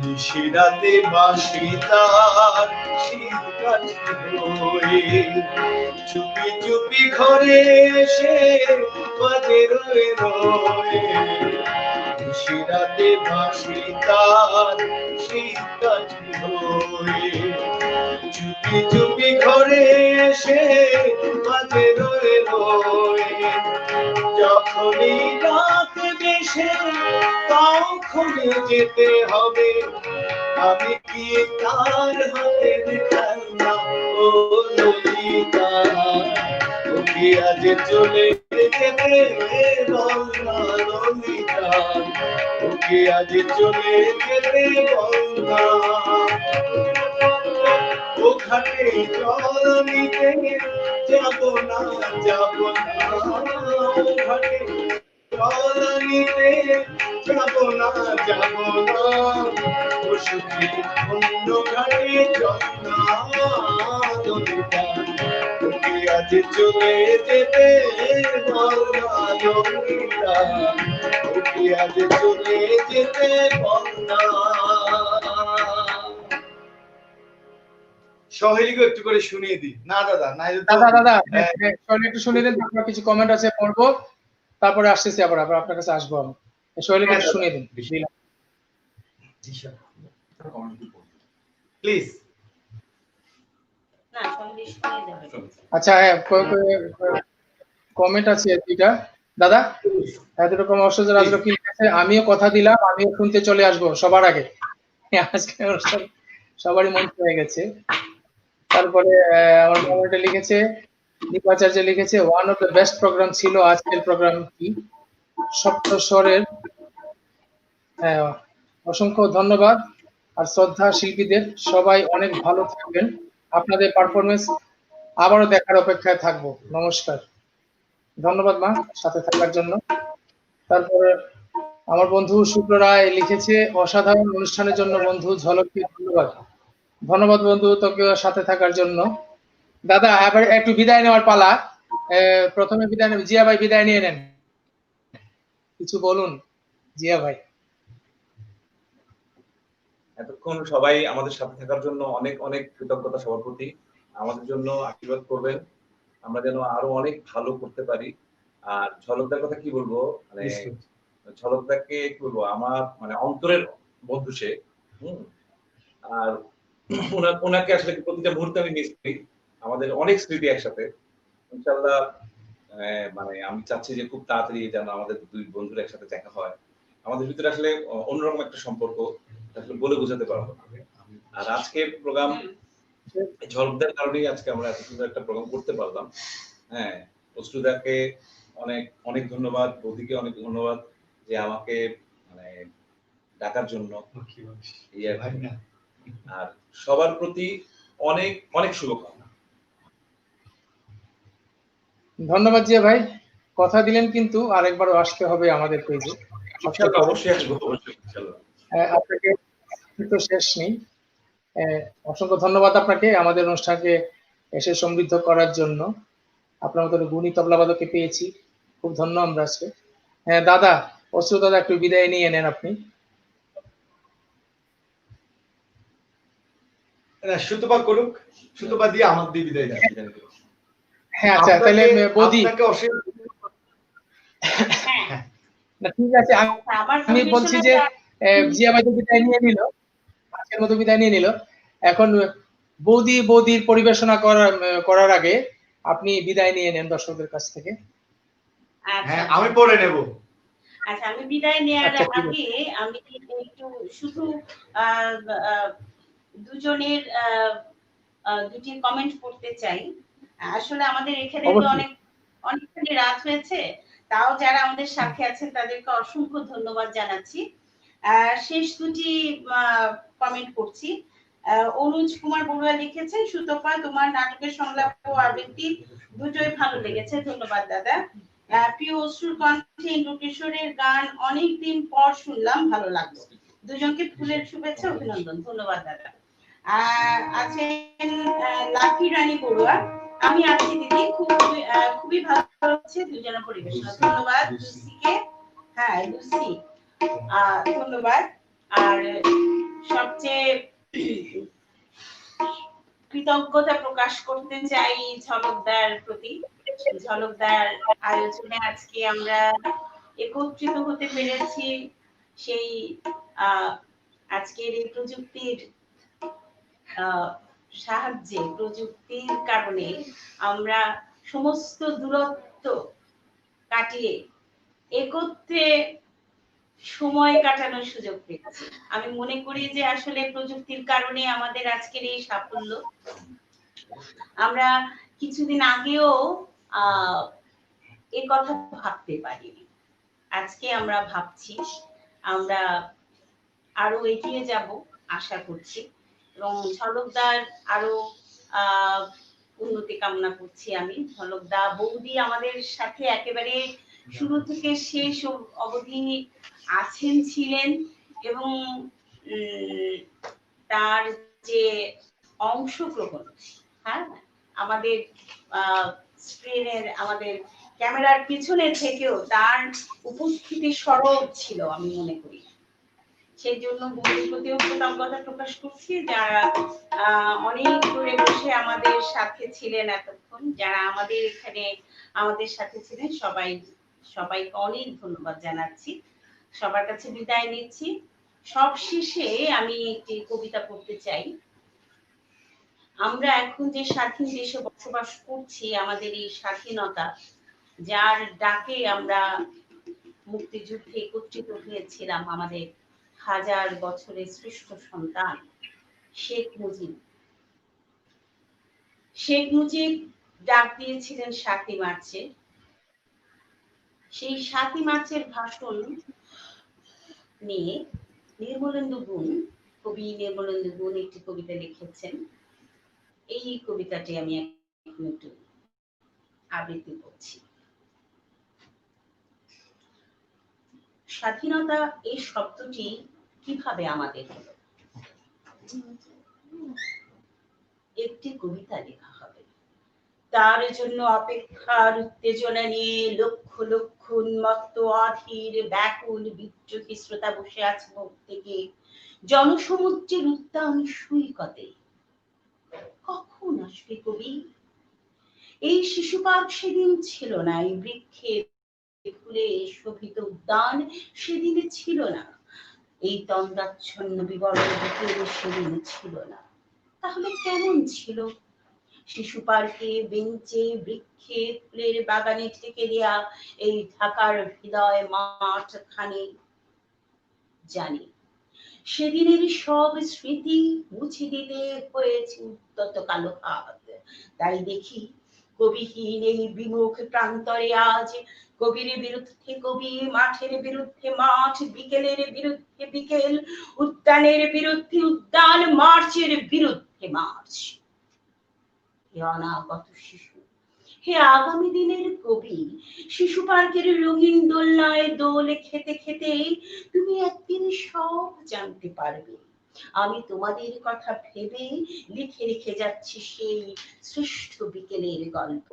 নিশিরাতে বাঁশি তার শীত কাঠি হয়ে, চুপি চুপি ঘরে এসে বাজে রয়ে রয়ে। নিশিরাতে বাঁশি তার শীত কাঠি হয়ে, চুপি চুপি ঘরে এসে বাজে রয়ে রয়ে। যখনই রাত বেশে তখনই যেতে হবে, আমি কি তার হাতের খেলনা? ও ললিতা, ওকে আজ চলে যেতে বল না ললিতা, ওকে আজ চলে যেতে বল না। ও ঘাটে জল নিতে যাব না, যাব না, ও ঘাটে জল নিতে যাব না, যাব না। ও সুখী অন্য ঘাটে জল না ললিতা, ওকে আজ চলে যেতে বল না ললিতা, ওকে আজ চলে যেতে বল না। সহেলিকে একটু করে শুনিয়ে দিই না দাদা? দাদা সোহেল একটু শুনিয়ে দেন, তারপর কিছু কমেন্ট আছে পড়বো, তারপরে আসতেছি আবার আপনার কাছে আসবো আমি। সোহেলকে একটু শুনিয়ে দিন প্লিজ। না সন্দেশ শুনিয়ে দেবেন। আচ্ছা হ্যাঁ, কমেন্ট আছে দুইটা দাদা। এতরকম অসহ্য রাজরা কি লিখেছে, আমিও কথা দিলাম, আমিও শুনতে চলে আসবো সবার আগে। আজকে অনুষ্ঠান সবারই মন হয়ে গেছে। তারপরে আমার কমেন্টে লিখেছে দীপাচার্য লিখেছে, one of the best programme ছিল আজকের প্রোগ্রাম কি সপ্তস্বরের। অসংখ্য ধন্যবাদ আর শ্রদ্ধা শিল্পীদের, সবাই অনেক ভালো থাকবেন, আপনাদের পারফরমেন্স আবারও দেখার অপেক্ষায় থাকবো। নমস্কার, ধন্যবাদ মা সাথে থাকার জন্য। তারপরে আমার বন্ধু শুক্র রায় লিখেছে, অসাধারণ অনুষ্ঠানের জন্য বন্ধু ঝলককে ধন্যবাদ। ধন্যবাদ বন্ধু তোকে সাথে থাকার জন্য। দাদা এবার একটু বিদায় নেওয়ার পালা। প্রথমে বিদায় নেব, জিয়া ভাই বিদায় নিয়ে নেন, কিছু বলুন জিয়া ভাই। এতক্ষণ সবাই আমাদের সাথে থাকার জন্য অনেক অনেক কৃতজ্ঞতা সবার প্রতি। আমাদের জন্য আশীর্বাদ করবেন, আমরা যেন আরো অনেক ভালো করতে পারি। আর ঝলকদার কথা কি বলবো, মানে ঝলকদাকে কি বলবো, আমার মানে অন্তরের বন্ধু সে। আর ওনাকে আসলে প্রতিটা মুহূর্তে আমি মিস করি, আমাদের অনেক স্মৃতি একসাথে। ইনশাআল্লাহ মানে আমি চাচ্ছি যে খুব তাড়াতাড়ি যেন আমাদের দুই বন্ধুর একসাথে দেখা হয়। আমাদের ভিতরে আসলে অন্যরকম একটা সম্পর্ক, আসলে বলে বোঝাতে পারবো না। আর আজকের প্রোগ্রাম ঝলকদার কারণেই আজকে আমরা এত সুন্দর একটা প্রোগ্রাম করতে পারলাম। হ্যাঁ, অশ্রুদাকে অনেক অনেক ধন্যবাদ, বৌদিকে অনেক ধন্যবাদ যে আমাকে মানে ডাকার জন্য। আর সবার প্রতি অনেক অনেক শুভকামনা। ধন্যবাদ জিয়া ভাই, কথা দিলেন কিন্তু আরেকবারও আসতে হবে আমাদের পেজে। অবশ্যই আসবো, অবশ্যই ইনশাআল্লাহ। আপনাকে তো শেষ নেই, অসংখ্য ধন্যবাদ আপনাকে আমাদের অনুষ্ঠানকে এসে সমৃদ্ধ করার জন্য। আপনার মতো গুণী তবলাবাদককে পেয়েছি, খুব ধন্য আমরা আজকে। হ্যাঁ দাদা, অশ্রু দাদা একটু বিদায় নিয়ে নেন আপনি। সুতপা করুক, সুতপা দিয়ে আমার দিয়ে বিদায় দেন। হ্যাঁ আচ্ছা, তাহলে বৌদি অসংখ্য না ঠিক আছে, আমি বলছি যে জিয়া ভাই তো বিদায় নিয়ে নিল, আজকের মতো বিদায় নিয়ে নিল। এখন বৌদির পরিবেশনা করার আগে আপনি বিদায় নিয়ে নেন দর্শকদের কাছ থেকে। হ্যাঁ, আমি পরে নেব। আচ্ছা, আমি বিদায় নেওয়ার আচ্ছা, ঠিক আছে। আগে আমি একটু শুধু দুজনের দুটি কমেন্ট করতে চাই। আসলে আমাদের এখানে তো অবশ্যই। অনেকখানি রাত হয়েছে, তাও যারা আমাদের সাথে আছেন তাদেরকে অসংখ্য ধন্যবাদ জানাচ্ছি। শেষ দুটি কমেন্ট করছি। অনুজ কুমার বড়ুয়া লিখেছেন, সুতপা তোমার নাটকের সংলাপ ও আবৃত্তি দুটোই ভালো লেগেছে, ধন্যবাদ দাদা। প্রিয় অশ্রুর কণ্ঠে ইন্দ্র কিশোরের গান অনেকদিন পর শুনলাম, ভালো লাগলো। দুজনকে ফুলের শুভেচ্ছা, অভিনন্দন, ধন্যবাদ দাদা। আছেন লাকি রানী বড়ুয়া, আমি আছি দিদি, খুবই ভালো হচ্ছে দুজনের পরিবেশনা, ধন্যবাদ লুসিকে। হ্যাঁ লুসি, ধন্যবাদ। আর সবচেয়ে কৃতজ্ঞতা প্রকাশ করতে চাই ঝলকদার প্রতি। ঝলকদার আয়োজনে আজকে আমরা একত্রিত হতে পেরেছি, সেই আজকের এই প্রযুক্তির সাহায্যে, প্রযুক্তির কারণে আমরা সমস্ত দূরত্ব কাটিয়ে একত্রে সময় কাটানোর সুযোগ পেয়েছি। আমি মনে করি যে আসলে প্রযুক্তির কারণে আমাদের আজকের এই সাফল্য। আমরা কিছুদিন আগেও এ কথা ভাবতে পারিনি, আজকে আমরা ভাবছি, আমরা আরো এগিয়ে যাব আশা করছি, এবং ঝলকদার আরো উন্নতি কামনা করছি আমি। ঝলকদা বৌদি আমাদের সাথে একেবারে শুরু থেকে শেষ অবধি আছেন, ছিলেন, এবং তার যে অংশগ্রহণ, হ্যাঁ, আমাদের স্ক্রিনের, আমাদের ক্যামেরার পিছনে থেকেও তার উপস্থিতি সরব ছিল আমি মনে করি। সেই জন্য বৌদির প্রতিও কৃতজ্ঞতা প্রকাশ করছি, যারা অনেক দূরে বসে আমাদের সাথে ছিলেন এতক্ষণ, যারা আমাদের এখানে আমাদের সাথে ছিলেন, সবাইকে অনেক ধন্যবাদ জানাচ্ছি। সবার কাছে বিদায় নিচ্ছি। সবশেষে আমি একটি কবিতা পড়তে চাই। আমরা এখন যে স্বাধীন দেশে বসবাস করছি, আমাদের এই স্বাধীনতা, যার ডাকে আমরা মুক্তিযুদ্ধে একত্রিত হয়েছিলাম, আমাদের হাজার বছরের শ্রেষ্ঠ সন্তান শেখ মুজিব ডাক দিয়েছিলেন ৭ই মার্চে। সেই ৭ই মার্চের ভাষণ নিয়ে কবি নির্মলেন্দু গুণ একটি কবিতা লিখেছেন। এই কবিতাটি আমি এখন একটু আবৃত্তি করছি। স্বাধীনতা এই শব্দটি কিভাবে আমাদের হলো? একটি কবিতা লেখা হবে, তার জন্য অপেক্ষার উত্তেজনা নিয়ে লক্ষ লক্ষ উন্মত্ত অধীর ব্যাকুল বিদ্রোহী শ্রোতা বসে আছে মুখ থেকে জনসমুদ্রের উদ্যান সৈকতে। কখন আসবে কবি? এই শিশু পার্ক সেদিন ছিল না, এই বৃক্ষের ফুলে শোভিত উদ্যান সেদিনে ছিল না, এই তন্দ্রাচ্ছন্ন বিবরণ সেদিন ছিল না। তাহলে কেমন ছিল? শিশু পার্কে, বেঞ্চে, বৃক্ষে, ফুলের বাগানে ঠেকে দেয়া এই ঢাকার হৃদয় মাঠ খানে। জানি সেদিনের সব স্মৃতি মুছে দিতে হয়েছে উদ্যত কালো হাত। তাই দেখি কবিহীন এই বিমুখ প্রান্তরে আজ কবির বিরুদ্ধে কবি, মাঠের বিরুদ্ধে মাঠ, বিকেলের বিরুদ্ধে বিকেল, উদ্যানের বিরুদ্ধে উদ্যান, মার্চের বিরুদ্ধে মার্চ। হে অনাগত শিশু, হে আগামী দিনের কবি, শিশু পার্কের রঙিন দোলনায় দোল খেতে খেতে তুমি একদিন সব জানতে পারবে। আমি তোমাদের কথা ভেবে লিখে রেখে যাচ্ছি সেই শ্রেষ্ঠ বিকেলের গল্প।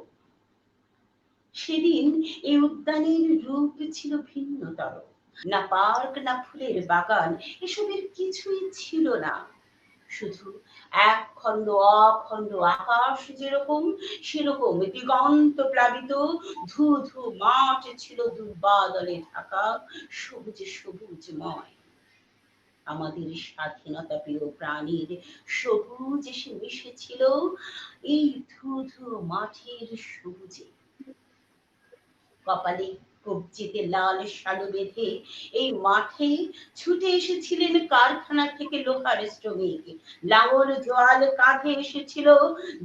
সেদিন এই উদ্যানের রূপ ছিল ভিন্নতর, না পার্ক, না ফুলের বাগান, এসবের কিছুই ছিল না। শুধু এক খণ্ড অখণ্ড আকাশ যেরকম, সেরকম দিগন্ত প্লাবিত ধু ধু মাঠ ছিল দুর্বাদলে ঢাকা, সবুজে সবুজময়। আমাদের স্বাধীনতা প্রিয় প্রাণীর সবুজ এসে মিশেছিল এই ধুধু মাঠের সবুজে। কপালে কবজিতে লাল শালু বেঁধে এই মাঠে ছুটে এসেছিলেন কারখানা থেকে লোহার শ্রমিক। লাঙল জোয়াল কাঁধে এসেছিল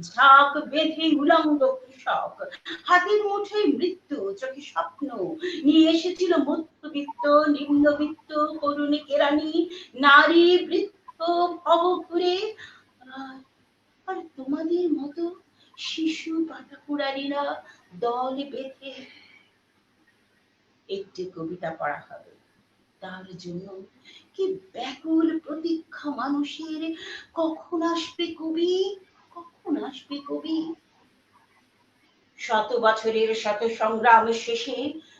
ঝাঁক বেঁধে উলঙ্গ কৃষক। হাতের মুঠোয় মৃত্যু, চোখে স্বপ্ন নিয়ে এসেছিল মধ্যবিত্ত, নিম্নবিত্ত, করুণী কেরানি, নারী, বৃদ্ধ, ভবঘুরে। আর তোমাদের মতো শিশু পাতাকুড়ারিরা দল বেঁধে একটি কবিতা পড়া হবে। তার জন্য কি ব্যাকুল প্রতীক্ষা মানুষের, কখন আসবে কবি, কখন আসবে কবি। শত বছরের শত সংগ্রাম শেষে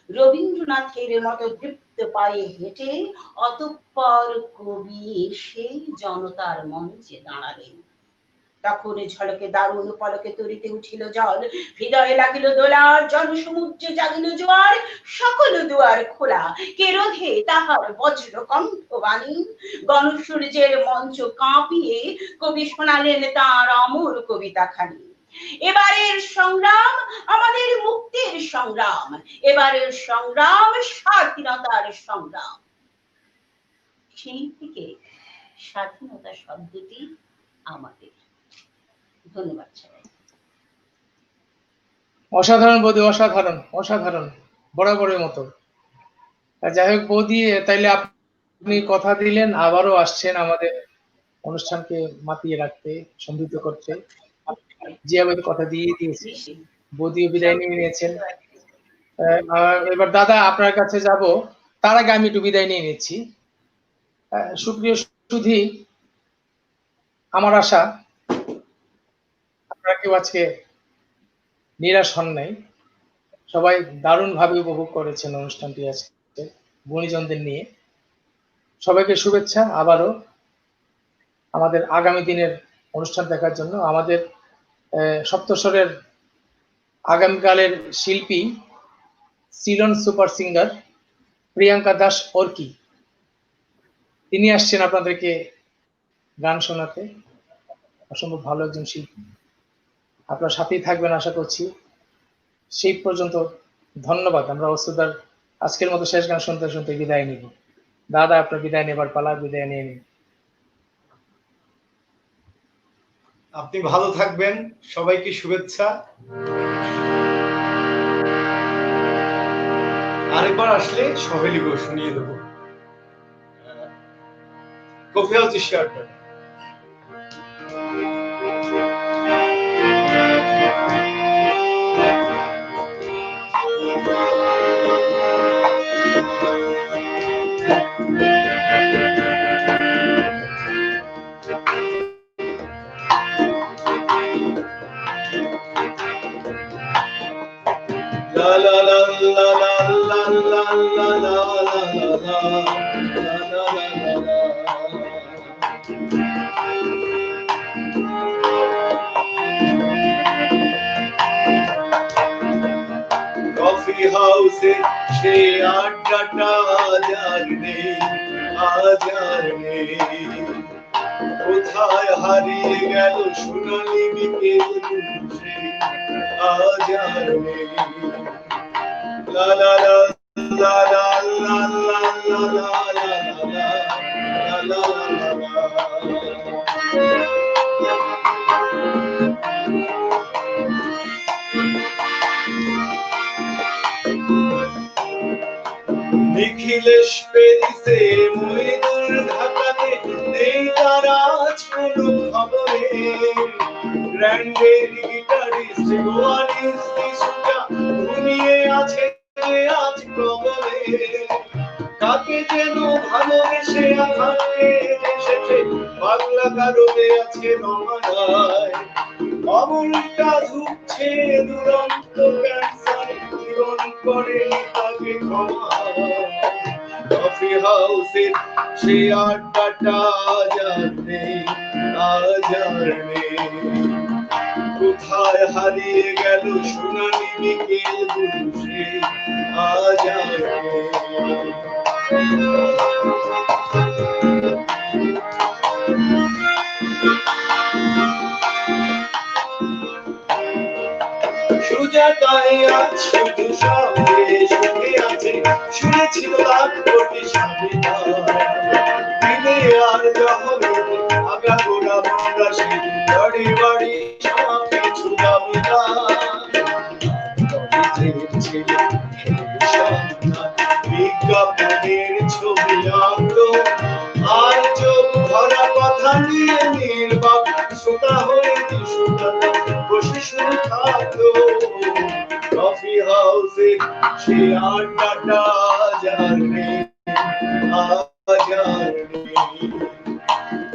রবীন্দ্রনাথের মতো দৃপ্ত পায়ে হেঁটে অতঃপর কবি এসে জনতার মঞ্চে দাঁড়ালেন। তখন ঝলকে দারুণ পলকে তরিতে উঠিল জল, হৃদয়ে লাগিল দোলা, জনসমুদ্রে জাগিল জোয়ার, সকল দুয়ার খোলা, কে রোধে তাহার বজ্র কণ্ঠবাণী। গণসূর্যের মঞ্চ কাঁপিয়ে কবি শোনালেন তাঁর অমর কবিতা খানি। এবারের সংগ্রাম আমাদের মুক্তির সংগ্রাম, এবারের সংগ্রাম স্বাধীনতার সংগ্রাম। সেই থেকে স্বাধীনতা শব্দটি আমাদের। ধন্যবাদ সবাই। অসাধারণ বৌদি, অসাধারণ অসাধারণ, বরাবরের মতো। যাই হোক বৌদি, তাইলে আপনি কথা দিলেন আবারও আসছেন আমাদের অনুষ্ঠানকে মাতিয়ে রাখতে, সমৃদ্ধ করতে। যে আমাদের কথা দিয়ে দিয়েছি, বৌদিও বিদায় নিয়ে নিয়েছেন। এবার দাদা আপনার কাছে যাব, তার আগে আমি একটু বিদায় নিয়ে নিচ্ছি। সুপ্রিয় সুধী, আমার আশা আপনারা কেউ আজকে নিরাশ হন নাই, সবাই দারুণভাবে উপভোগ করেছেন অনুষ্ঠানটি আজকে গুণীজনদের নিয়ে। সবাইকে শুভেচ্ছা আবারও আমাদের আগামী দিনের অনুষ্ঠান দেখার জন্য। আমাদের সপ্তস্বরের আগামীকালের শিল্পী সিলন সুপার সিঙ্গার প্রিয়াঙ্কা দাস অর্কি, তিনি আসছেন আপনাদেরকে গান শোনাতে। অসম্ভব ভালো একজন শিল্পী, আপনার সাথেই থাকবেন আশা করছি। সেই পর্যন্ত ধন্যবাদ। আমরা অস্ত্রদার আজকের মতো শেষ গান শুনতে শুনতে বিদায় নিব। দাদা আপনার বিদায় নেবার পালা, বিদায় নিয়ে নিন। আপনি ভালো থাকবেন, সবাইকে শুভেচ্ছা। আরেকবার আসলে সহেলি গো শুনিয়ে দেবো। কফি হাউস শেয়ার করেন। La la la la la la la la la coffee হাউসে সে আড্ডাটা আজ আর নেই, আজ আর নেই। কোথায় হারিয়ে গেল সোনালি বিকেল সে আজ আর নেই। La la la la la la la la la la la Nikhilesh পেরিসে Moidul ঢাকাতে নেই তার আজ কোনো খবরে। গ্র্যান্ডের গিটারিস্ট গোয়ালিস্ট সুজা ঘুমিয়ে আছে আজ কবরে। কাকে যেন ভালোবেসে আঘাতে এসেছে পাগলা কারণে আছে রমানায়। অমলটা ঝুঁকছে দুরন্ত ক্যান্সার, পূরণ করে তাকে ক্ষমা। কফি হাউসে সে আড্ডাটা আজ আর নেই, আজ আর নেই। কোথায় হারিয়ে গেল সোনালি বিকেল সে আজ আর নেই। একাই আজ শুধু সঙ্গে সঙ্গে আছে, শুনেছিল লাখ কোটি সংবিধান। দিনে আর জহরে আগাগোড়া আমরা সেই বাড়ি বাড়ি সব কিছু বিজ্ঞাপনের ছবি আঁকতো, আর চোখ ভরা কথা নিয়ে নির্বাক শ্রোতা হয়ে শ্রোতা বসে শুনে থাকতো। কফি হাউসে সে আড্ডাটা যার নেই, আজ আর নেই।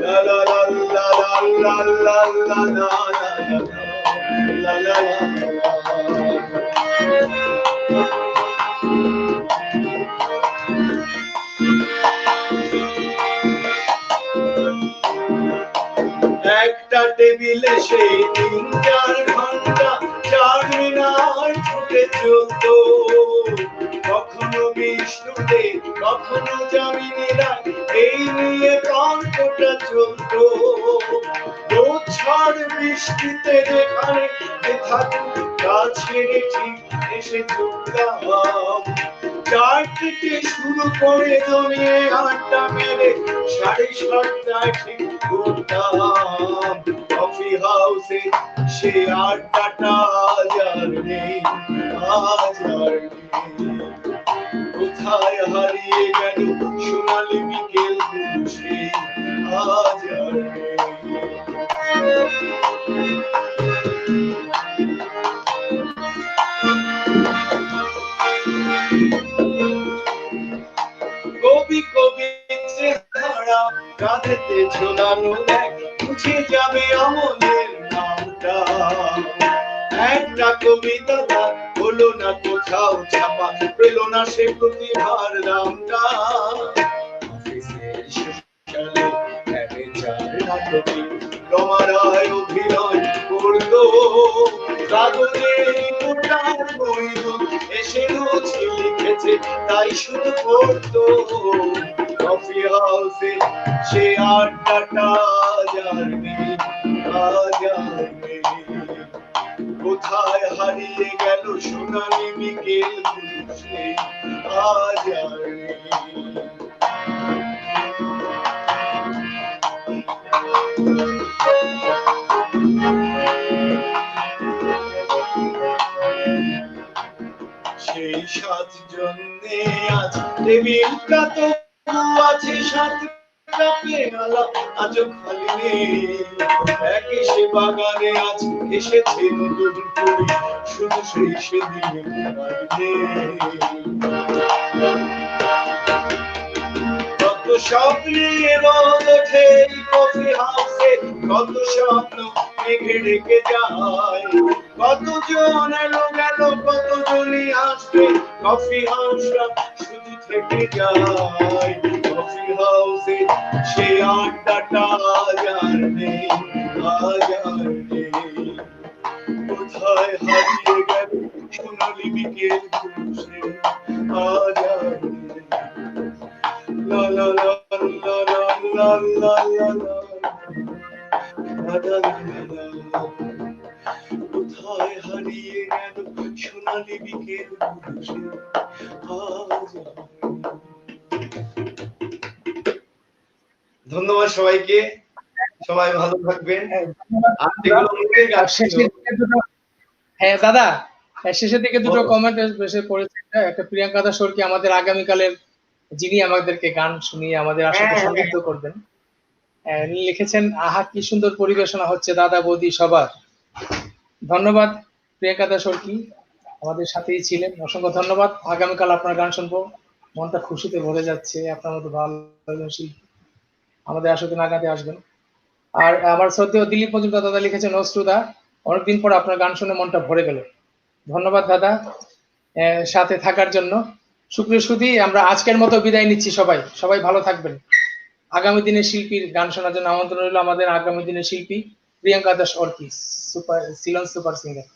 লা লা লা লা লা লা লা লা লা লা লা। একটা টেবিলে সেই 3-4 ঘন্টা 4 মিনার ছুটে চলতো, কখনো বিষ্ণুতে কখনো জামিনীরা, এই নিয়ে তর্কটা চলতো। রোদ ঝড় বৃষ্টিতে যেখানে থাকুক কাজ সেরে ঠিক এসে চলতাম, 4 থেকে শুরু করে জমিয়ে আড্ডা মেরে 7:30টায় ঠিক করতাম। কফি হাউসে সে আড্ডাটা আজ আর নেই, আজ আর নেই। কোথায় হারিয়ে গেল সোনালি বিকেল সে আজ আর নেই। কবি কবি চেহারা কাঁধেতে ঝোলানো এক, মুছে যাবে আমলের নামটা। একটা কবিতা তার হলো না কোথাও ছাপা, পেল না সে প্রতিভার দামটা। অফিসের শেষকালে ম্যানেজার নাটকে রমারায় অভিনয় করতো, কাগজে রিপোর্টার বইগুলো এসে রোজ লিখেছে তাই শুধু পড়তো। কফি হাউসে সে আড্ডাটা আজ আর নেই, আজ আর নেই। কোথায় হারিয়ে গেল সোনালি বিকেল সে আজ আর নেই। সেই 7 জন্যে আজ টেবিলটা তো আছে, 7টা পেয়ালা আজও খালি নেই। একই সে বাগানে আজ এসেছে নতুন করে, শুধু সেই সেদিন কত স্বপ্নে রোদ ওঠে কফি হাউসে, কত স্বপ্ন মেঘে ঢেকে যায়। কতজন এলো গেল কতজনই আসবে, কফি হাউসটা শুধু থেকে যায়। কফি হাউসে সে আড্ডাটা আজ আর নেই, আজ আর নেই। কোথায় হারিয়ে গেল সোনালি বিকেল সে আজ আর নেই। লা লা লা লা লা লা লা লা। কোথায় হারিয়ে গেল সোনালি বিকেল সে আজ। ধন্যবাদ সবাইকে, সবাই ভালো থাকবেন। আর যেগুলো মুখে গাচ্ছিল, হ্যাঁ দাদা, শেষের দিকে দুটো কমেন্ট এসে পড়েছে। একটা প্রিয়াঙ্কা দাস সরকি আমাদের আগামীকালের, যিনি আমাদেরকে গান শুনিয়ে আমাদের আসলে সমৃদ্ধ করবেন, লিখেছেন, আহা কি সুন্দর পরিবেশনা হচ্ছে দাদা বৌদি সবার। ধন্যবাদ প্রিয়াঙ্কা দাস সরকি, আমাদের সাথেই ছিলেন, অসংখ্য ধন্যবাদ। আগামীকাল আপনার গান শুনবো, মনটা খুশিতে ভরে যাচ্ছে। আপনার মতো ভালো শিল্পী আমাদের আসলে নাগাতে আসবেন। আর আমার শ্রদ্ধেয় দিলীপ মজুমদার দাদা লিখেছেন, অশ্রুদা অনেকদিন পর আপনার গান শুনে মনটা ভরে গেল। ধন্যবাদ দাদা সাথে থাকার জন্য। সুপ্রিয় সুধী, আমরা আজকের মতো বিদায় নিচ্ছি। সবাই সবাই ভালো থাকবেন। আগামী দিনের শিল্পীর গান শোনার জন্য আমন্ত্রণ রইল আমাদের আগামী দিনের শিল্পী Priyanka Das Arki, super Ceylon super singer.